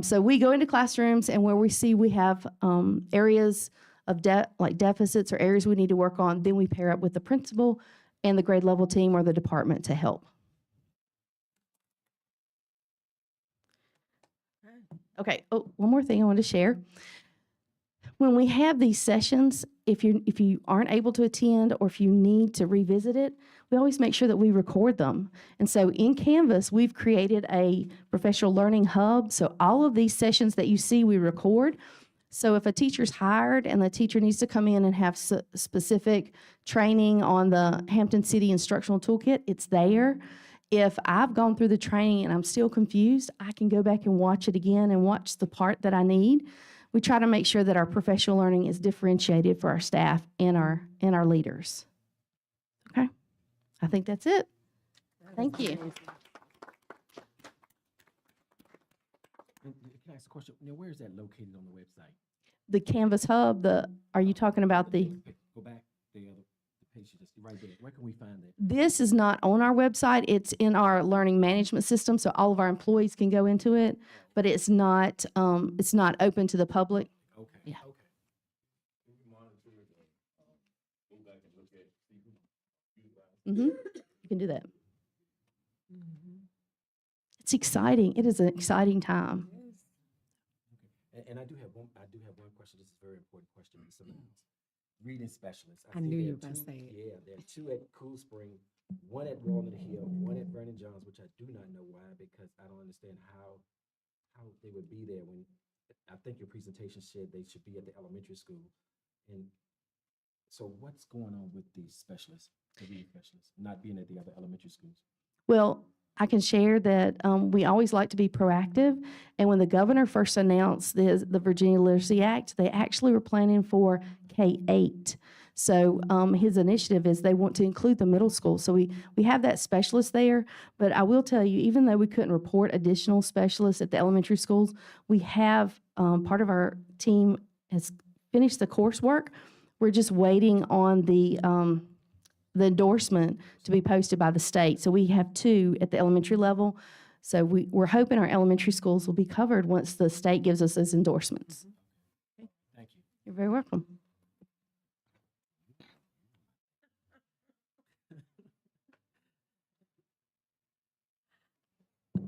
Speaker 5: So we go into classrooms, and where we see we have areas of like deficits or areas we need to work on, then we pair up with the principal and the grade level team or the department to help. Okay, oh, one more thing I want to share. When we have these sessions, if you aren't able to attend or if you need to revisit it, we always make sure that we record them. And so in Canvas, we've created a professional learning hub. So all of these sessions that you see, we record. So if a teacher's hired and the teacher needs to come in and have specific training on the Hampton City Instructional Toolkit, it's there. If I've gone through the training and I'm still confused, I can go back and watch it again and watch the part that I need. We try to make sure that our professional learning is differentiated for our staff and our leaders. Okay, I think that's it. Thank you.
Speaker 2: And can I ask a question? Now, where is that located on the website?
Speaker 5: The Canvas Hub, are you talking about the?
Speaker 2: Go back, the page, just right there. Where can we find that?
Speaker 5: This is not on our website. It's in our learning management system, so all of our employees can go into it, but it's not open to the public.
Speaker 2: Okay.
Speaker 5: Yeah.
Speaker 2: Okay.
Speaker 5: You can do that. It's exciting. It is an exciting time.
Speaker 2: And I do have one question. This is a very important question. Ms. Simmons. Reading specialists.
Speaker 1: I
Speaker 2: see
Speaker 1: knew
Speaker 2: there
Speaker 1: you
Speaker 2: are
Speaker 1: were gonna
Speaker 2: two-
Speaker 1: say it.
Speaker 2: Yeah, there are two at Cool Spring, one at Walnut Hill, one at Vernon Johns, which I do not know why, because I don't understand how they would be there when, I think your presentation said they should be at the elementary school. And so what's going on with these specialists, the reading specialists, not being at the other elementary schools?
Speaker 5: Well, I can share that we always like to be proactive. And when the governor first announced the Virginia Literacy Act, they actually were planning for K-8. So his initiative is they want to include the middle school. So we have that specialist there. But I will tell you, even though we couldn't report additional specialists at the elementary schools, we have part of our team has finished the coursework. We're just waiting on the endorsement to be posted by the state. So we have 2 at the elementary level. So we're hoping our elementary schools will be covered once the state gives us those endorsements.
Speaker 2: Thank you.
Speaker 5: You're very welcome.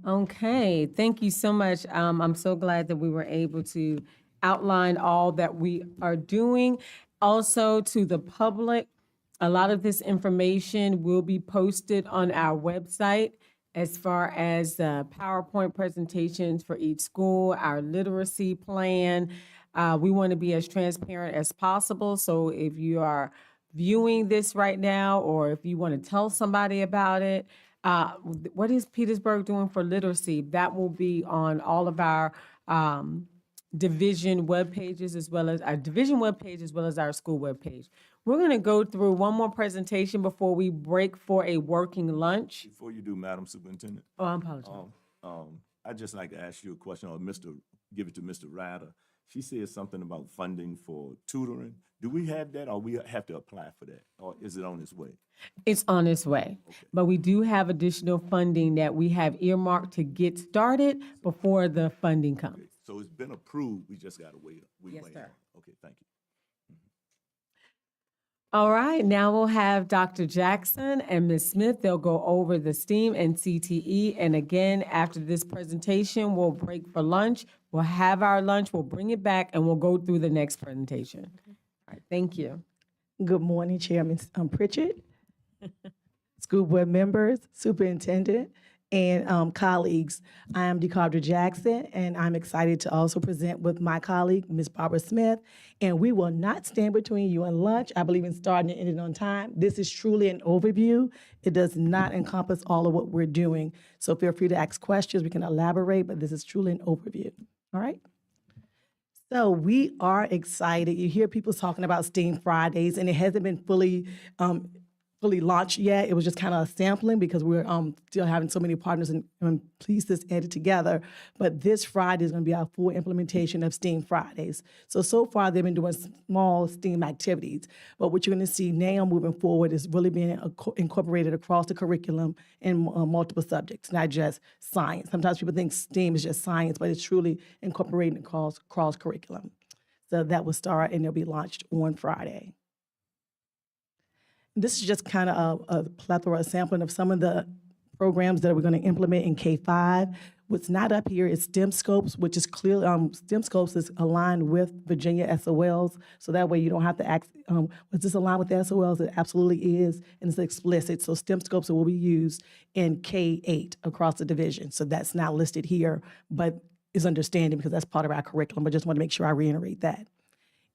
Speaker 1: Okay, thank you so much. I'm so glad that we were able to outline all that we are doing. Also, to the public, a lot of this information will be posted on our website as far as the PowerPoint presentations for each school, our literacy plan. We want to be as transparent as possible. So if you are viewing this right now, or if you want to tell somebody about it, what is Petersburg doing for literacy? That will be on all of our division web pages, as well as our division web page, as well as our school web page. We're going to go through one more presentation before we break for a working lunch.
Speaker 4: Before you do, Madam Superintendent,
Speaker 1: Oh, I apologize.
Speaker 4: I'd just like to ask you a question, or give it to Mr. Ryder. She said something about funding for tutoring. Do we have that, or we have to apply for that, or is it on its way?
Speaker 1: It's on its way, but we do have additional funding that we have earmarked to get started before the funding comes.
Speaker 4: Okay, so it's been approved, we just gotta wait.
Speaker 1: Yes,
Speaker 4: wait.
Speaker 1: sir.
Speaker 4: Okay, thank you.
Speaker 1: All right, now we'll have Dr. Jackson and Ms. Smith. They'll go over the STEAM and CTE. And again, after this presentation, we'll break for lunch. We'll have our lunch, we'll bring it back, and we'll go through the next presentation. All right, thank you.
Speaker 14: Good morning, Chairman Pritchett, school board members, superintendent, and colleagues. I am DeCardra Jackson, and I'm excited to also present with my colleague, Ms. Barbara Smith. And we will not stand between you and lunch. I believe in starting and ending on time. This is truly an overview. It does not encompass all of what we're doing. So feel free to ask questions. We can elaborate, but this is truly an overview. All right? So we are excited. You hear people talking about STEAM Fridays, and it hasn't been fully launched yet. It was just kind of a sampling because we're still having so many partners and pieces added together. But this Friday is going to be our full implementation of STEAM Fridays. So far they've been doing small STEAM activities. But what you're going to see now moving forward is really being incorporated across the curriculum in multiple subjects, not just science. Sometimes people think STEAM is just science, but it's truly incorporating across curriculum. So that will start and it'll be launched on Friday. This is just kind of a plethora, a sampling of some of the programs that we're going to implement in K-5. What's not up here is STEM Scopes, which is clearly, STEM Scopes is aligned with Virginia SOLs, so that way you don't have to ask, was this aligned with the SOLs? It absolutely is, and it's explicit. So STEM Scopes will be used in K-8 across the division. So that's not listed here, but is understanding because that's part of our curriculum, but just want to make sure I reiterate that.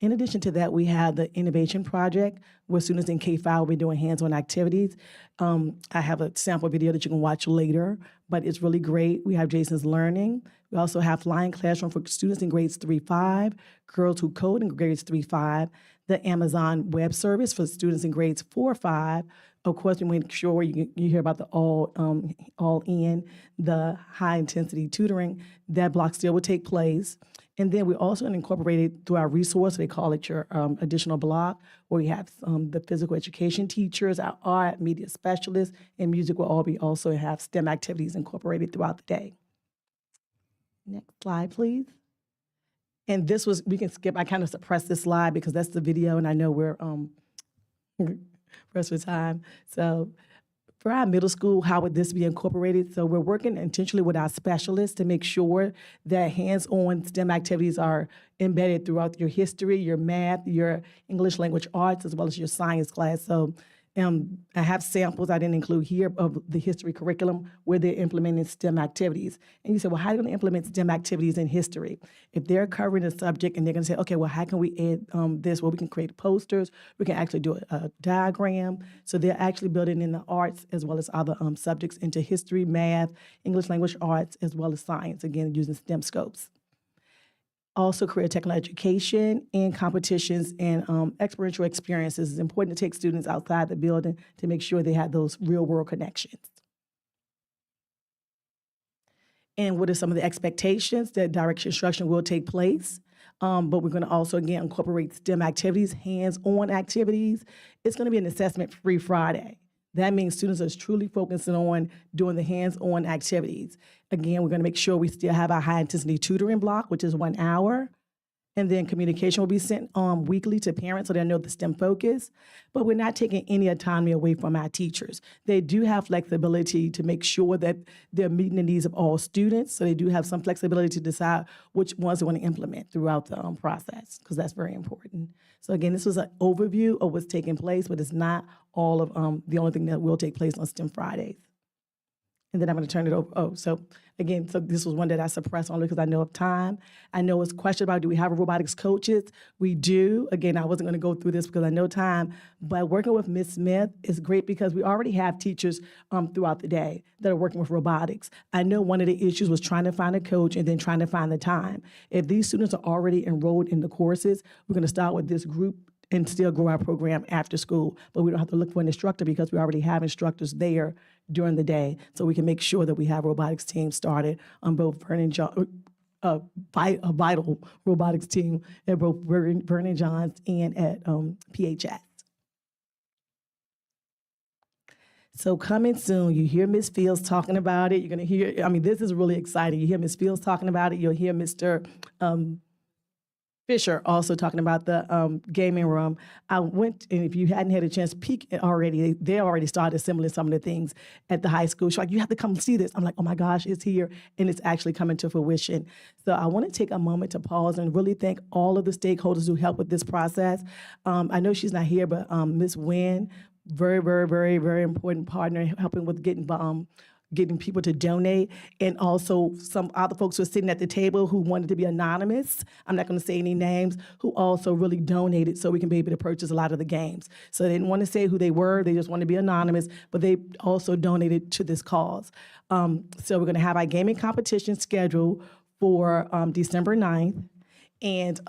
Speaker 14: In addition to that, we have the Innovation Project, where students in K-5 will be doing hands-on activities. I have a sample video that you can watch later, but it's really great. We have Jason's Learning. We also have Flying Classroom for students in grades 3-5, Girls Who Code in grades 3-5, the Amazon Web Service for students in grades 4-5. Of course, we make sure you hear about the all in, the high-intensity tutoring. That block still will take place. And then we also incorporated through our resource, they call it your additional block, where we have the physical education teachers, our art, media specialists, and music will all be also have STEM activities incorporated throughout the day. Next slide, please. And this was, we can skip, I kind of suppressed this slide because that's the video and I know we're pressed for time. So for our middle school, how would this be incorporated? So we're working intentionally with our specialists to make sure that hands-on STEM activities are embedded throughout your history, your math, your English language arts, as well as your science class. So I have samples I didn't include here of the history curriculum where they're implementing STEM activities. And you say, well, how are you going to implement STEM activities in history? If they're covering a subject and they're going to say, okay, well, how can we add this? Well, we can create posters. We can actually do a diagram. So they're actually building in the arts as well as other subjects into history, math, English language arts, as well as science, again, using STEM scopes. Also, career technical education and competitions and experiential experiences. It's important to take students outside the building to make sure they have those real world connections. And what are some of the expectations? That direct instruction will take place, but we're gonna also, again, incorporate STEM activities, hands-on activities. It's gonna be an assessment-free Friday. That means students are truly focusing on doing the hands-on activities. Again, we're gonna make sure we still have our high-intensity tutoring block, which is 1 hour. And then communication will be sent weekly to parents so they know the STEM focus. But we're not taking any autonomy away from our teachers. They do have flexibility to make sure that they're meeting the needs of all students. So they do have some flexibility to decide which ones they want to implement throughout the process, because that's very important. So again, this was an overview of what's taking place, but it's not all of the only thing that will take place on STEM Fridays. And then I'm going to turn it over. So this was one that I suppressed only because I know of time. I know it's a question about, do we have robotics coaches? We do. Again, I wasn't going to go through this because I know time, but working with Ms. Smith is great because we already have teachers throughout the day that are working with robotics. I know one of the issues was trying to find a coach and then trying to find the time. If these students are already enrolled in the courses, we're going to start with this group and still grow our program after school. But we don't have to look for an instructor because we already have instructors there during the day. So we can make sure that we have robotics teams started on both Vernon John, a vital robotics team at both Vernon Johns and at PHS. So coming soon, you hear Ms. Fields talking about it. You're gonna hear, I mean, this is really exciting. You hear Ms. Fields talking about it. You'll hear Mr. Fisher also talking about the gaming room. I went, and if you hadn't had a chance to peek already, they already started assembling some of the things at the high school. She's like, you have to come see this. I'm like, oh my gosh, it's here, and it's actually coming to fruition. So I want to take a moment to pause and really thank all of the stakeholders who helped with this process. I know she's not here, but Ms. Wynn, very, very, very, very important partner helping with getting getting people to donate, and also some other folks who are sitting at the table who wanted to be anonymous. I'm not going to say any names, who also really donated so we can be able to purchase a lot of the games. So they didn't want to say who they were, they just wanted to be anonymous, but they also donated to this cause. So we're going to have our gaming competition scheduled for December 9th. And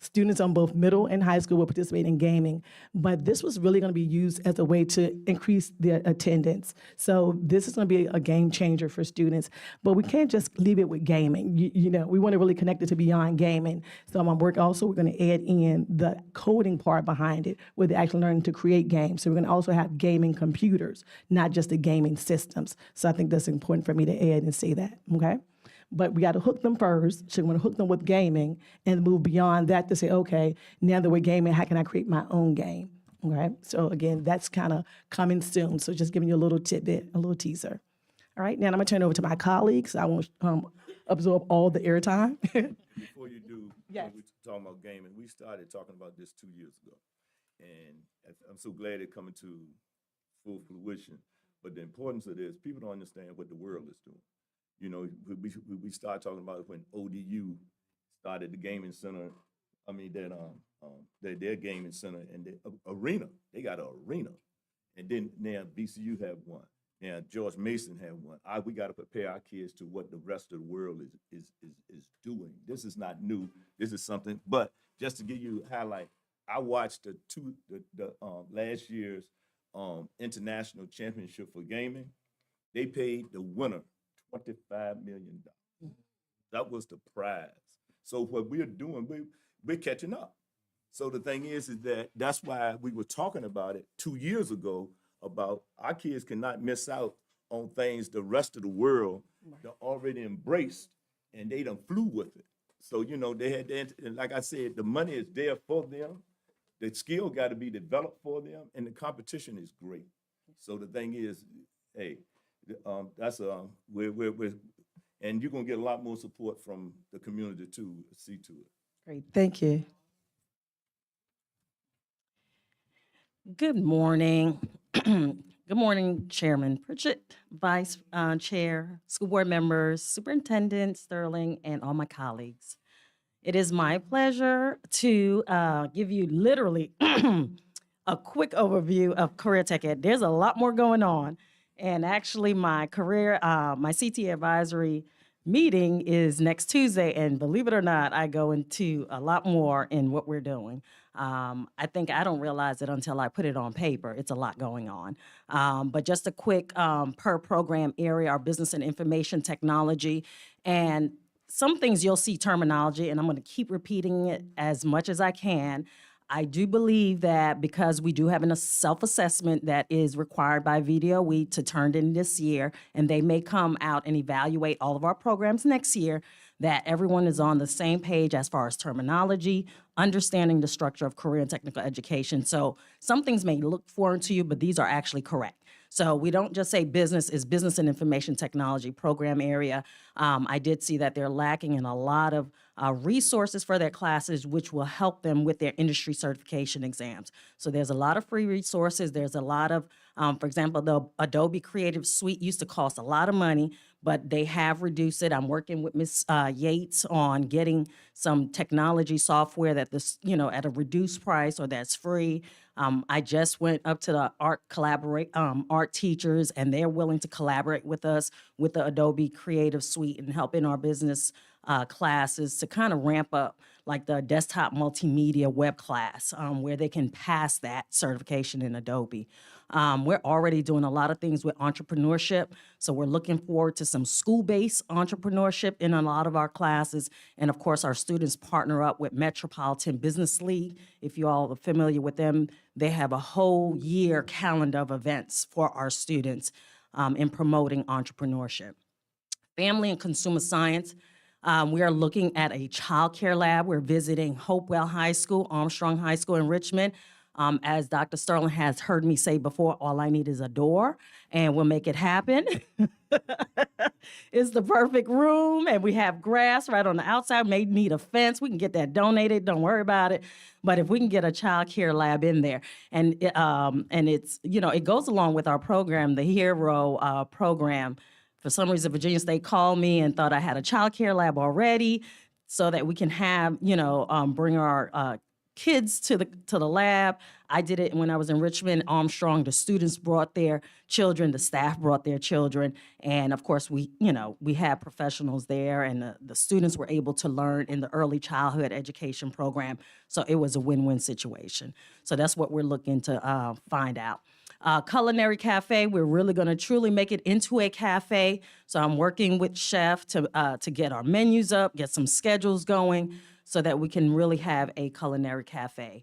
Speaker 14: students on both middle and high school will participate in gaming. But this was really going to be used as a way to increase their attendance. So this is going to be a game changer for students. But we can't just leave it with gaming. You know, we want to really connect it to beyond gaming. So I'm work also, we're going to add in the coding part behind it, where they're actually learning to create games. So we're going to also have gaming computers, not just the gaming systems. So I think that's important for me to add and say that, okay? But we got to hook them first. So we want to hook them with gaming and move beyond that to say, okay, now that we're gaming, how can I create my own game? Okay. So again, that's kind of coming soon. So just giving you a little tidbit, a little teaser. All right. Now I'm gonna turn it over to my colleagues. I won't absorb all the airtime.
Speaker 4: Before you do,
Speaker 14: Yes.
Speaker 4: when we talking about gaming, we started talking about this 2 years ago. And I'm so glad it's coming to full fruition. But the importance of this, people don't understand what the world is doing. You know, we started talking about it when ODU started the gaming center. I mean, their gaming center and the arena. They got an arena, and then now BCU have one. Now George Mason have one. We got to prepare our kids to what the rest of the world is doing. This is not new. This is something. But just to give you a highlight, I watched the last year's international championship for gaming. They paid the winner $25 million. That was the prize. So what we're doing, we're catching up. So the thing is that's why we were talking about it 2 years ago about our kids cannot miss out on things the rest of the world they already embraced, and they done flew with it. So, you know, and like I said, the money is there for them. The skill got to be developed for them, and the competition is great. So the thing is, hey, that's we're and you're gonna get a lot more support from the community to see to it.
Speaker 14: Great. Thank you.
Speaker 15: Good morning. Good morning, Chairman Pritchett, Vice Chair, school board members, Superintendent Sterling, and all my colleagues. It is my pleasure to give you literally a quick overview of Career Tech Ed. There's a lot more going on. And actually, my CTA advisory meeting is next Tuesday. And believe it or not, I go into a lot more in what we're doing. I think I don't realize it until I put it on paper. It's a lot going on. But just a quick per program area, our business and information technology. And some things you'll see terminology, and I'm going to keep repeating it as much as I can. I do believe that because we do have a self-assessment that is required by VDOE to turn in this year, and they may come out and evaluate all of our programs next year, that everyone is on the same page as far as terminology, understanding the structure of career and technical education. So some things may look foreign to you, but these are actually correct. So we don't just say business is business and information technology program area. I did see that they're lacking in a lot of resources for their classes, which will help them with their industry certification exams. So there's a lot of free resources. There's a lot of, for example, the Adobe Creative Suite used to cost a lot of money, but they have reduced it. I'm working with Ms. Yates on getting some technology software that this, at a reduced price or that's free. I just went up to the art teachers, and they're willing to collaborate with us with the Adobe Creative Suite and help in our business classes to kind of ramp up like the desktop multimedia web class where they can pass that certification in Adobe. We're already doing a lot of things with entrepreneurship, so we're looking forward to some school-based entrepreneurship in a lot of our classes. And of course, our students partner up with Metropolitan Business League. If you all are familiar with them, they have a whole year calendar of events for our students in promoting entrepreneurship. Family and consumer science. We are looking at a child care lab. We're visiting Hopewell High School, Armstrong High School in Richmond. As Dr. Sterling has heard me say before, all I need is a door and we'll make it happen. It's the perfect room, and we have grass right on the outside. May need a fence. We can get that donated. Don't worry about it. But if we can get a child care lab in there, and it's it goes along with our program, the Hero program. For some reason, Virginia State called me and thought I had a child care lab already, so that we can have bring our kids to the lab. I did it when I was in Richmond, Armstrong. The students brought their children, the staff brought their children, and of course we had professionals there, and the students were able to learn in the early childhood education program. So it was a win-win situation. So that's what we're looking to find out. Culinary cafe, we're really going to truly make it into a cafe. So I'm working with chef to get our menus up, get some schedules going, so that we can really have a culinary cafe.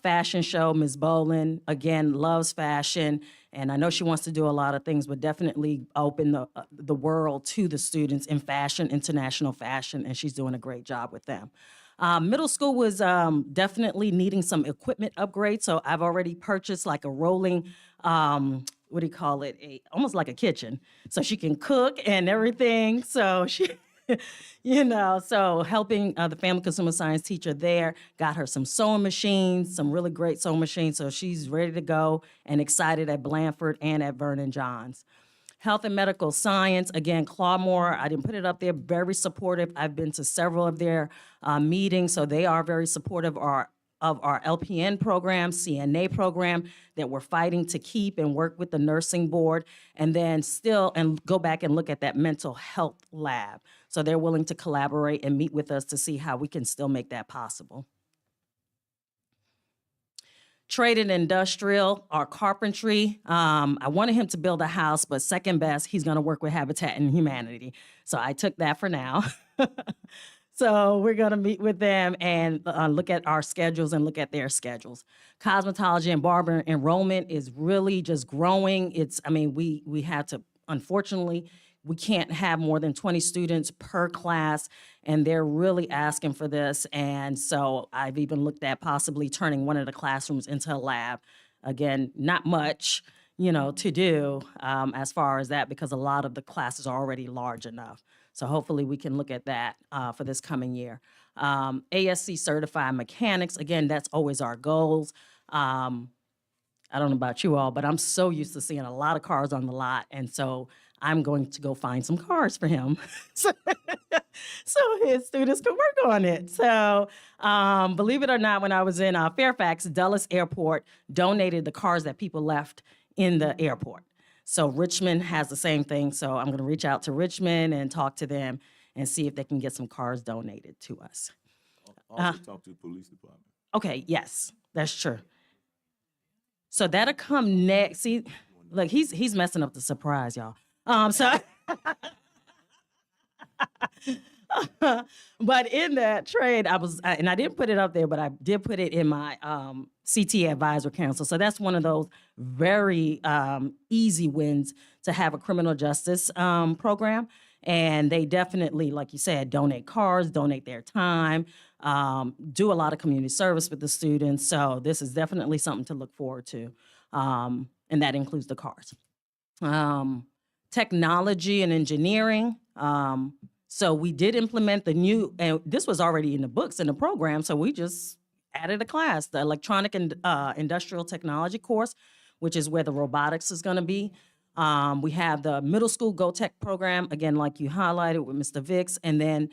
Speaker 15: Fashion show, Ms. Bolin, again, loves fashion, and I know she wants to do a lot of things, but definitely open the world to the students in fashion, international fashion, and she's doing a great job with them. Middle school was definitely needing some equipment upgrades, so I've already purchased like a rolling, what do you call it, almost like a kitchen, so she can cook and everything, so she... so helping the family consumer science teacher there, got her some sewing machines, some really great sewing machines. So she's ready to go and excited at Blandford and at Vernon Johns. Health and medical science, again, Clawmore, I didn't put it up there, very supportive. I've been to several of their meetings, so they are very supportive of our LPN program, CNA program that we're fighting to keep and work with the nursing board, and then and go back and look at that mental health lab. So they're willing to collaborate and meet with us to see how we can still make that possible. Trade and industrial, our carpentry. I wanted him to build a house, but second best, he's gonna work with Habitat and Humanity. So I took that for now. So we're going to meet with them and look at our schedules and look at their schedules. Cosmetology and barber enrollment is really just growing. We have to, unfortunately, we can't have more than 20 students per class, and they're really asking for this. And so I've even looked at possibly turning one of the classrooms into a lab. Again, not much, to do as far as that, because a lot of the classes are already large enough. So hopefully we can look at that for this coming year. ASC certified mechanics, again, that's always our goals. I don't know about you all, but I'm so used to seeing a lot of cars on the lot. And so I'm going to go find some cars for him so his students can work on it. So believe it or not, when I was in Fairfax, Dulles Airport donated the cars that people left in the airport. So Richmond has the same thing. So I'm going to reach out to Richmond and talk to them and see if they can get some cars donated to us.
Speaker 4: Also talk to the police department.
Speaker 15: Okay, yes, that's true. So that'll come next. See, look, he's messing up the surprise, y'all. But in that trade, and I didn't put it up there, but I did put it in my CT Advisor Council. So that's one of those very easy wins to have a criminal justice program. And they definitely, like you said, donate cars, donate their time, do a lot of community service with the students. So this is definitely something to look forward to. And that includes the cars. Technology and engineering. So we did implement the new, and this was already in the books in the program, so we just added a class, the electronic and industrial technology course, which is where the robotics is gonna be. We have the middle school Go Tech program, again, like you highlighted with Mr. Vicks, and then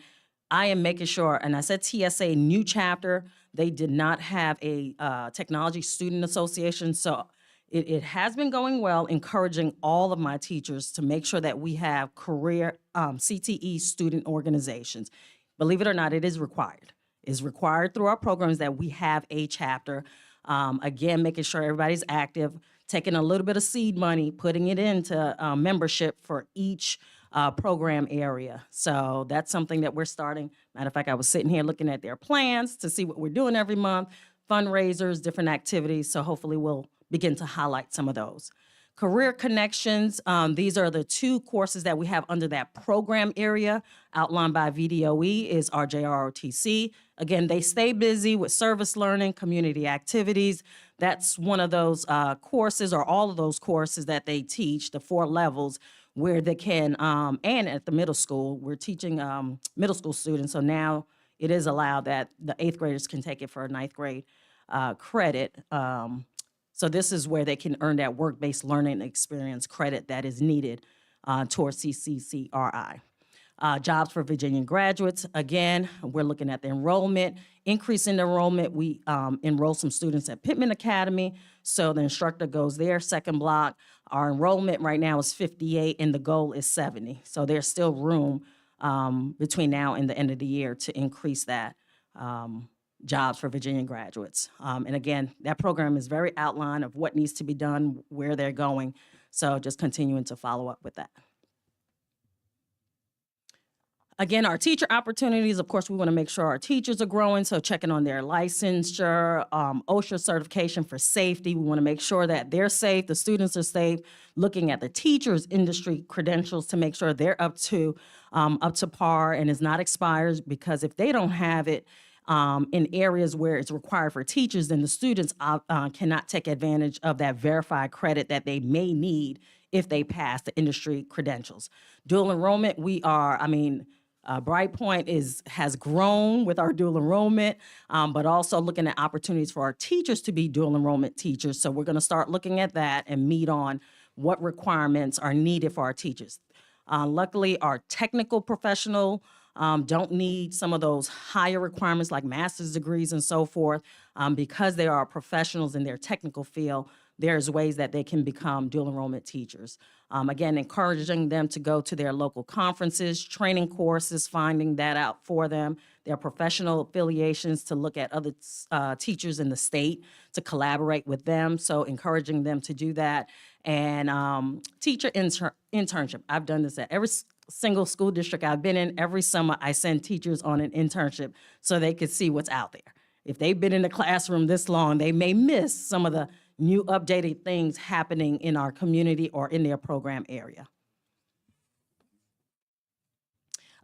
Speaker 15: I am making sure, and I said TSA new chapter, they did not have a technology student association, so it has been going well, encouraging all of my teachers to make sure that we have career CTE student organizations. Believe it or not, it is required. It's required through our programs that we have a chapter. Again, making sure everybody's active, taking a little bit of seed money, putting it into membership for each program area. So that's something that we're starting. Matter of fact, I was sitting here looking at their plans to see what we're doing every month, fundraisers, different activities. So hopefully we'll begin to highlight some of those. Career Connections, these are the two courses that we have under that program area outlined by VDOE is our JROTC. Again, they stay busy with service learning, community activities. That's one of those courses or all of those courses that they teach, the 4 levels, where they can, and at the middle school, we're teaching middle school students. So now it is allowed that the 8th graders can take it for a 9th grade credit. So this is where they can earn that work-based learning experience credit that is needed towards CCCRI. Jobs for Virginia graduates, again, we're looking at the enrollment. Increase in enrollment, we enroll some students at Pittman Academy, so the instructor goes there, second block. Our enrollment right now is 58 and the goal is 70. So there's still room between now and the end of the year to increase that. Jobs for Virginia graduates. And again, that program is very outlined of what needs to be done, where they're going. So just continuing to follow up with that. Again, our teacher opportunities, of course, we want to make sure our teachers are growing, so checking on their licensure, OSHA certification for safety. We want to make sure that they're safe, the students are safe, looking at the teachers' industry credentials to make sure they're up to par and is not expired, because if they don't have it in areas where it's required for teachers, then the students cannot take advantage of that verified credit that they may need if they pass the industry credentials. Dual enrollment, we are, Brightpoint has grown with our dual enrollment, but also looking at opportunities for our teachers to be dual enrollment teachers. So we're going to start looking at that and meet on what requirements are needed for our teachers. Luckily, our technical professional don't need some of those higher requirements like master's degrees and so forth. Because they are professionals in their technical field, there's ways that they can become dual enrollment teachers. Again, encouraging them to go to their local conferences, training courses, finding that out for them, their professional affiliations to look at other teachers in the state to collaborate with them. So encouraging them to do that. And teacher internship. I've done this at every single school district I've been in. Every summer, I send teachers on an internship so they could see what's out there. If they've been in the classroom this long, they may miss some of the new updated things happening in our community or in their program area.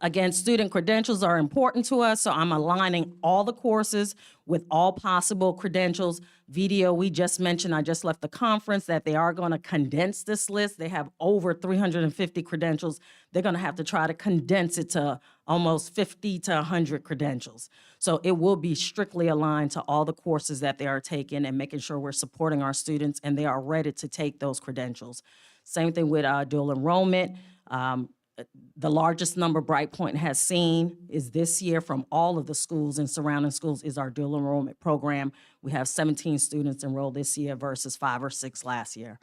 Speaker 15: Again, student credentials are important to us, so I'm aligning all the courses with all possible credentials. We just mentioned, I just left the conference, that they are going to condense this list. They have over 350 credentials. They're going to have to try to condense it to almost 50 to 100 credentials. So it will be strictly aligned to all the courses that they are taking and making sure we're supporting our students and they are ready to take those credentials. Same thing with dual enrollment. The largest number Brightpoint has seen is this year from all of the schools and surrounding schools is our dual enrollment program. We have 17 students enrolled this year versus 5 or 6 last year.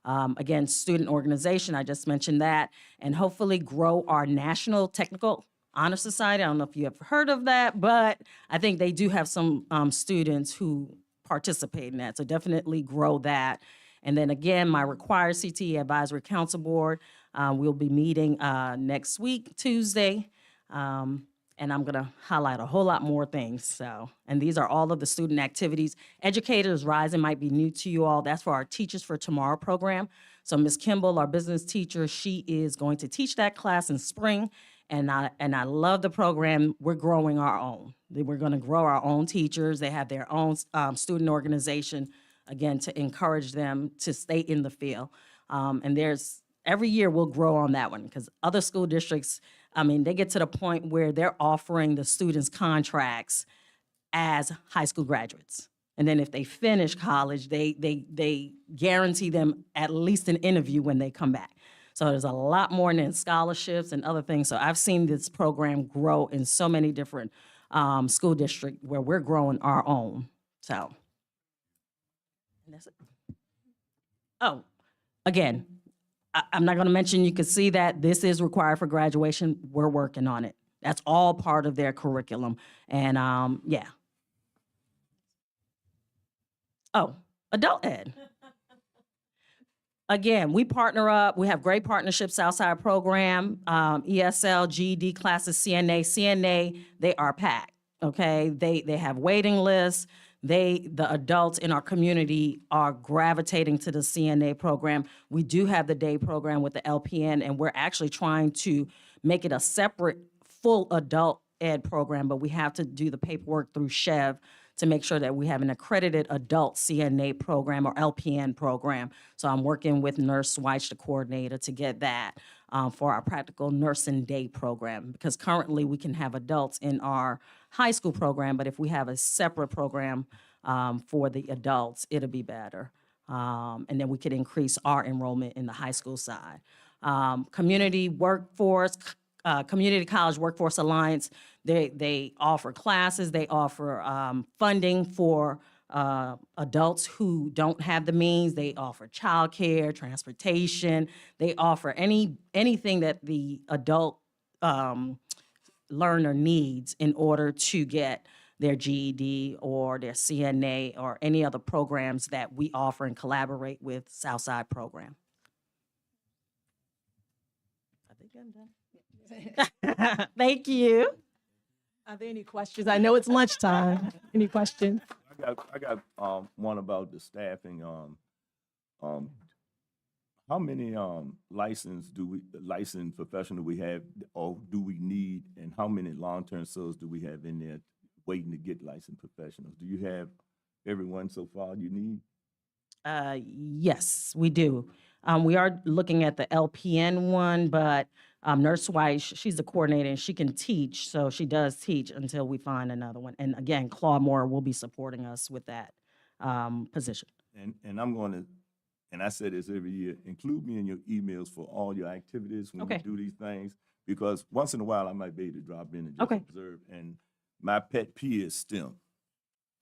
Speaker 15: Again, student organization, I just mentioned that, and hopefully grow our National Technical Honor Society. I don't know if you have heard of that, but I think they do have some students who participate in that, so definitely grow that. And then again, my required CTE Advisory Council Board, we'll be meeting next week, Tuesday, and I'm gonna highlight a whole lot more things. So, and these are all of the student activities. Educators Rising might be new to you all. That's for our Teachers for Tomorrow program. So Ms. Kimball, our business teacher, she is going to teach that class in spring. And I love the program. We're growing our own. We're gonna grow our own teachers. They have their own student organization, again, to encourage them to stay in the field. And every year we'll grow on that one because other school districts, they get to the point where they're offering the students contracts as high school graduates. And then if they finish college, they guarantee them at least an interview when they come back. So there's a lot more than scholarships and other things. So I've seen this program grow in so many different school districts where we're growing our own. So. And that's it. Oh, again, I'm not going to mention, you can see that this is required for graduation. We're working on it. That's all part of their curriculum. And yeah. Oh, adult ed. Again, we partner up. We have great partnerships, Southside program, ESL, GED classes, CNA. CNA, they are packed, okay? They have waiting lists. the adults in our community are gravitating to the CNA program. We do have the day program with the LPN, and we're actually trying to make it a separate full adult ed program, but we have to do the paperwork through Chev to make sure that we have an accredited adult CNA program or LPN program. So I'm working with Nurse Weich, the coordinator, to get that for our practical nursing day program. Because currently we can have adults in our high school program, but if we have a separate program for the adults, it'll be better. And then we could increase our enrollment in the high school side. Community workforce, Community College Workforce Alliance, they offer classes, they offer funding for adults who don't have the means. They offer childcare, transportation. They offer anything that the adult learner needs in order to get their GED or their CNA or any other programs that we offer and collaborate with Southside Program. I think I'm done. Thank you.
Speaker 14: Are there any questions? I know it's lunchtime. Any questions?
Speaker 4: I got one about the staffing. How many licensed professional we have or do we need, and how many long-term subs do we have in there waiting to get licensed professionals? Do you have everyone so far you need?
Speaker 15: Yes, we do. We are looking at the LPN one, but Nurse Weiss, she's the coordinator and she can teach, so she does teach until we find another one. And again, Claude Moore will be supporting us with that position.
Speaker 4: And I'm going to, and I say this every year, include me in your emails for all your activities when
Speaker 15: Okay.
Speaker 4: you do these things, because once in a while I might be able to drop in and just
Speaker 15: Okay.
Speaker 4: observe. And my pet peeve is STEM.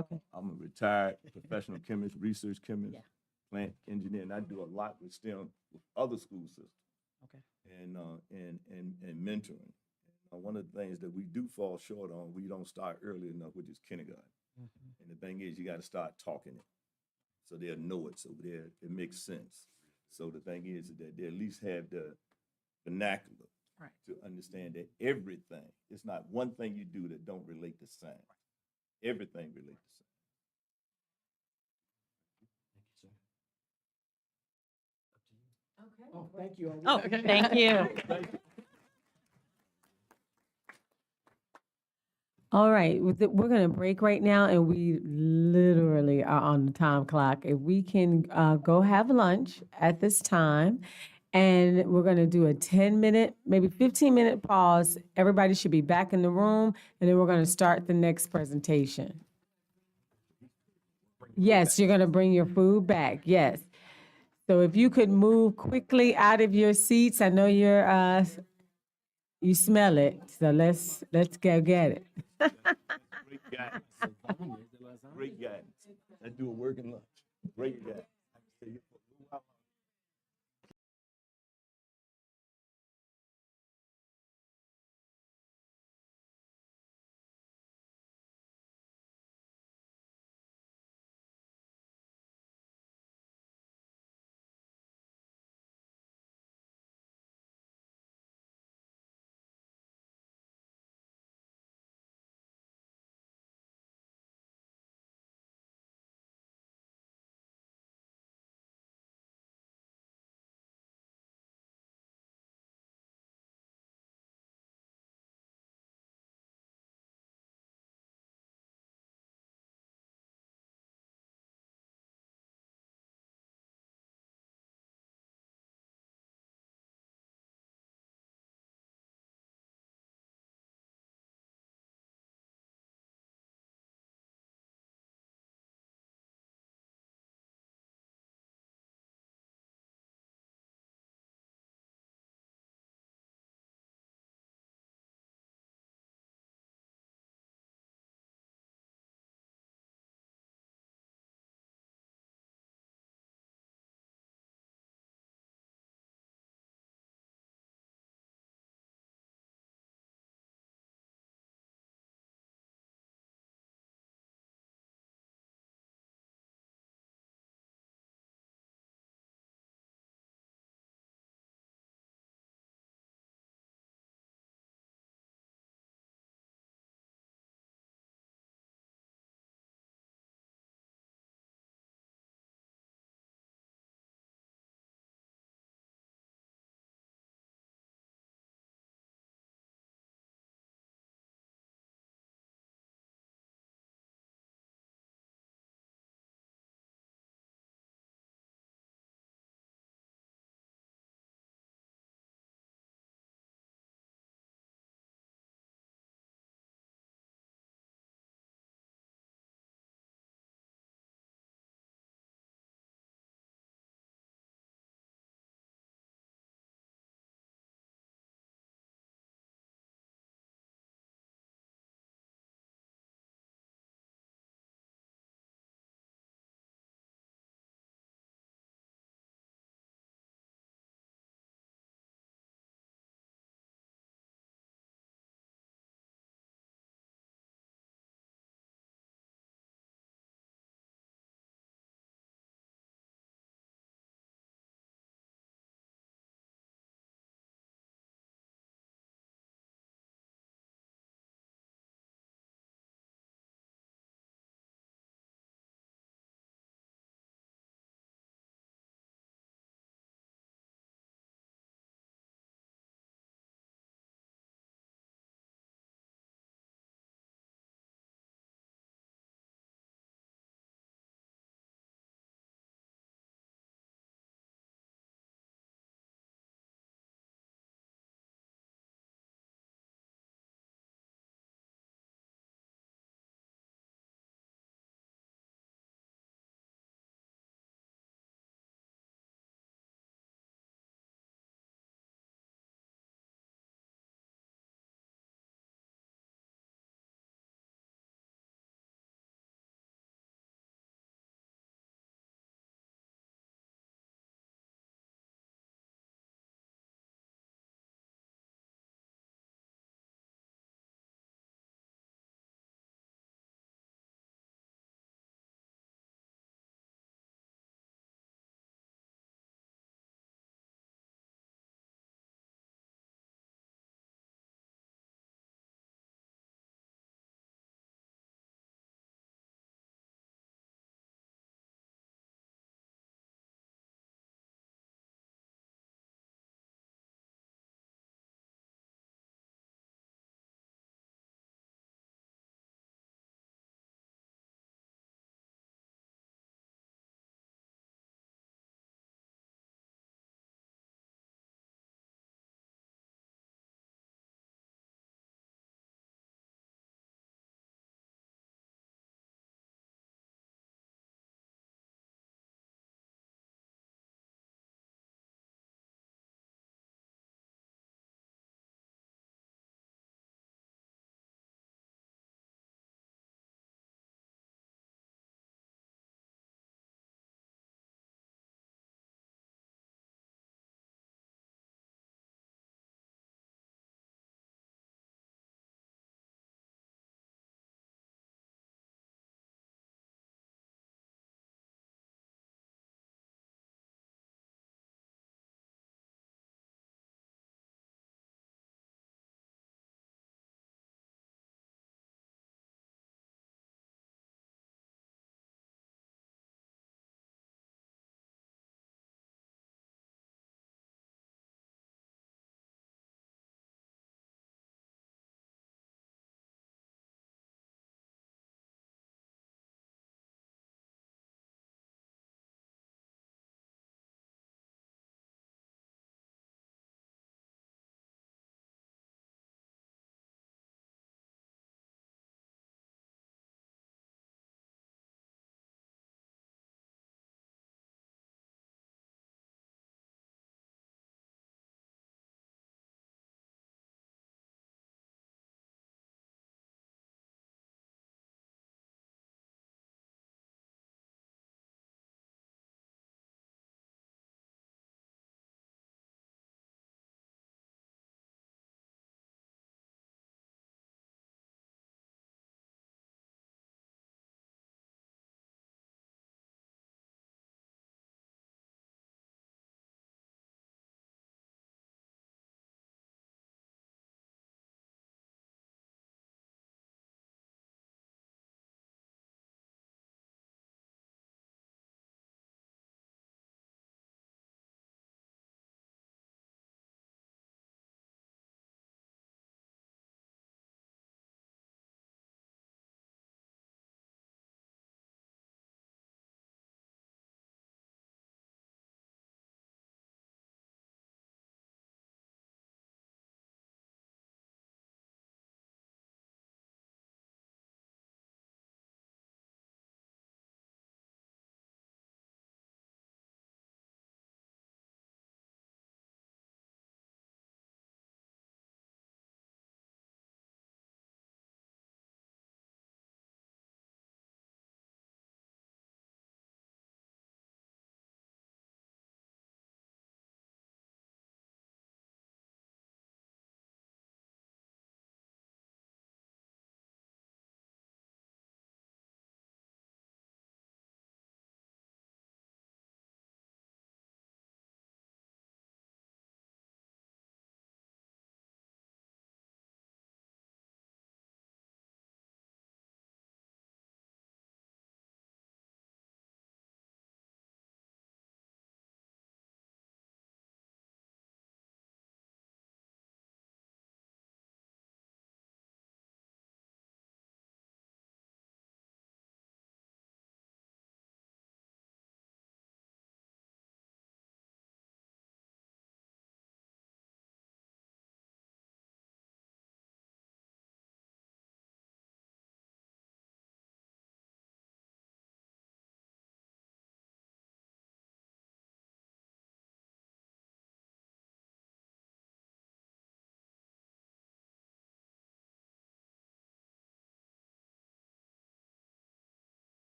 Speaker 15: Okay.
Speaker 4: I'm a retired professional chemist, research chemist,
Speaker 15: Yeah.
Speaker 4: plant engineer, and I do a lot with STEM with other school systems.
Speaker 15: Okay.
Speaker 4: And mentoring. One of the things that we do fall short on, we don't start early enough, which is kindergarten.
Speaker 15: Mm-hmm.
Speaker 4: And the thing is, you got to start talking it, so they'll know it, so it makes sense. So the thing is that they at least have the vernacular
Speaker 15: Right.
Speaker 4: to understand that everything, it's not one thing you do that don't relate to science. Everything relates to science.
Speaker 14: Oh, thank you.
Speaker 15: Oh, thank you.
Speaker 1: All right, we're going to break right now, and we literally are on the time clock. If we can go have lunch at this time, and we're going to do a 10-minute, maybe 15-minute pause. Everybody should be back in the room, and then we're going to start the next presentation. Yes, you're going to bring your food back, yes. So if you could move quickly out of your seats, I know you're, you smell it, so let's go get it.
Speaker 4: Great guidance. Great guidance. I do a working lunch. Great guidance.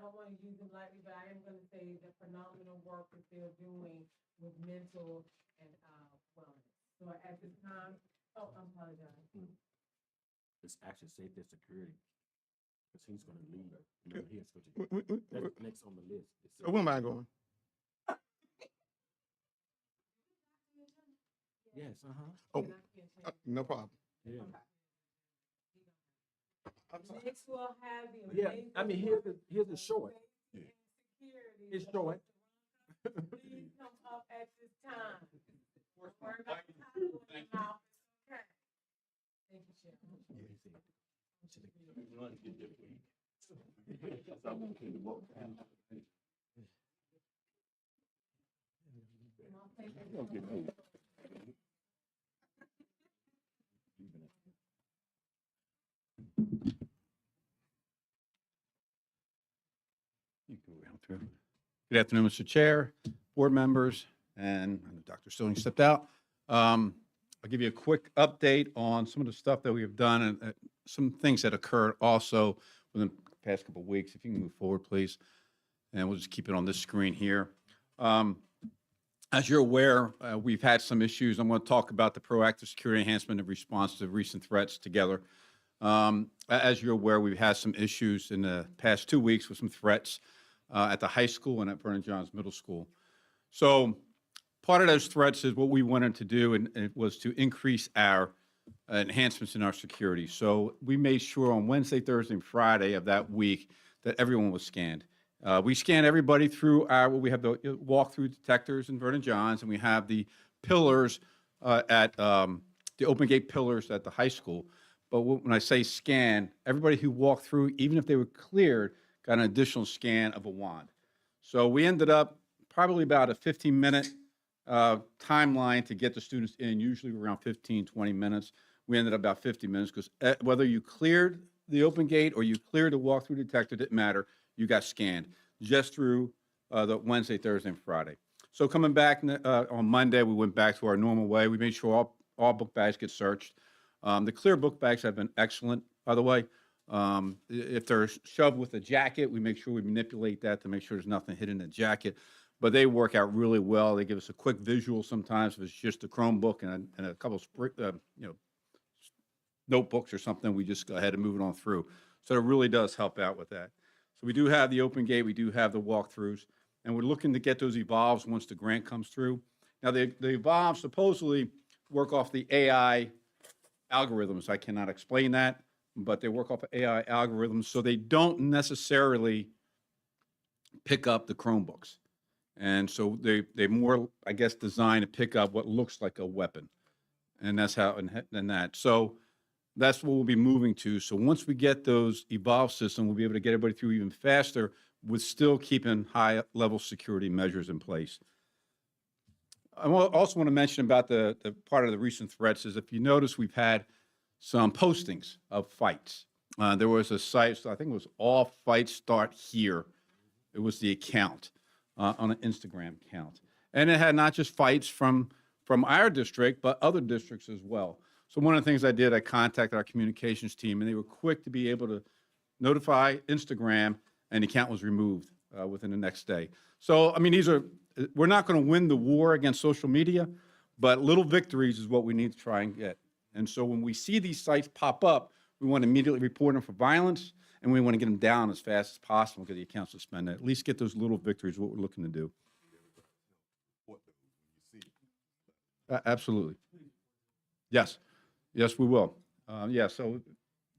Speaker 1: don't want to use them lightly, but I am going to say the phenomenal work that they're doing with mental and wellness. So at this time, oh, I apologize.
Speaker 2: It's actually safety and security. Because he's gonna lead. Remember, he has to, that's next on the list. It's
Speaker 4: Where am I going?
Speaker 2: yes,
Speaker 4: Oh, no problem.
Speaker 2: Yeah.
Speaker 1: Next we'll have the
Speaker 2: Yeah,
Speaker 1: amazing
Speaker 2: I mean, here's the short.
Speaker 1: and security.
Speaker 2: It's short.
Speaker 1: Please come up at this time. Don't worry about the title and the mouth. Okay. Thank you, Sharon.
Speaker 16: Good afternoon, Mr. Chair, board members, and I know Dr. Stilling stepped out. I'll give you a quick update on some of the stuff that we have done and some things that occurred also within the past couple of weeks. If you can move forward, please. And we'll just keep it on this screen here. As you're aware, we've had some issues. I'm going to talk about the proactive security enhancement in response to recent threats together. As you're aware, we've had some issues in the past 2 weeks with some threats at the high school and at Vernon Johns Middle School. So part of those threats is what we wanted to do, and it was to increase our enhancements in our security. So we made sure on Wednesday, Thursday, and Friday of that week that everyone was scanned. We scan everybody through we have the walk-through detectors in Vernon Johns, and we have the pillars at the open gate pillars at the high school. But when I say scan, everybody who walked through, even if they were cleared, got an additional scan of a wand. So we ended up probably about a 15-minute timeline to get the students in, usually around 15, 20 minutes. We ended up about 50 minutes because whether you cleared the open gate or you cleared the walk-through detector, didn't matter. You got scanned just through the Wednesday, Thursday, and Friday. So coming back on Monday, we went back to our normal way. We made sure all book bags get searched. The clear book bags have been excellent, by the way. If they're shoved with a jacket, we make sure we manipulate that to make sure there's nothing hidden in the jacket. But they work out really well. They give us a quick visual sometimes if it's just a Chromebook and a couple of notebooks or something. We just go ahead and move it on through. So it really does help out with that. So we do have the open gate. We do have the walkthroughs. And we're looking to get those evolves once the grant comes through. Now, the evolves supposedly work off the AI algorithms. I cannot explain that, but they work off of AI algorithms, so they don't necessarily pick up the Chromebooks. And so they more, I guess, designed to pick up what looks like a weapon. And that's how, and that. So that's what we'll be moving to. So once we get those evolved systems, we'll be able to get everybody through even faster with still keeping high-level security measures in place. I also want to mention about the part of the recent threats is if you notice, we've had some postings of fights. There was a site, so I think it was All Fights Start Here. It was the account on an Instagram account. And it had not just fights from our district, but other districts as well. So one of the things I did, I contacted our communications team, and they were quick to be able to notify Instagram, and the account was removed within the next day. So, I mean, we're not going to win the war against social media, but little victories is what we need to try and get. And so when we see these sites pop up, we want to immediately report them for violence, and we want to get them down as fast as possible, get the account suspended. At least get those little victories, what we're looking to do. Absolutely. Yes. Yes, we will. Yeah, so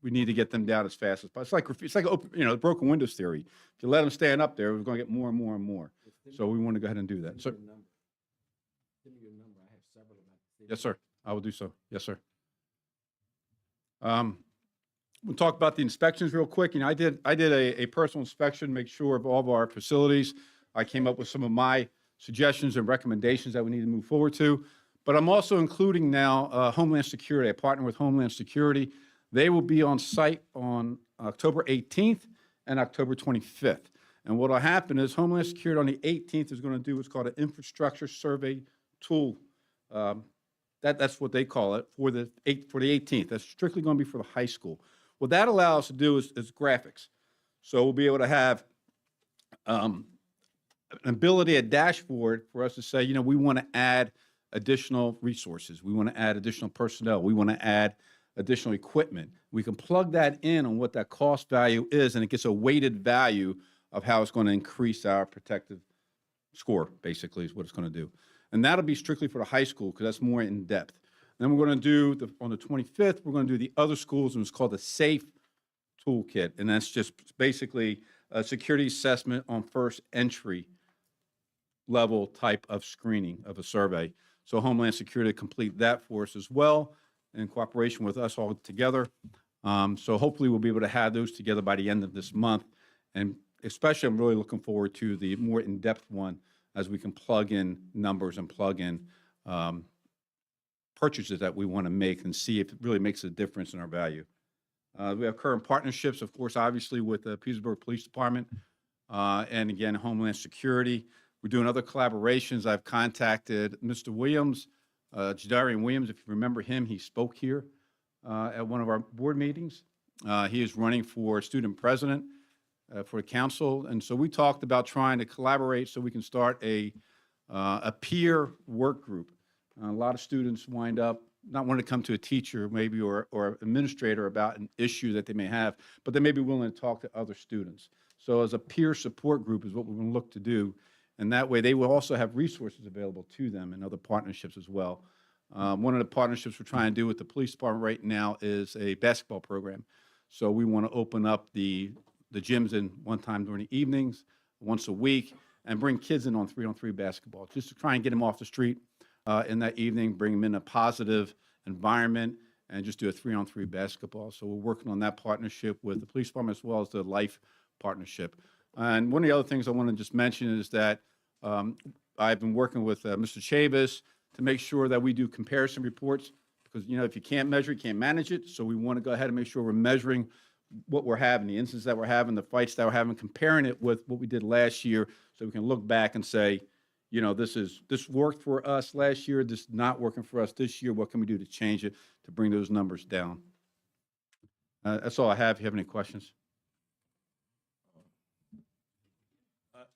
Speaker 16: we need to get them down as fast as possible. It's like the broken windows theory. If you let them stand up there, we're going to get more and more and more. So we want to go ahead and do that. So,
Speaker 2: Give me your number. I have several of them.
Speaker 16: yes, sir. I will do so. Yes, sir. We'll talk about the inspections real quick. You know, I did a personal inspection, make sure of all of our facilities. I came up with some of my suggestions and recommendations that we need to move forward to. But I'm also including now Homeland Security. I partner with Homeland Security. They will be on site on October 18th and October 25th. And what will happen is Homeland Security on the 18th is going to do what's called an infrastructure survey tool. That's what they call it for the 18th. That's strictly going to be for the high school. What that allows us to do is graphics. So we'll be able to have an ability, a dashboard for us to say, we want to add additional resources. We want to add additional personnel. We want to add additional equipment. We can plug that in on what that cost value is, and it gets a weighted value of how it's going to increase our protective score, basically, is what it's going to do. And that'll be strictly for the high school because that's more in depth. And then we're going to do, on the 25th, we're going to do the other schools, and it's called the SAFE Toolkit. And that's just basically a security assessment on first entry level type of screening of a survey. So Homeland Security complete that for us as well in cooperation with us all together. So hopefully we'll be able to have those together by the end of this month. And especially I'm really looking forward to the more in-depth one as we can plug in numbers and plug in purchases that we want to make and see if it really makes a difference in our value. We have current partnerships, of course, obviously with the Petersburg Police Department and again, Homeland Security. We're doing other collaborations. I've contacted Mr. Williams, Jadarian Williams. If you remember him, he spoke here at one of our board meetings. He is running for student president for the council. And so we talked about trying to collaborate so we can start a peer work group. A lot of students wind up not wanting to come to a teacher maybe or administrator about an issue that they may have, but they may be willing to talk to other students. So as a peer support group is what we're going to look to do. And that way they will also have resources available to them and other partnerships as well. One of the partnerships we're trying to do with the police department right now is a basketball program. So we want to open up the gyms in one time during the evenings, once a week, and bring kids in on 3-on-3 basketball, just to try and get them off the street in that evening, bring them in a positive environment, and just do a 3-on-3 basketball. So we're working on that partnership with the police department as well as the Life partnership. And one of the other things I want to just mention is that I've been working with Mr. Chavis to make sure that we do comparison reports because, if you can't measure, you can't manage it. So we want to go ahead and make sure we're measuring what we're having, the incidents that we're having, the fights that we're having, comparing it with what we did last year so we can look back and say, this worked for us last year, this is not working for us this year. What can we do to change it to bring those numbers down? That's all I have. If you have any questions.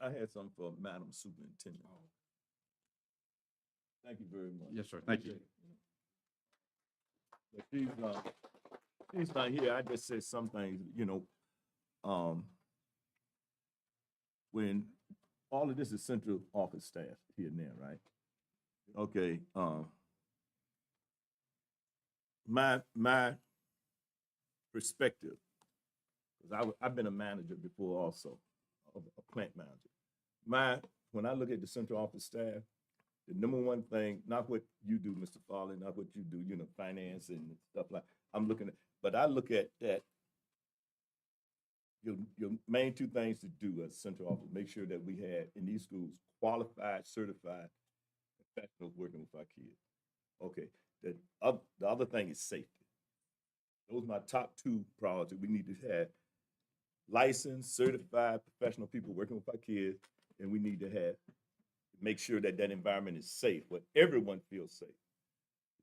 Speaker 4: I had something for Madam Superintendent. Thank you very much.
Speaker 16: Yes, sir. Thank you.
Speaker 4: But she's not here. I just said some things, when all of this is central office staff here now, right? Okay. My perspective, because I've been a manager before also, a plant manager. When I look at the central office staff, the number one thing, not what you do, Mr. Farley, not what you do, finance and stuff like, but I look at that, your main two things to do as central office, make sure that we had in these schools qualified, certified professionals working with our kids. Okay, the other thing is safety. Those are my top two priorities. We need to have licensed, certified professional people working with our kids, and we need to make sure that environment is safe, where everyone feels safe.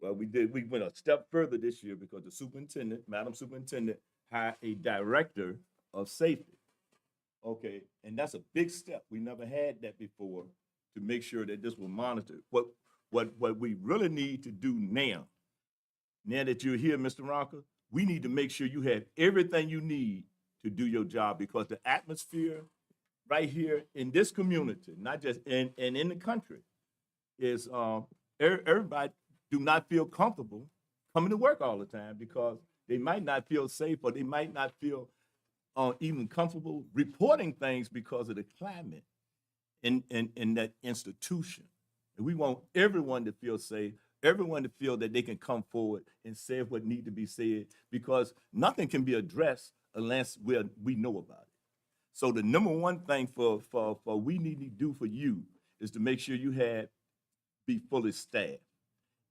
Speaker 4: Well, we went a step further this year because the superintendent, Madam Superintendent, hired a director of safety. Okay, and that's a big step. We never had that before to make sure that this was monitored. What we really need to do now that you're here, Mr. Ronker, we need to make sure you have everything you need to do your job because the atmosphere right here in this community, not just in the country, is everybody do not feel comfortable coming to work all the time because they might not feel safe or they might not feel even comfortable reporting things because of the climate in that institution. And we want everyone to feel safe, everyone to feel that they can come forward and say what needs to be said because nothing can be addressed unless we know about it. So the number one thing for we need to do for you is to make sure you be fully staffed.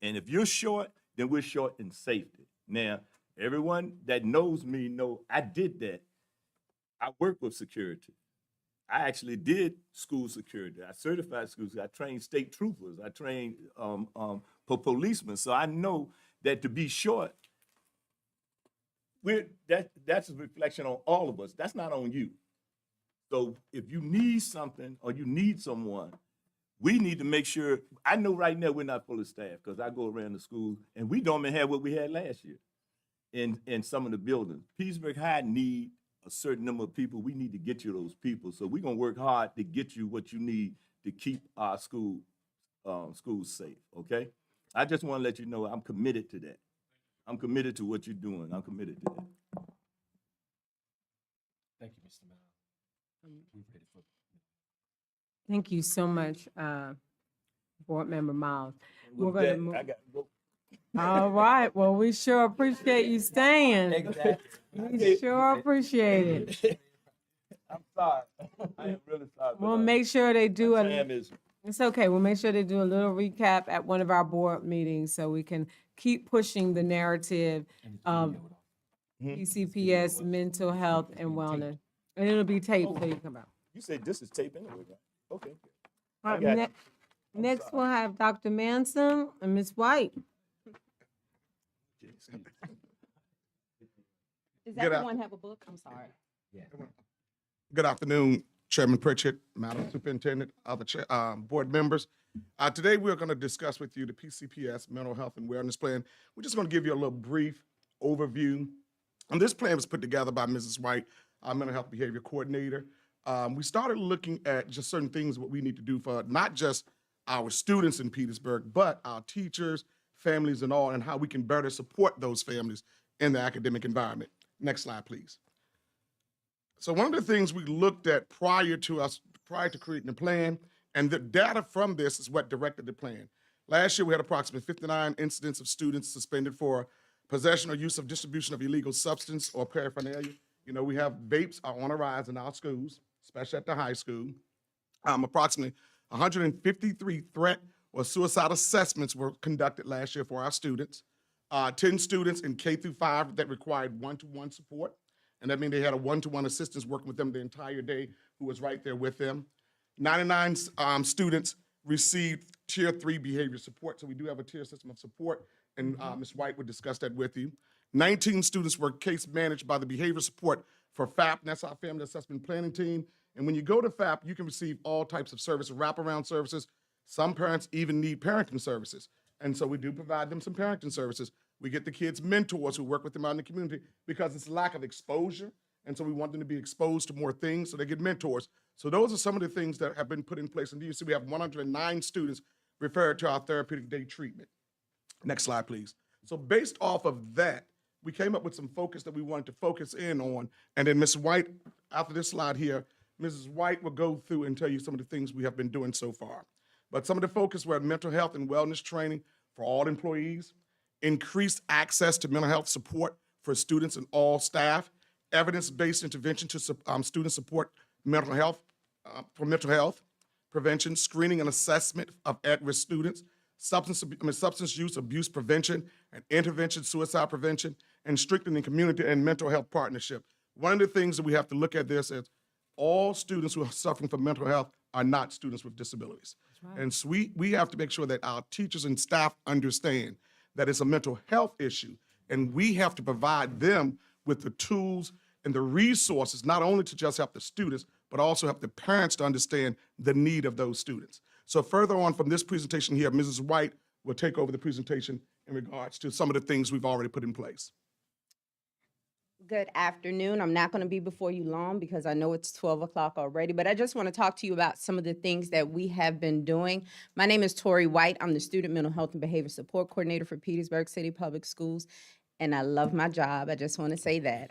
Speaker 4: And if you're short, then we're short in safety. Now, everyone that knows me know I did that. I work with security. I actually did school security. I certified schools. I trained state troopers. I trained policemen. So I know that to be short, that's a reflection on all of us. That's not on you. So if you need something or you need someone, we need to make sure, I know right now we're not full of staff because I go around the schools and we don't even have what we had last year in some of the buildings. Petersburg High need a certain number of people. We need to get you those people. So we're gonna work hard to get you what you need to keep our schools safe, okay? I just wanna let you know I'm committed to that. I'm committed to what you're doing. I'm committed to that.
Speaker 2: Thank you, Mr. Miles. We're ready for.
Speaker 1: Thank you so much, Board Member Miles. We're
Speaker 4: With
Speaker 1: gonna
Speaker 4: that,
Speaker 1: move.
Speaker 4: I got to go.
Speaker 1: All right, well, we sure appreciate you staying. We sure appreciate it.
Speaker 4: I'm sorry. I am really sorry.
Speaker 1: We'll make sure they do
Speaker 4: my
Speaker 1: a,
Speaker 4: time is-
Speaker 1: it's okay, we'll make sure they do a little recap at one of our board meetings so we can keep pushing the narrative of PCPS, mental health and wellness. And it'll be taped so you can come out.
Speaker 4: You said this is tape anyway, right? Okay.
Speaker 1: All
Speaker 4: I
Speaker 1: right,
Speaker 4: got
Speaker 1: ne-
Speaker 4: you. I'm
Speaker 1: next
Speaker 4: sorry.
Speaker 1: we'll have Dr. Manson and Ms. White.
Speaker 5: Does
Speaker 17: Good
Speaker 5: everyone have a book? I'm sorry.
Speaker 17: Good afternoon, Chairman Pritchett, Madam Superintendent, other board members. Today, we're going to discuss with you the PCPS Mental Health and Wellness Plan. We're just going to give you a little brief overview. And this plan was put together by Mrs. White, our mental health behavior coordinator. We started looking at just certain things, what we need to do for not just our students in Petersburg, but our teachers, families, and all, and how we can better support those families in the academic environment. Next slide, please. So one of the things we looked at prior to creating the plan, and the data from this is what directed the plan. Last year, we had approximately 59 incidents of students suspended for possession or use of distribution of illegal substance or paraphernalia. You know, we have vapes are on a rise in our schools, especially at the high school. Approximately 153 threat or suicide assessments were conducted last year for our students. 10 students in K through 5 that required one-to-one support. And that means they had a one-to-one assistance working with them the entire day who was right there with them. 99 students received Tier 3 behavior support. So we do have a tier system of support, and Ms. White would discuss that with you. 19 students were case managed by the behavior support for FAP, and that's our Family Assessment Planning Team. And when you go to FAP, you can receive all types of services, wraparound services. Some parents even need parenting services. And so we do provide them some parenting services. We get the kids mentors who work with them out in the community because it's lack of exposure. And so we want them to be exposed to more things so they get mentors. So those are some of the things that have been put in place. And you see we have 109 students referred to our therapeutic day treatment. Next slide, please. So based off of that, we came up with some focus that we wanted to focus in on. And then Ms. White, after this slide here, Mrs. White will go through and tell you some of the things we have been doing so far. But some of the focus were mental health and wellness training for all employees, increased access to mental health support for students and all staff, evidence-based intervention to student support mental health, for mental health, prevention, screening and assessment of at-risk students, substance use abuse prevention and intervention, suicide prevention, and strengthening community and mental health partnership. One of the things that we have to look at this is all students who are suffering from mental health are not students with disabilities.
Speaker 1: right.
Speaker 17: And so we have to make sure that our teachers and staff understand that it's a mental health issue, and we have to provide them with the tools and the resources, not only to just help the students, but also help the parents to understand the need of those students. So further on from this presentation here, Mrs. White will take over the presentation in regards to some of the things we've already put in place.
Speaker 18: Good afternoon. I'm not going to be before you long because I know it's 12 o'clock already, but I just want to talk to you about some of the things that we have been doing. My name is Tori White. I'm the Student Mental Health and Behavior Support Coordinator for Petersburg City Public Schools, and I love my job. I just want to say that.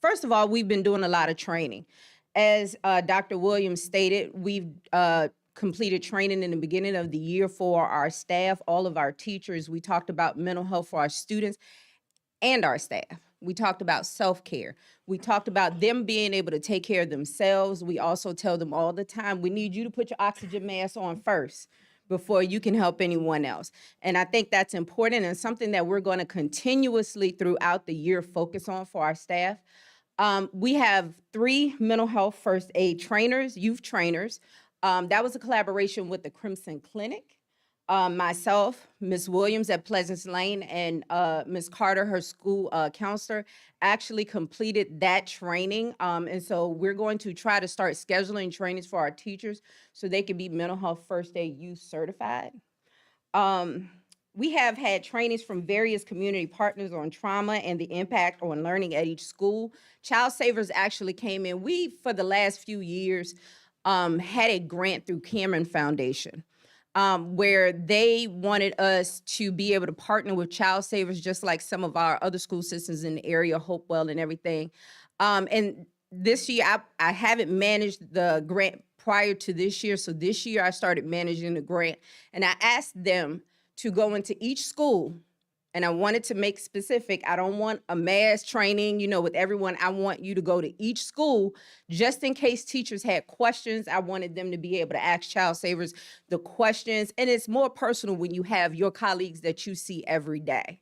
Speaker 18: First of all, we've been doing a lot of training. As Dr. Williams stated, we've completed training in the beginning of the year for our staff, all of our teachers. We talked about mental health for our students and our staff. We talked about self-care. We talked about them being able to take care of themselves. We also tell them all the time, we need you to put your oxygen mask on first before you can help anyone else. And I think that's important and something that we're going to continuously throughout the year focus on for our staff. We have 3 mental health first aid trainers, youth trainers. That was a collaboration with the Crimson Clinic. Myself, Ms. Williams at Pleasance Lane, and Ms. Carter, her school counselor, actually completed that training. And so we're going to try to start scheduling trainings for our teachers so they can be mental health first aid use certified. We have had trainings from various community partners on trauma and the impact on learning at each school. Child Savers actually came in. We, for the last few years, had a grant through Cameron Foundation, where they wanted us to be able to partner with Child Savers, just like some of our other school systems in the area, Hopewell and everything. And this year, I haven't managed the grant prior to this year. So this year I started managing the grant, and I asked them to go into each school, and I wanted to make specific. I don't want a mass training, with everyone. I want you to go to each school just in case teachers had questions. I wanted them to be able to ask Child Savers the questions, and it's more personal when you have your colleagues that you see every day.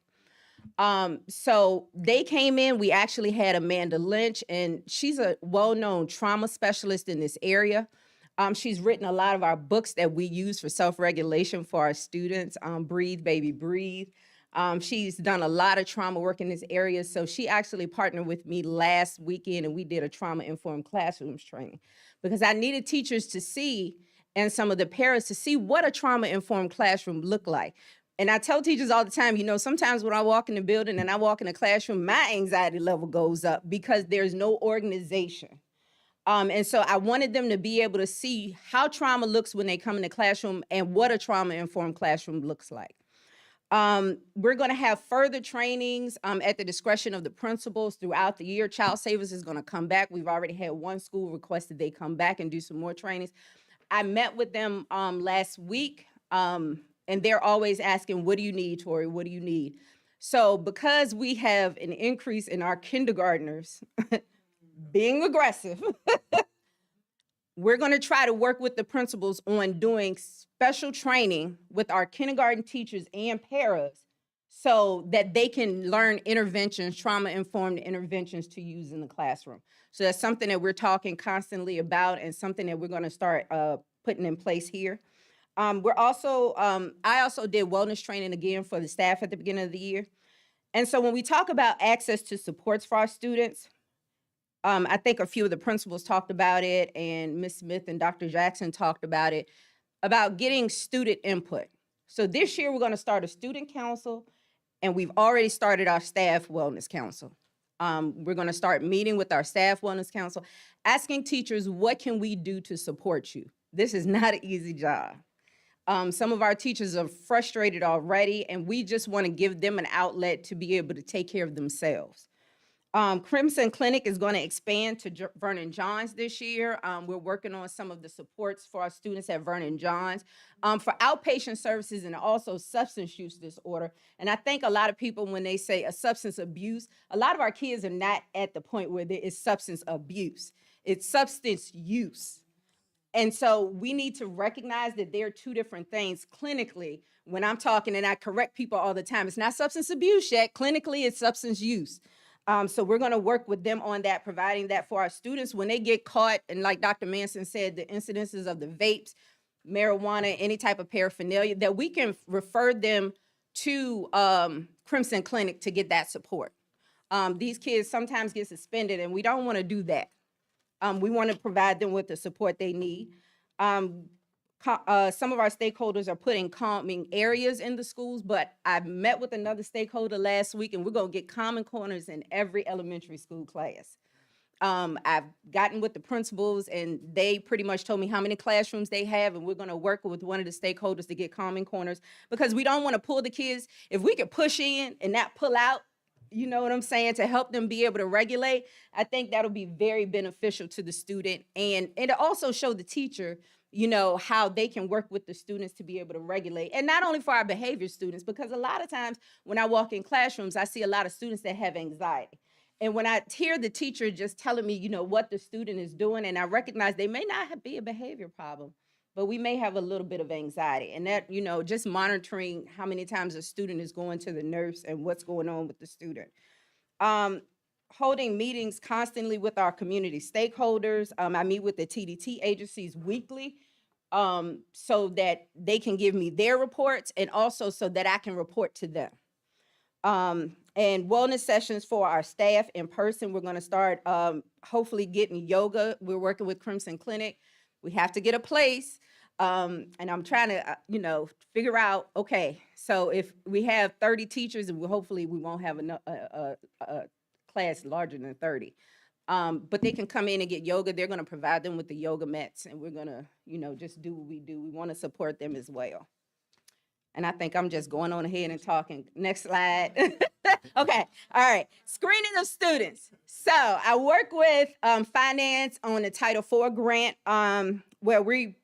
Speaker 18: So they came in. We actually had Amanda Lynch, and she's a well-known trauma specialist in this area. She's written a lot of our books that we use for self-regulation for our students, Breathe, Baby, Breathe. She's done a lot of trauma work in this area. So she actually partnered with me last weekend, and we did a trauma-informed classrooms training because I needed teachers to see, and some of the parents to see, what a trauma-informed classroom looked like. And I tell teachers all the time, sometimes when I walk in the building and I walk in the classroom, my anxiety level goes up because there's no organization. And so I wanted them to be able to see how trauma looks when they come in the classroom and what a trauma-informed classroom looks like. We're going to have further trainings at the discretion of the principals throughout the year. Child Savers is going to come back. We've already had one school requested they come back and do some more trainings. I met with them last week, and they're always asking, what do you need, Tori? What do you need? So because we have an increase in our kindergartners being aggressive, we're going to try to work with the principals on doing special training with our kindergarten teachers and paras so that they can learn interventions, trauma-informed interventions to use in the classroom. So that's something that we're talking constantly about and something that we're going to start putting in place here. I also did wellness training again for the staff at the beginning of the year. And so when we talk about access to supports for our students, I think a few of the principals talked about it, and Ms. Smith and Dr. Jackson talked about it, about getting student input. So this year we're going to start a student council, and we've already started our staff wellness council. We're going to start meeting with our staff wellness council, asking teachers, what can we do to support you? This is not an easy job. Some of our teachers are frustrated already, and we just want to give them an outlet to be able to take care of themselves. Crimson Clinic is going to expand to Vernon Johns this year. We're working on some of the supports for our students at Vernon Johns for outpatient services and also substance use disorder. And I think a lot of people, when they say a substance abuse, a lot of our kids are not at the point where there is substance abuse. It's substance use. And so we need to recognize that there are two different things clinically. When I'm talking, and I correct people all the time, it's not substance abuse yet. Clinically, it's substance use. So we're going to work with them on that, providing that for our students when they get caught. And like Dr. Manson said, the incidences of the vapes, marijuana, any type of paraphernalia, that we can refer them to Crimson Clinic to get that support. These kids sometimes get suspended, and we don't want to do that. We want to provide them with the support they need. Some of our stakeholders are putting calming areas in the schools, but I met with another stakeholder last week, and we're going to get calming corners in every elementary school class. I've gotten with the principals, and they pretty much told me how many classrooms they have, and we're going to work with one of the stakeholders to get calming corners, because we don't want to pull the kids. If we could push in and not pull out, you know what I'm saying, to help them be able to regulate, I think that'll be very beneficial to the student, and it'll also show the teacher, how they can work with the students to be able to regulate. And not only for our behavior students, because a lot of times when I walk in classrooms, I see a lot of students that have anxiety. And when I hear the teacher just telling me, what the student is doing, and I recognize they may not be a behavior problem, but we may have a little bit of anxiety. And that, just monitoring how many times a student is going to the nurse and what's going on with the student. Holding meetings constantly with our community stakeholders. I meet with the TDT agencies weekly. so that they can give me their reports and also so that I can report to them. And wellness sessions for our staff in person. We're going to start hopefully getting yoga. We're working with Crimson Clinic. We have to get a place. And I'm trying to, figure out, okay, so if we have 30 teachers, and hopefully we won't have a class larger than 30. But they can come in and get yoga. They're going to provide them with the yoga mats, and we're going to, just do what we do. We want to support them as well. And I think I'm just going on ahead and talking. Next slide. Okay, all right. Screening of students. So I work with finance on the Title IV grant where we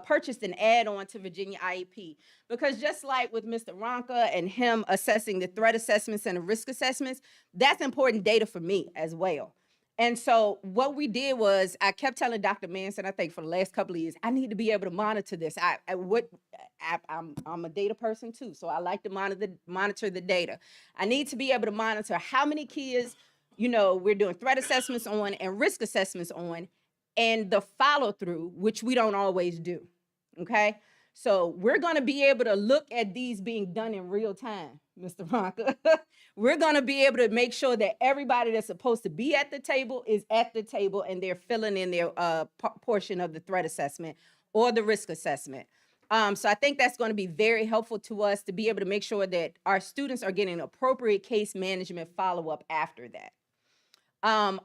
Speaker 18: purchased an add-on to Virginia IEP. Because just like with Mr. Ronka and him assessing the threat assessments and the risk assessments, that's important data for me as well. And so what we did was I kept telling Dr. Manson, I think for the last couple of years, I need to be able to monitor this. I'm a data person too, so I like to monitor the data. I need to be able to monitor how many kids, we're doing threat assessments on and risk assessments on, and the follow through, which we don't always do. Okay. So we're going to be able to look at these being done in real time, Mr. Ronka. We're going to be able to make sure that everybody that's supposed to be at the table is at the table and they're filling in their portion of the threat assessment or the risk assessment. So I think that's going to be very helpful to us to be able to make sure that our students are getting appropriate case management follow-up after that.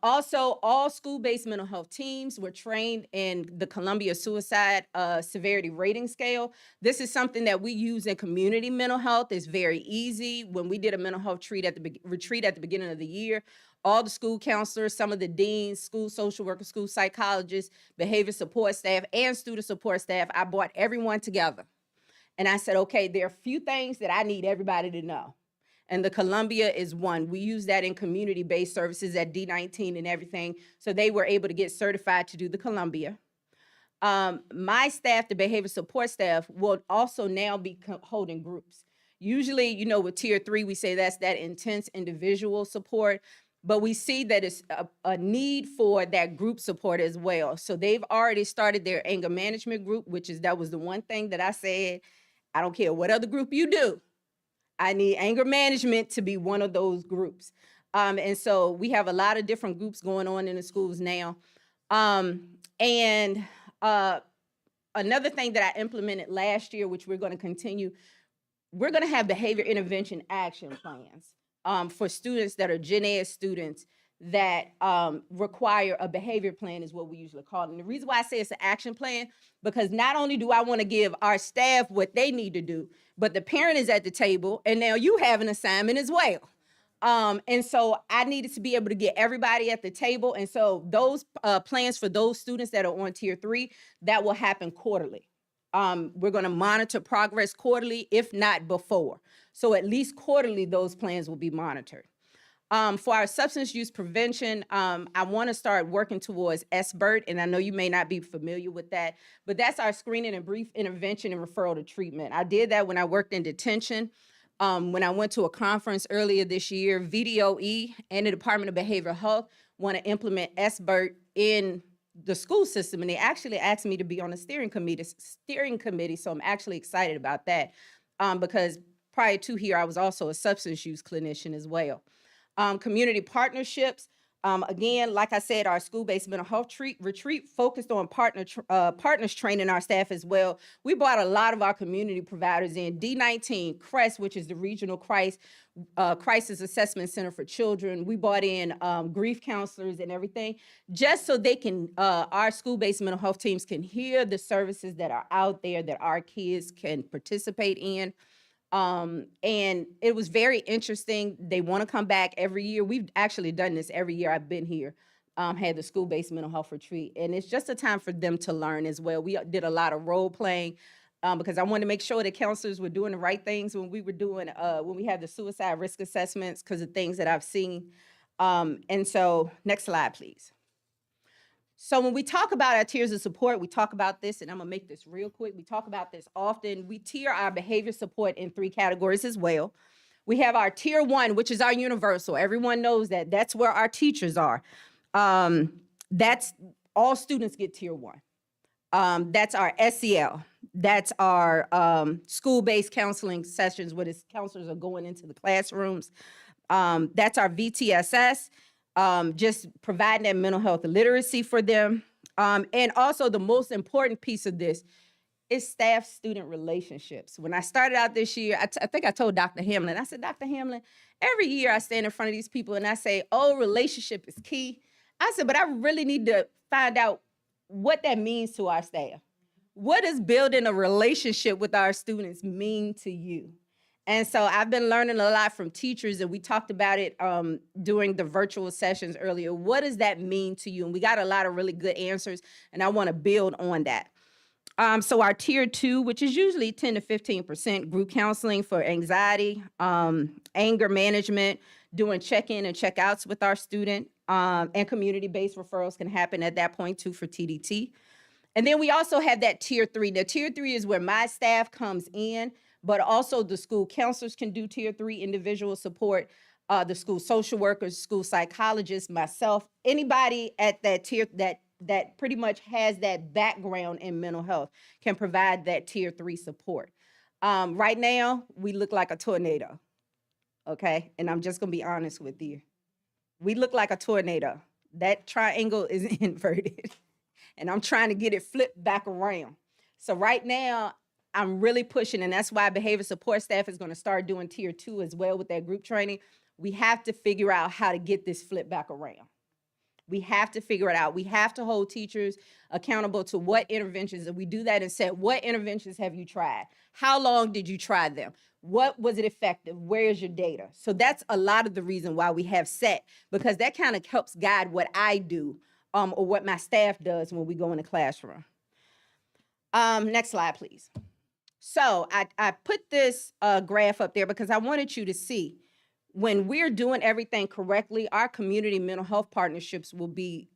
Speaker 18: Also, all school-based mental health teams were trained in the Columbia Suicide Severity Rating Scale. This is something that we use in community mental health. It's very easy. When we did a mental health retreat at the beginning of the year, all the school counselors, some of the deans, school social workers, school psychologists, behavior support staff, and student support staff, I brought everyone together. And I said, okay, there are a few things that I need everybody to know. And the Columbia is one. We use that in community-based services at D19 and everything. So they were able to get certified to do the Columbia. My staff, the behavior support staff, will also now be holding groups. Usually, with Tier 3, we say that's that intense individual support. But we see that it's a need for that group support as well. So they've already started their anger management group, that was the one thing that I said, I don't care what other group you do. I need anger management to be one of those groups. And so we have a lot of different groups going on in the schools now. And another thing that I implemented last year, which we're going to continue, we're going to have behavior intervention action plans for students that are Gen Ed students that require a behavior plan is what we usually call it. And the reason why I say it's an action plan, because not only do I want to give our staff what they need to do, but the parent is at the table and now you have an assignment as well. And so I needed to be able to get everybody at the table. And so those plans for those students that are on Tier 3, that will happen quarterly. We're going to monitor progress quarterly, if not before. So at least quarterly, those plans will be monitored. For our substance use prevention, I want to start working towards SBIRT, and I know you may not be familiar with that, but that's our screening and brief intervention and referral to treatment. I did that when I worked in detention. When I went to a conference earlier this year, VDOE and the Department of Behavioral Health want to implement SBIRT in the school system, and they actually asked me to be on the steering committee, so I'm actually excited about that because prior to here, I was also a substance use clinician as well. Community partnerships. Again, like I said, our school-based mental health retreat focused on partners training our staff as well. We brought a lot of our community providers in. D19, CREST, which is the Regional Crisis Assessment Center for Children. We brought in grief counselors and everything, just so they can, our school-based mental health teams can hear the services that are out there that our kids can participate in. And it was very interesting. They want to come back every year. We've actually done this every year I've been here, had the school-based mental health retreat. And it's just a time for them to learn as well. We did a lot of role playing because I wanted to make sure that counselors were doing the right things when we were doing, when we had the suicide risk assessments because of things that I've seen. And so next slide, please. So when we talk about our tiers of support, we talk about this, and I'm gonna make this real quick. We talk about this often. We tier our behavior support in 3 categories as well. We have our tier 1, which is our universal. Everyone knows that. That's where our teachers are. That's all students get tier 1. That's our SEL. That's our school-based counseling sessions where the counselors are going into the classrooms. That's our VTSS, just providing that mental health literacy for them. And also the most important piece of this is staff-student relationships. When I started out this year, I think I told Dr. Hamlin, I said, Dr. Hamlin, every year I stand in front of these people and I say, oh, relationship is key. I said, but I really need to find out what that means to our staff. What does building a relationship with our students mean to you? And so I've been learning a lot from teachers, and we talked about it during the virtual sessions earlier. What does that mean to you? And we got a lot of really good answers, and I want to build on that. So our tier 2, which is usually 10 to 15% group counseling for anxiety, anger management, doing check-in and check-outs with our student, and community-based referrals can happen at that point too for TDT. And then we also have that tier 3. Now, tier 3 is where my staff comes in, but also the school counselors can do tier 3 individual support, the school social workers, school psychologists, myself, anybody at that tier that pretty much has that background in mental health can provide that tier 3 support. Right now, we look like a tornado, okay? And I'm just gonna be honest with you. We look like a tornado. That triangle is inverted. And I'm trying to get it flipped back around. So right now, I'm really pushing, and that's why behavior support staff is gonna start doing tier 2 as well with that group training. We have to figure out how to get this flipped back around. We have to figure it out. We have to hold teachers accountable to what interventions, and we do that and say, what interventions have you tried? How long did you try them? What was it effective? Where's your data? So that's a lot of the reason why we have SET, because that kind of helps guide what I do or what my staff does when we go in the classroom. Next slide, please. So I put this graph up there because I wanted you to see when we're doing everything correctly, our community mental health partnerships will be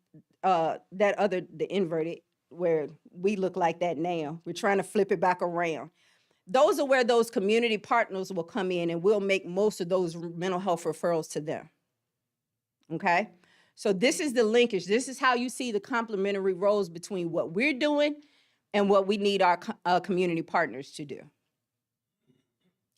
Speaker 18: the inverted, where we look like that now. We're trying to flip it back around. Those are where those community partners will come in, and we'll make most of those mental health referrals to them. Okay? So this is the linkage. This is how you see the complementary roles between what we're doing and what we need our community partners to do.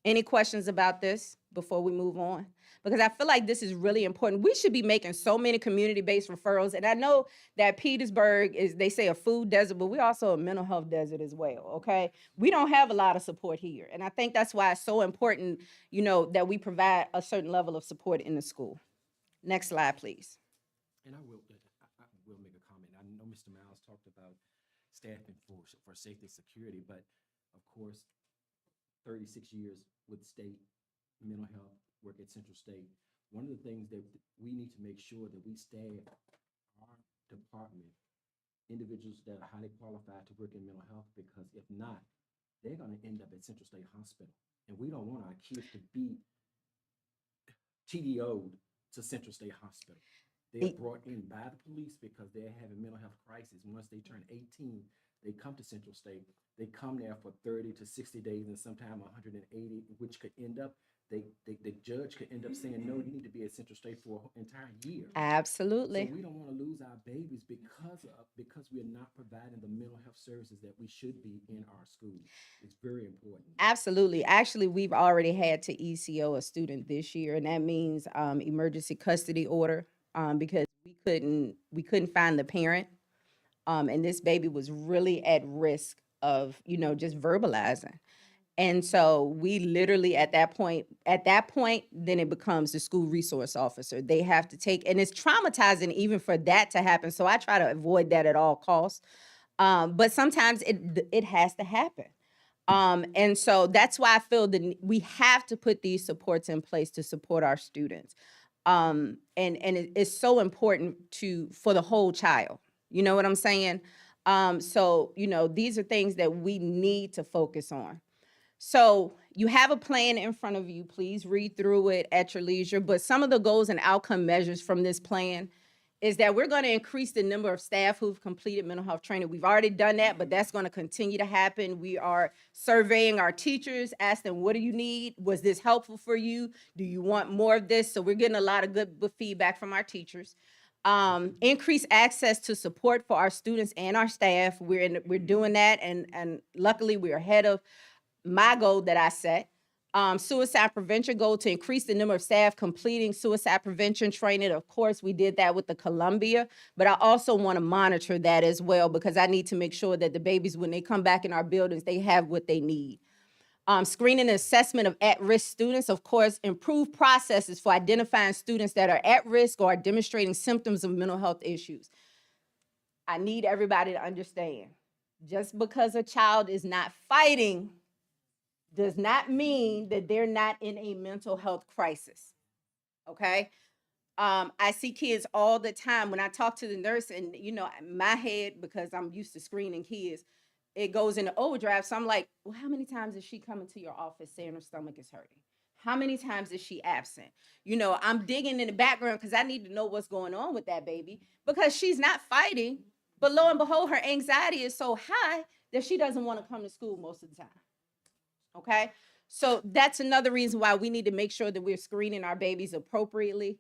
Speaker 18: Any questions about this before we move on? Because I feel like this is really important. We should be making so many community-based referrals. And I know that Petersburg is, they say, a food desert, but we're also a mental health desert as well, okay? We don't have a lot of support here. And I think that's why it's so important, you know, that we provide a certain level of support in the school. Next slide, please.
Speaker 2: And I will make a comment. I know Mr. Miles talked about staffing for safety and security, but of course, 36 years with state mental health work at Central State, one of the things that we need to make sure that we staff our department, individuals that are highly qualified to work in mental health, because if not, they're gonna end up at Central State Hospital. And we don't want our kids to be TDO'd to Central State Hospital. They're brought in by the police because they're having mental health crisis. Once they turn 18, they come to Central State. They come there for 30 to 60 days and sometimes 180, which could end up, the judge could end up saying, no, you need to be at Central State for an entire year.
Speaker 18: Absolutely.
Speaker 2: So we don't want to lose our babies because we're not providing the mental health services that we should be in our schools. It's very important.
Speaker 18: Absolutely. Actually, we've already had to ECO a student this year, and that means emergency custody order because we couldn't find the parent, and this baby was really at risk of, you know, just verbalizing. And so we literally at that point, then it becomes the school resource officer. They have to take, and it's traumatizing even for that to happen. So I try to avoid that at all costs. But sometimes it has to happen. And so that's why I feel that we have to put these supports in place to support our students. And it's so important for the whole child. You know what I'm saying? So, you know, these are things that we need to focus on. So you have a plan in front of you. Please read through it at your leisure. But some of the goals and outcome measures from this plan is that we're going to increase the number of staff who've completed mental health training. We've already done that, but that's going to continue to happen. We are surveying our teachers, asking, what do you need? Was this helpful for you? Do you want more of this? So we're getting a lot of good feedback from our teachers. Increase access to support for our students and our staff. We're doing that, and luckily we're ahead of my goal that I set. Suicide prevention goal to increase the number of staff completing suicide prevention training. Of course, we did that with the Columbia, but I also want to monitor that as well because I need to make sure that the babies, when they come back in our buildings, they have what they need. Screening and assessment of at-risk students, of course, improve processes for identifying students that are at risk or are demonstrating symptoms of mental health issues. I need everybody to understand, just because a child is not fighting does not mean that they're not in a mental health crisis, okay? I see kids all the time. When I talk to the nurse and, my head, because I'm used to screening kids, it goes into overdrive. So I'm like, well, how many times is she coming to your office saying her stomach is hurting? How many times is she absent? I'm digging in the background because I need to know what's going on with that baby because she's not fighting. But lo and behold, her anxiety is so high that she doesn't want to come to school most of the time. Okay, so that's another reason why we need to make sure that we're screening our babies appropriately.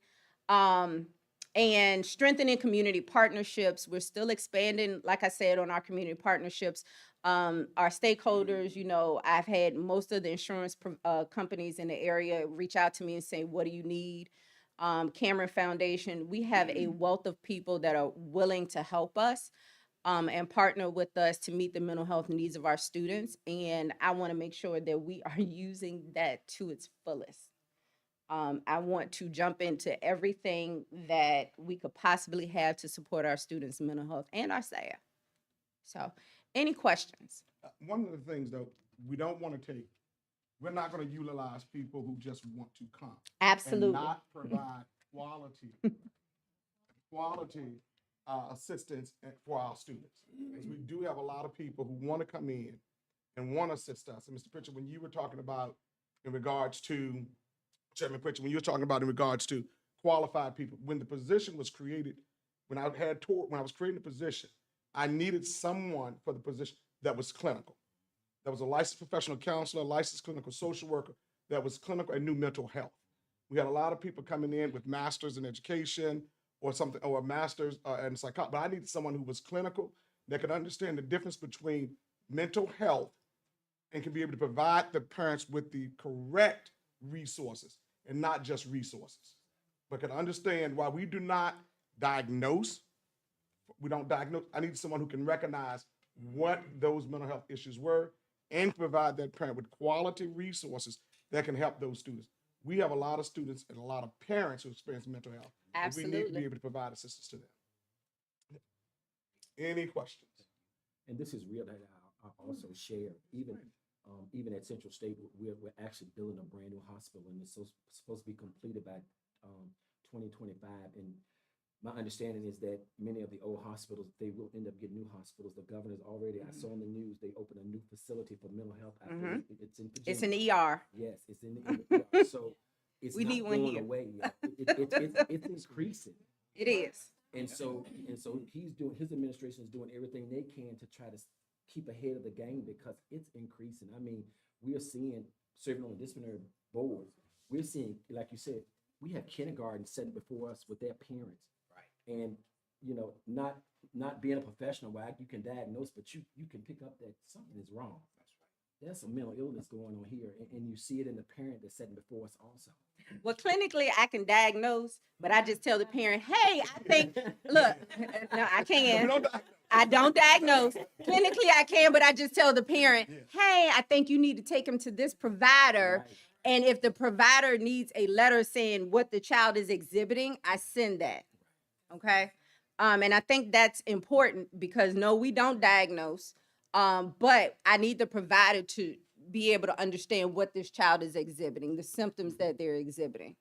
Speaker 18: And strengthening community partnerships. We're still expanding, like I said, on our community partnerships. Our stakeholders, I've had most of the insurance companies in the area reach out to me and say, what do you need? Cameron Foundation, we have a wealth of people that are willing to help us. And partner with us to meet the mental health needs of our students. And I want to make sure that we are using that to its fullest. I want to jump into everything that we could possibly have to support our students' mental health and our staff. So, any questions?
Speaker 17: One of the things, though, we're not going to utilize people who just want to come.
Speaker 18: Absolutely.
Speaker 17: And not provide quality assistance for our students. Because we do have a lot of people who want to come in and want to assist us. And Mr. Pritchett, when you were talking about in regards to, Chairman Pritchett, when you were talking about in regards to qualified people, when the position was created, when I was creating the position, I needed someone for the position that was clinical. That was a licensed professional counselor, licensed clinical social worker, that was clinical and knew mental health. We had a lot of people coming in with masters in education, or something, or a master's in psychology, but I needed someone who was clinical, that could understand the difference between mental health and can be able to provide the parents with the correct resources and not just resources, but can understand why we do not diagnose. We don't diagnose. I need someone who can recognize what those mental health issues were and provide that parent with quality resources that can help those students. We have a lot of students and a lot of parents who experience mental health.
Speaker 18: Absolutely.
Speaker 17: We need to be able to provide assistance to them. Any questions?
Speaker 2: And this is real that I also share. Even at Central State, we're actually building a brand new hospital, and it's supposed to be completed by 2025. And my understanding is that many of the old hospitals, they will end up getting new hospitals. The governor's already, I saw in the news, they opened a new facility for mental health. I believe it's in Virginia.
Speaker 18: It's an ER.
Speaker 2: Yes, it's in the ER. So it's
Speaker 18: We
Speaker 2: not
Speaker 18: need one
Speaker 2: going
Speaker 18: here.
Speaker 2: away. It's increasing.
Speaker 18: It is.
Speaker 2: And so his administration is doing everything they can to try to keep ahead of the game because it's increasing. I mean, we are seeing, serving on the disciplinary boards, we're seeing, like you said, we have kindergarten sitting before us with their parents. Right. And, not being a professional, where you can diagnose, but you can pick up that something is wrong. That's right. There's some mental illness going on here, and you see it in the parent that's sitting before us also.
Speaker 18: Well, clinically, I can diagnose, but I just tell the parent, hey, I think, look, no, I can. I don't diagnose. Clinically, I can, but I just tell the parent, hey, I think you need to take him to this provider. Right. And if the provider needs a letter saying what the child is exhibiting, I send that. Okay? And I think that's important because, no, we don't diagnose, but I need the provider to be able to understand what this child is exhibiting, the symptoms that they're exhibiting.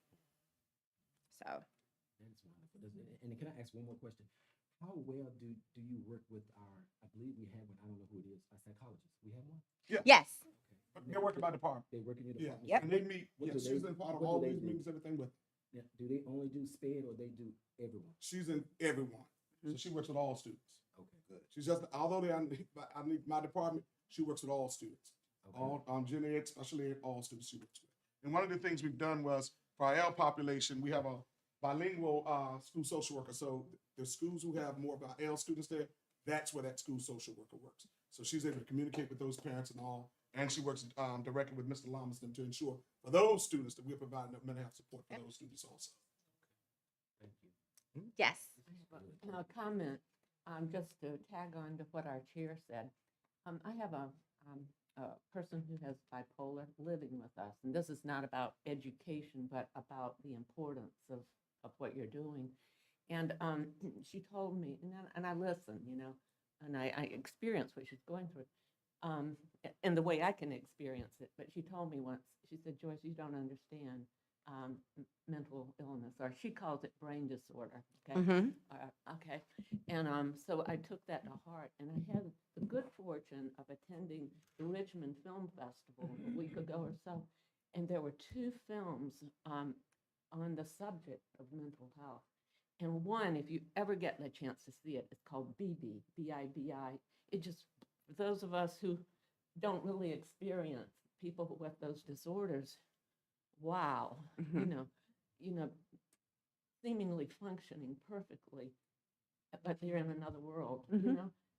Speaker 18: So.
Speaker 2: That's wonderful. And can I ask one more question? How well do you work with I believe we have one, I don't know who it is, a psychologist. We have one?
Speaker 17: Yeah.
Speaker 18: Yes.
Speaker 17: Okay. They're working by department.
Speaker 2: They work in your department?
Speaker 17: Yeah. Yep. And they meet, she's in part of all these meetings, everything with.
Speaker 2: Yeah. Do they only do SPED or they do everyone?
Speaker 17: She's in everyone. So she works with all students.
Speaker 2: Okay, good.
Speaker 17: She's just, although I need my department, she works with all students. Okay. All gen ed, special ed, all students she works with. And one of the things we've done was, for our L population, we have a bilingual school social worker. So the schools who have more of our L students there, that's where that school social worker works. So she's able to communicate with those parents and all, and she works directly with Mr. Lumsden to ensure for those students that we're providing mental health support for those students also.
Speaker 19: Yes.
Speaker 10: A comment, just to tag on to what our chair said. I have a person who has bipolar living with us, and this is not about education, but about the importance of what you're doing. And she told me, and I listen, and I experience what she's going through, and the way I can experience it. But she told me once, she said, Joyce, you don't understand mental illness, or she calls it brain disorder. Okay.
Speaker 18: Mhm.
Speaker 10: Okay. And so I took that to heart, and I had the good fortune of attending the Richmond Film Festival a week ago or so, and there were 2 films on the subject of mental health. And one, if you ever get the chance to see it, it's called BB, B-I-B-I. It just, for those of us who don't really experience people with those disorders, wow, seemingly functioning perfectly, but they're in another world,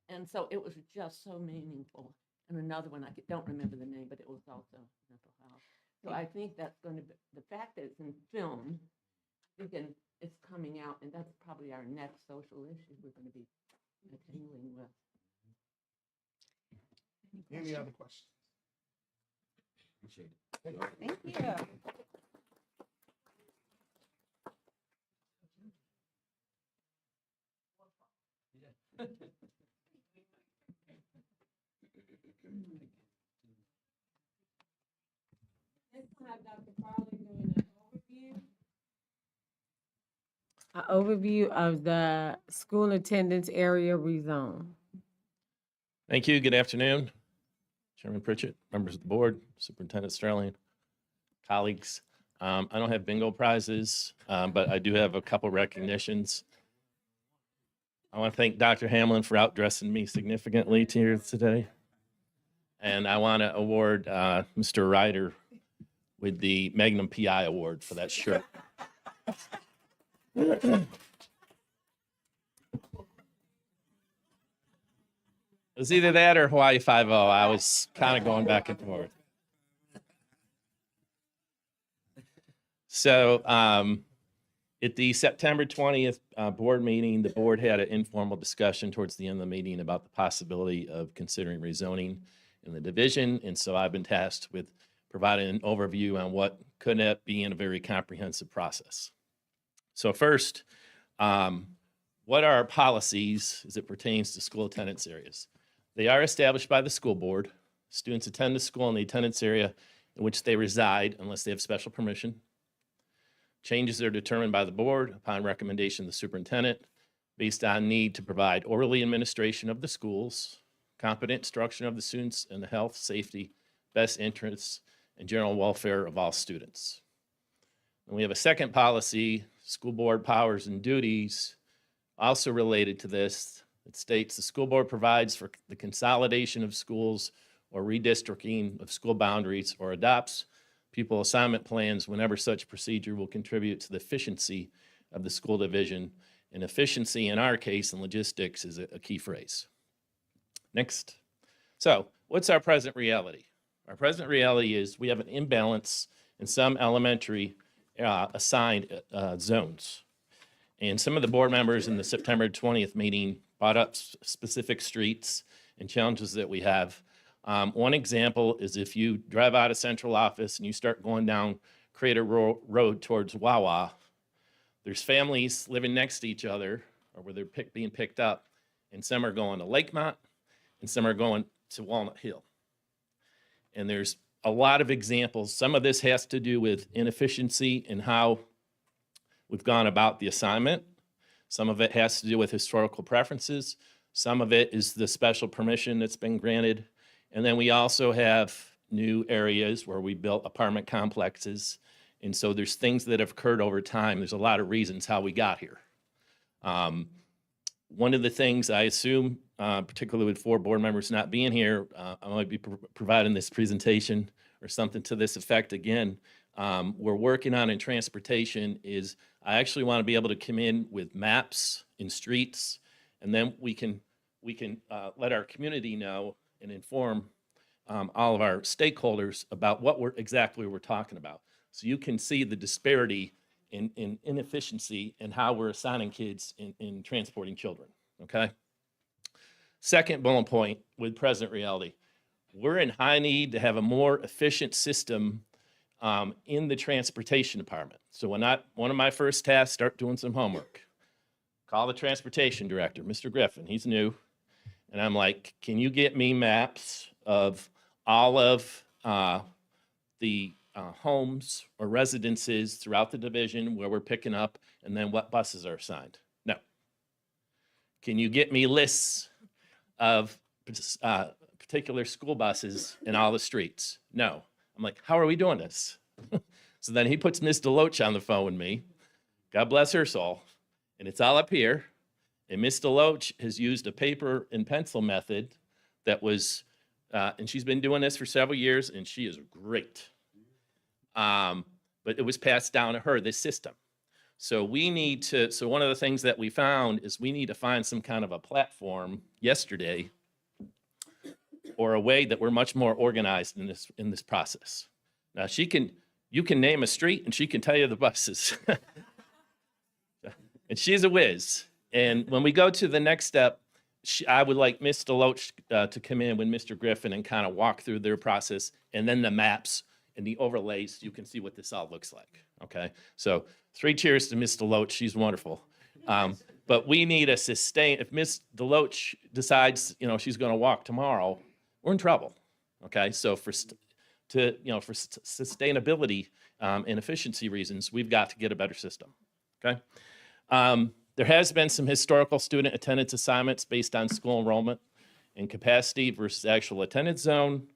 Speaker 10: And so it was just so meaningful. And another one, don't remember the name, but it was also mental health. So I think that's going to be, the fact that it's in film, it's coming out, and that's probably our next social issue we're going to be dealing with.
Speaker 17: Any other questions?
Speaker 2: Appreciate it.
Speaker 18: Thank you.
Speaker 1: Let's have Dr. Farley doing an overview of the school attendance area rezone.
Speaker 20: Thank you. Good afternoon, Chairman Pritchett, members of the board, Superintendent Sterling, colleagues. I don't have bingo prizes, but I do have a couple recognitions. I want to thank Dr. Hamlin for outdressing me significantly here today. And I want to award Mr. Ryder with the Magnum PI Award for that shirt. It was either that or Hawaii 5-0. I was kind of going back and forth. So at the September 20th board meeting, the board had an informal discussion towards the end of the meeting about the possibility of considering rezoning in the division. And so I've been tasked with providing an overview on what could be in a very comprehensive process. So first, what are our policies as it pertains to school attendance areas? They are established by the school board. Students attend the school in the attendance area in which they reside unless they have special permission. Changes are determined by the board upon recommendation of the superintendent based on need to provide orderly administration of the schools, competent instruction of the students, and the health, safety, best interests, and general welfare of all students. And we have a second policy, school board powers and duties, also related to this. It states the school board provides for the consolidation of schools or redistricting of school boundaries or adopts pupil assignment plans whenever such procedure will contribute to the efficiency of the school division. And efficiency in our case and logistics is a key phrase. Next. So what's our present reality? Our present reality is we have an imbalance in some elementary assigned zones. And some of the board members in the September 20th meeting brought up specific streets and challenges that we have. One example is if you drive out of central office and you start going down Crater Road towards Wawa, there's families living next to each other or where they're being picked up, and some are going to Lakemont and some are going to Walnut Hill. And there's a lot of examples. Some of this has to do with inefficiency in how we've gone about the assignment. Some of it has to do with historical preferences. Some of it is the special permission that's been granted. And then we also have new areas where we built apartment complexes. And so there's things that have occurred over time. There's a lot of reasons how we got here. One of the things I assume, particularly with 4 board members not being here, I might be providing this presentation or something to this effect again. we're working on in transportation is I actually want to be able to come in with maps in streets, and then we can let our community know and inform all of our stakeholders about what we're exactly we're talking about. So you can see the disparity in inefficiency and how we're assigning kids in transporting children, okay? Second bullet point with present reality. We're in high need to have a more efficient system in the transportation department. So one of my first tasks, start doing some homework. Call the transportation director, Mr. Griffin, he's new. And I'm like, can you get me maps of all of the homes or residences throughout the division where we're picking up, and then what buses are assigned? No. Can you get me lists of particular school buses in all the streets? No. I'm like, how are we doing this? So then he puts Ms. Deloach on the phone with me. God bless her soul. And it's all up here. And Ms. Deloach has used a paper and pencil method that was, and she's been doing this for several years, and she is great. But it was passed down to her, this system. So we need to, so one of the things that we found is we need to find some kind of a platform yesterday or a way that we're much more organized in this process. Now you can name a street and she can tell you the buses. And she's a whiz. And when we go to the next step, I would like Ms. Deloach to come in with Mr. Griffin and kind of walk through their process, and then the maps and the overlays, you can see what this all looks like, okay? So 3 cheers to Ms. Deloach, she's wonderful. But we need a if Ms. Deloach decides, she's gonna walk tomorrow, we're in trouble, okay? So for sustainability and efficiency reasons, we've got to get a better system, okay? There has been some historical student attendance assignments based on school enrollment and capacity versus actual attendance zone.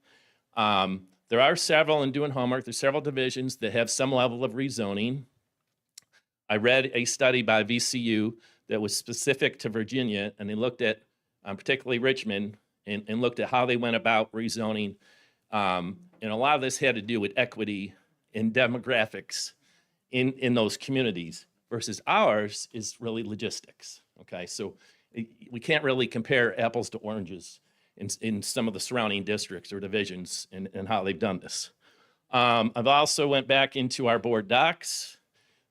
Speaker 20: There are several, in doing homework, there's several divisions that have some level of rezoning. I read a study by VCU that was specific to Virginia, and they looked at, particularly Richmond, and looked at how they went about rezoning. And a lot of this had to do with equity and demographics in those communities, versus ours is really logistics, okay? So we can't really compare apples to oranges in some of the surrounding districts or divisions and how they've done this. I've also went back into our board docs.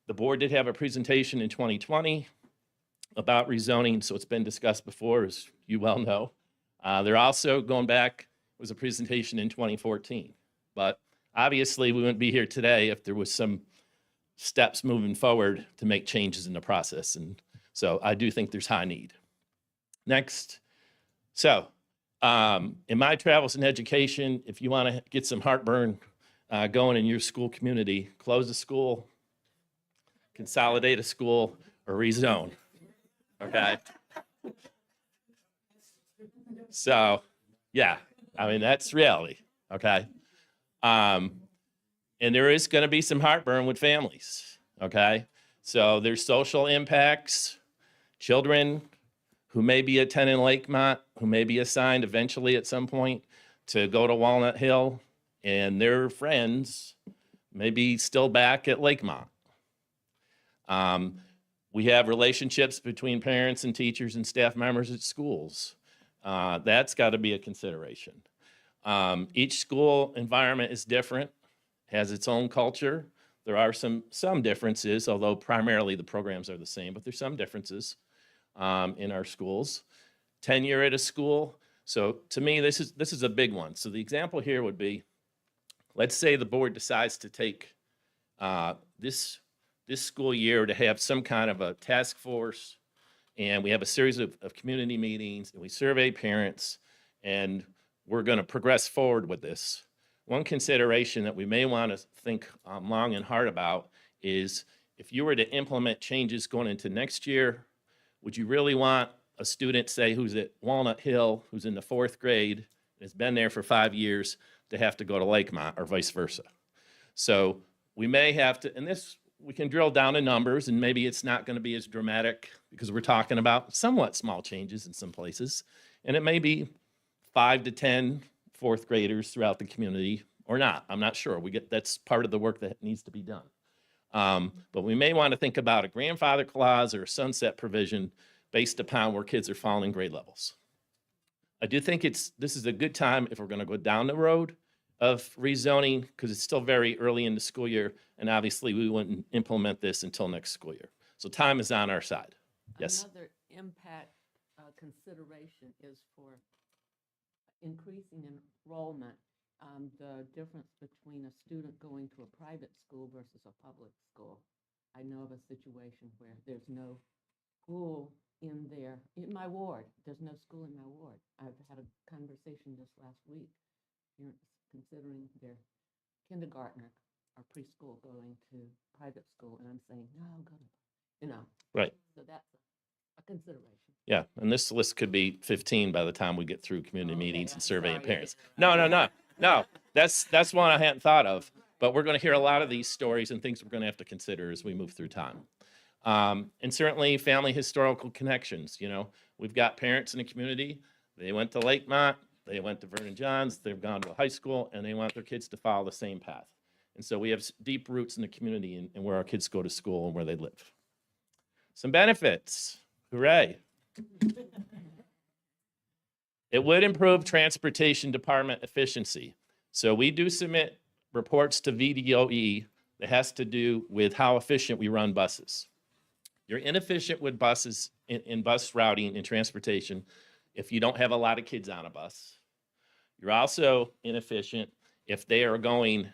Speaker 20: The board did have a presentation in 2020 about rezoning, so it's been discussed before, as you well know. They're also going back, was a presentation in 2014. But obviously we wouldn't be here today if there was some steps moving forward to make changes in the process. And so I do think there's high need. Next. So in my travels in education, if you want to get some heartburn going in your school community, close a school, consolidate a school, or rezone, okay? So yeah, I mean, that's reality, okay? And there is going to be some heartburn with families, okay? So there's social impacts, children who may be attending Lakemont, who may be assigned eventually at some point to go to Walnut Hill, and their friends may be still back at Lakemont. We have relationships between parents and teachers and staff members at schools. That's got to be a consideration. Each school environment is different, has its own culture. There are some differences, although primarily the programs are the same, but there's some differences in our schools. Tenure at a school. So to me, this is a big one. So the example here would be, let's say the board decides to take this school year to have some kind of a task force, and we have a series of community meetings, and we survey parents, and we're going to progress forward with this. One consideration that we may want to think long and hard about is, if you were to implement changes going into next year, would you really want a student, say, who's at Walnut Hill, who's in the 4th grade, and has been there for 5 years, to have to go to Lakemont, or vice versa? So we may have to, and this, we can drill down to numbers, and maybe it's not going to be as dramatic because we're talking about somewhat small changes in some places, and it may be 5 to 10 4th graders throughout the community, or not. I'm not sure. That's part of the work that needs to be done. But we may want to think about a grandfather clause or a sunset provision based upon where kids are falling grade levels. I do think this is a good time if we're going to go down the road of rezoning, because it's still very early in the school year, and obviously we wouldn't implement this until next school year. So time is on our side. Yes.
Speaker 10: Another impact consideration is for increasing enrollment. The difference between a student going to a private school versus a public school. I know of a situation where there's no school in my ward. There's no school in my ward. I've had a conversation just last week. Parents considering their kindergartner or preschool going to private school, and I'm saying, no, go to,
Speaker 20: Right.
Speaker 10: So that's a consideration.
Speaker 20: Yeah, and this list could be 15 by the time we get through community meetings and surveying
Speaker 10: sorry.
Speaker 20: parents. No. That's one I hadn't thought of. But we're going to hear a lot of these stories and things we're going to have to consider as we move through time. And certainly family historical connections. We've got parents in the community. They went to Lakemont, they went to Vernon Johns, they've gone to a high school, and they want their kids to follow the same path. And so we have deep roots in the community and where our kids go to school and where they live. Some benefits. Hooray. It would improve transportation department efficiency. So we do submit reports to VDOE that has to do with how efficient we run buses. You're inefficient with buses in bus routing and transportation if you don't have a lot of kids on a bus. You're also inefficient if they are going,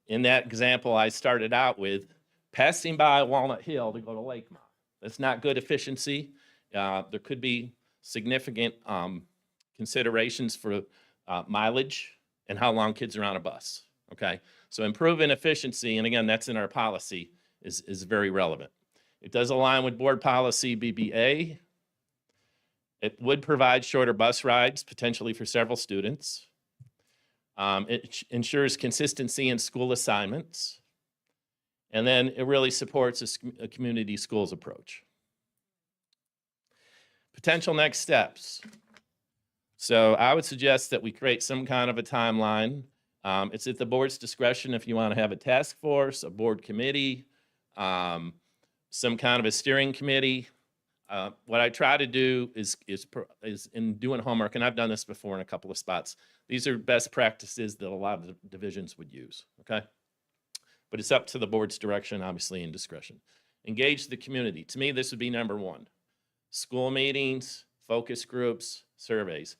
Speaker 20: in that example I started out with, passing by Walnut Hill to go to Lakemont. That's not good efficiency. There could be significant considerations for mileage and how long kids are on a bus, okay? So improving efficiency, and again, that's in our policy, is very relevant. It does align with board policy BBA. It would provide shorter bus rides, potentially for several students. It ensures consistency in school assignments. And then it really supports a community schools approach. Potential next steps. So I would suggest that we create some kind of a timeline. It's at the board's discretion if you want to have a task force, a board committee, some kind of a steering committee. What I try to do is in doing homework, and I've done this before in a couple of spots, these are best practices that a lot of the divisions would use, okay? But it's up to the board's direction, obviously, and discretion. Engage the community. To me, this would be number one. School meetings, focus groups, surveys.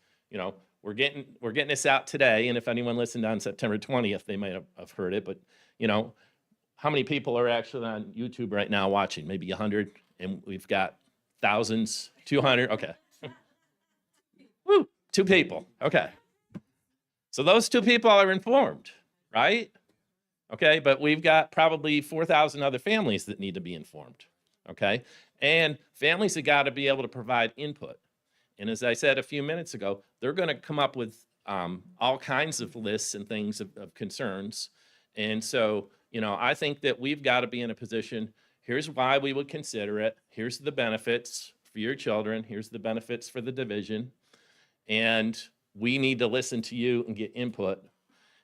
Speaker 20: We're getting this out today, and if anyone listened on September 20th, they might have heard it, but how many people are actually on YouTube right now watching? Maybe 100, and we've got thousands, 200, okay. Woo, 2 people, okay. So those 2 people are informed, right? Okay, but we've got probably 4,000 other families that need to be informed, okay? And families have got to be able to provide input. And as I said a few minutes ago, they're going to come up with all kinds of lists and things of concerns. And so, I think that we've got to be in a position, here's why we would consider it, here's the benefits for your children, here's the benefits for the division, and we need to listen to you and get input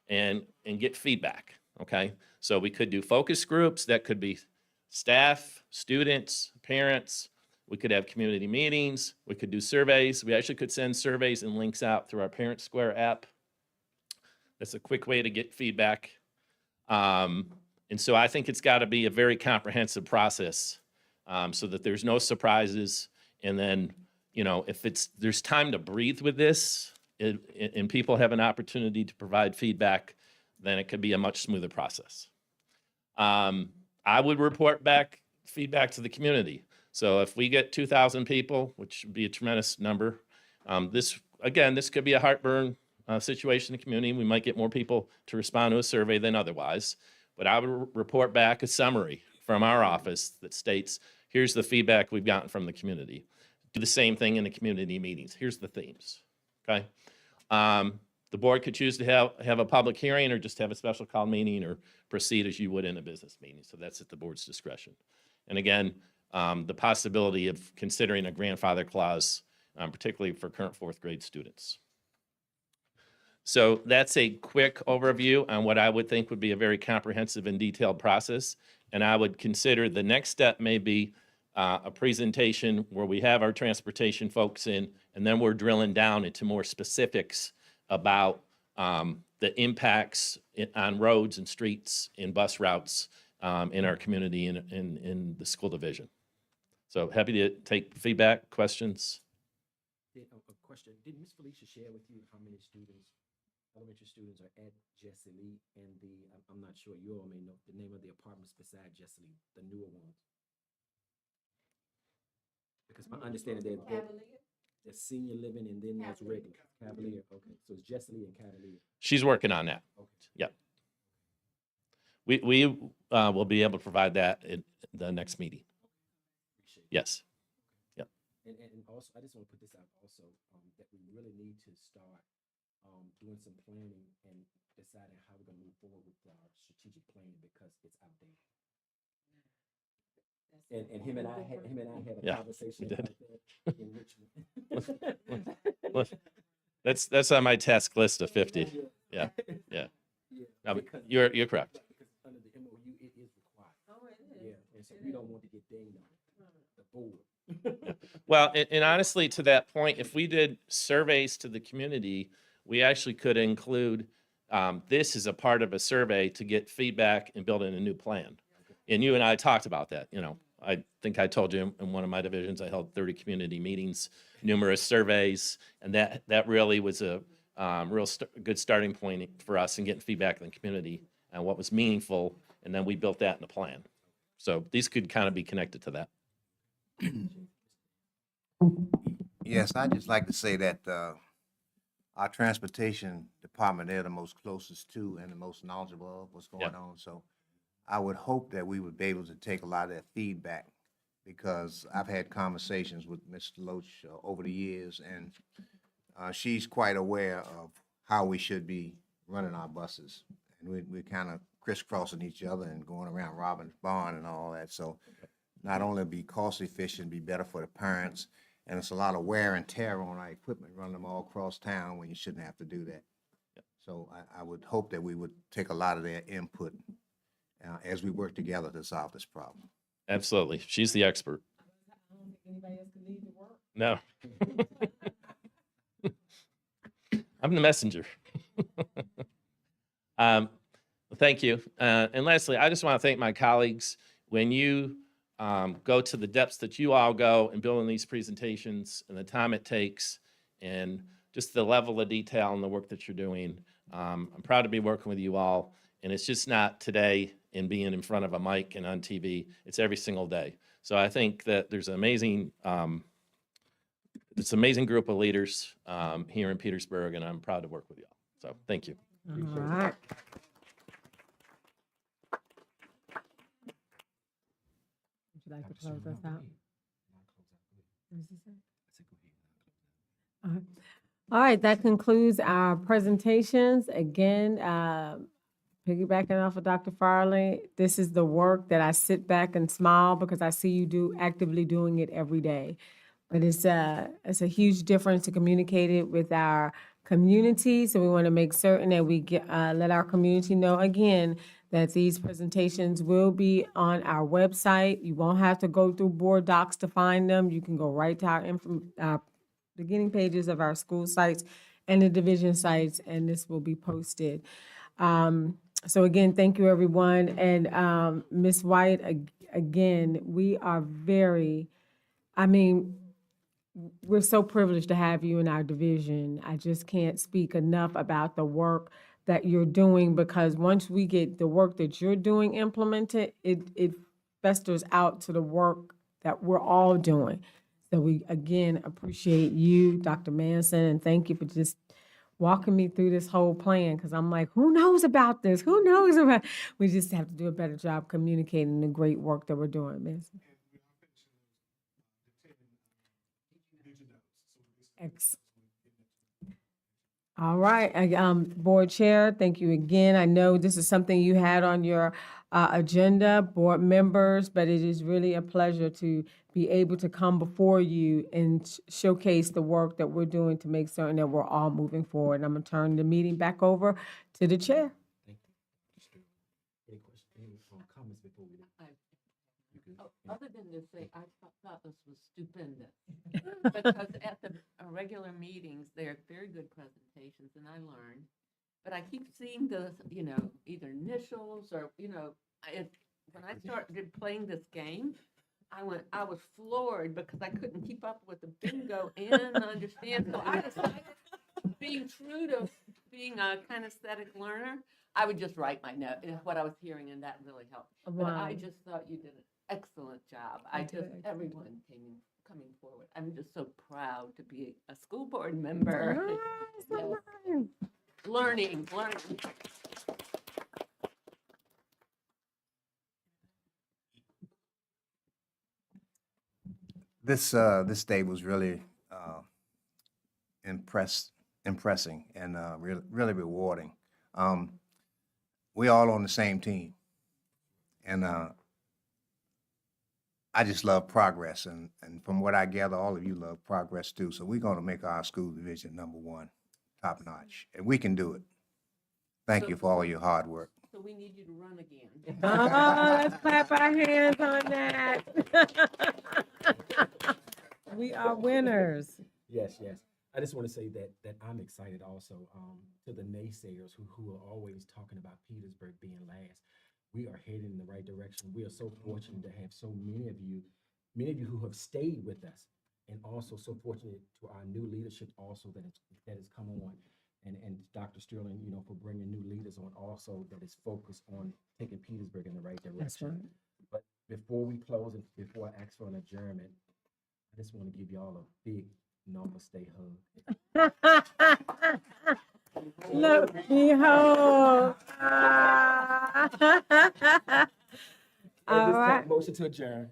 Speaker 20: and get feedback, okay? So we could do focus groups, that could be staff, students, parents. We could have community meetings. We could do surveys. We actually could send surveys and links out through our Parent Square app. That's a quick way to get feedback. And so I think it's got to be a very comprehensive process so that there's no surprises. And then, if there's time to breathe with this and people have an opportunity to provide feedback, then it could be a much smoother process. I would report back feedback to the community. So if we get 2,000 people, which would be a tremendous number, this could be a heartburn situation in the community. We might get more people to respond to a survey than otherwise. But I would report back a summary from our office that states, here's the feedback we've gotten from the community. Do the same thing in the community meetings. Here's the themes, okay? The board could choose to have a public hearing or just have a special call meeting or proceed as you would in a business meeting. So that's at the board's discretion. And again, the possibility of considering a grandfather clause, particularly for current 4th grade students. So that's a quick overview on what I would think would be a very comprehensive and detailed process. And I would consider the next step may be a presentation where we have our transportation folks in, and then we're drilling down into more specifics about the impacts on roads and streets and bus routes in our community in the school division. So happy to take feedback, questions.
Speaker 2: A question, did Ms. Felicia share with you how many students, elementary students are at Jesse Lee and I'm not sure, you all may know the name of the apartments beside Jesse Lee, the newer ones? Because my understanding there's senior living and then there's regular, Cavalier, okay, so it's Jesse Lee and Cavalier.
Speaker 20: She's working on that. Yep. We will be able to provide that at the next meeting. Yes. Yep.
Speaker 2: And also, I just want to put this out also, that we really need to start doing some planning and deciding how we're going to move forward with our strategic plan because it's outdated. And him and I had a conversation about that in Richmond.
Speaker 20: That's on my task list of 50. Yeah. No, but you're correct.
Speaker 2: Because under the MOU, it is required. Oh, it is. Yeah, and so we don't want to get dinged on the board.
Speaker 20: Well, and honestly, to that point, if we did surveys to the community, we actually could include this as a part of a survey to get feedback and build in a new plan. And you and I talked about that. I think I told you in one of my divisions, I held 30 community meetings, numerous surveys, and that really was a good starting point for us in getting feedback from the community and what was meaningful, and then we built that in the plan. So these could kind of be connected to that.
Speaker 12: Yes, I'd just like to say that our transportation department, they're the most closest to and the most knowledgeable of what's going on. So I would hope that we would be able to take a lot of that feedback because I've had conversations with Mr. Loach over the years, and she's quite aware of how we should be running our buses. And we're kind of crisscrossing each other and going around Robbins Barn and all that. So not only be cost efficient, be better for the parents, and it's a lot of wear and tear on our equipment, running them all across town when you shouldn't have to do that. So I would hope that we would take a lot of their input as we work together to solve this problem.
Speaker 20: Absolutely. She's the expert.
Speaker 1: I don't think anybody else can lead the work.
Speaker 20: No. I'm the messenger. Thank you. And lastly, I just want to thank my colleagues. When you go to the depths that you all go in building these presentations and the time it takes and just the level of detail and the work that you're doing, I'm proud to be working with you all. And it's just not today in being in front of a mic and on TV. It's every single day. So I think that there's an amazing, it's an amazing group of leaders here in Petersburg, and I'm proud to work with you all. So thank you.
Speaker 1: All right. Would you like to close us out? All right, that concludes our presentations. Again, piggybacking off of Dr. Farley, this is the work that I sit back and smile because I see you actively doing it every day. But it's a huge difference to communicate it with our community. So we want to make certain that we let our community know again that these presentations will be on our website. You won't have to go through board docs to find them. You can go right to our beginning pages of our school sites and the division sites, and this will be posted. So again, thank you, everyone. And Ms. White, again, we are we're so privileged to have you in our division. I just can't speak enough about the work that you're doing, because once we get the work that you're doing implemented, it festers out to the work that we're all doing. So we, again, appreciate you, Dr. Manson, and thank you for just walking me through this whole plan, because I'm like, who knows about this? Who knows about it? We just have to do a better job communicating the great work that we're doing, Ms. All right, board chair, thank you again. I know this is something you had on your agenda, board members, but it is really a pleasure to be able to come before you and showcase the work that we're doing to make certain that we're all moving forward. And I'm going to turn the meeting back over to the chair.
Speaker 2: Any questions, any comments before we? You good?
Speaker 10: Other than to say, I thought this was stupendous. Because at the regular meetings, they're very good presentations, and I learned. But I keep seeing the, either initials or, when I started playing this game, I was floored because I couldn't keep up with the bingo and understand. So I decided, being true to being a kinesthetic learner, I would just write my note, is what I was hearing, and that really helped. But I
Speaker 1: Wow.
Speaker 10: just thought you did an excellent job. Everyone coming forward. I'm just so proud to be a school board member. Yes. Learning.
Speaker 12: This day was really impressing and really rewarding. We all on the same team, and I just love progress, and from what I gather, all of you love progress too. So we're going to make our school division #1, top notch, and we can do it. Thank you for all your hard work.
Speaker 10: So we need you to run again.
Speaker 1: Oh, let's clap our hands on that. We are winners.
Speaker 2: Yes. I just want to say that I'm excited also to the naysayers who are always talking about Petersburg being last. We are heading in the right direction. We are so fortunate to have so many of you who have stayed with us, and also so fortunate to our new leadership also that has come on, and Dr. Sterling, for bringing new leaders on also that is focused on taking Petersburg in the right direction.
Speaker 1: That's right.
Speaker 2: But before we close and before I ask for an adjournment, I just want to give y'all a big namaste hug.
Speaker 1: Look, behold. All right.
Speaker 2: Motion to adjourn.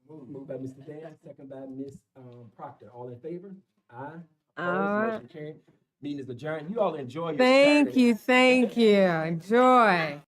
Speaker 2: Moved by Mr. Dan, second by Ms. Proctor. All in favor? Aye.
Speaker 1: All
Speaker 2: Opposed?
Speaker 1: right.
Speaker 2: Motion carried. Meeting is adjourned. You all enjoy your
Speaker 1: Thank
Speaker 2: Saturday.
Speaker 1: you. Enjoy.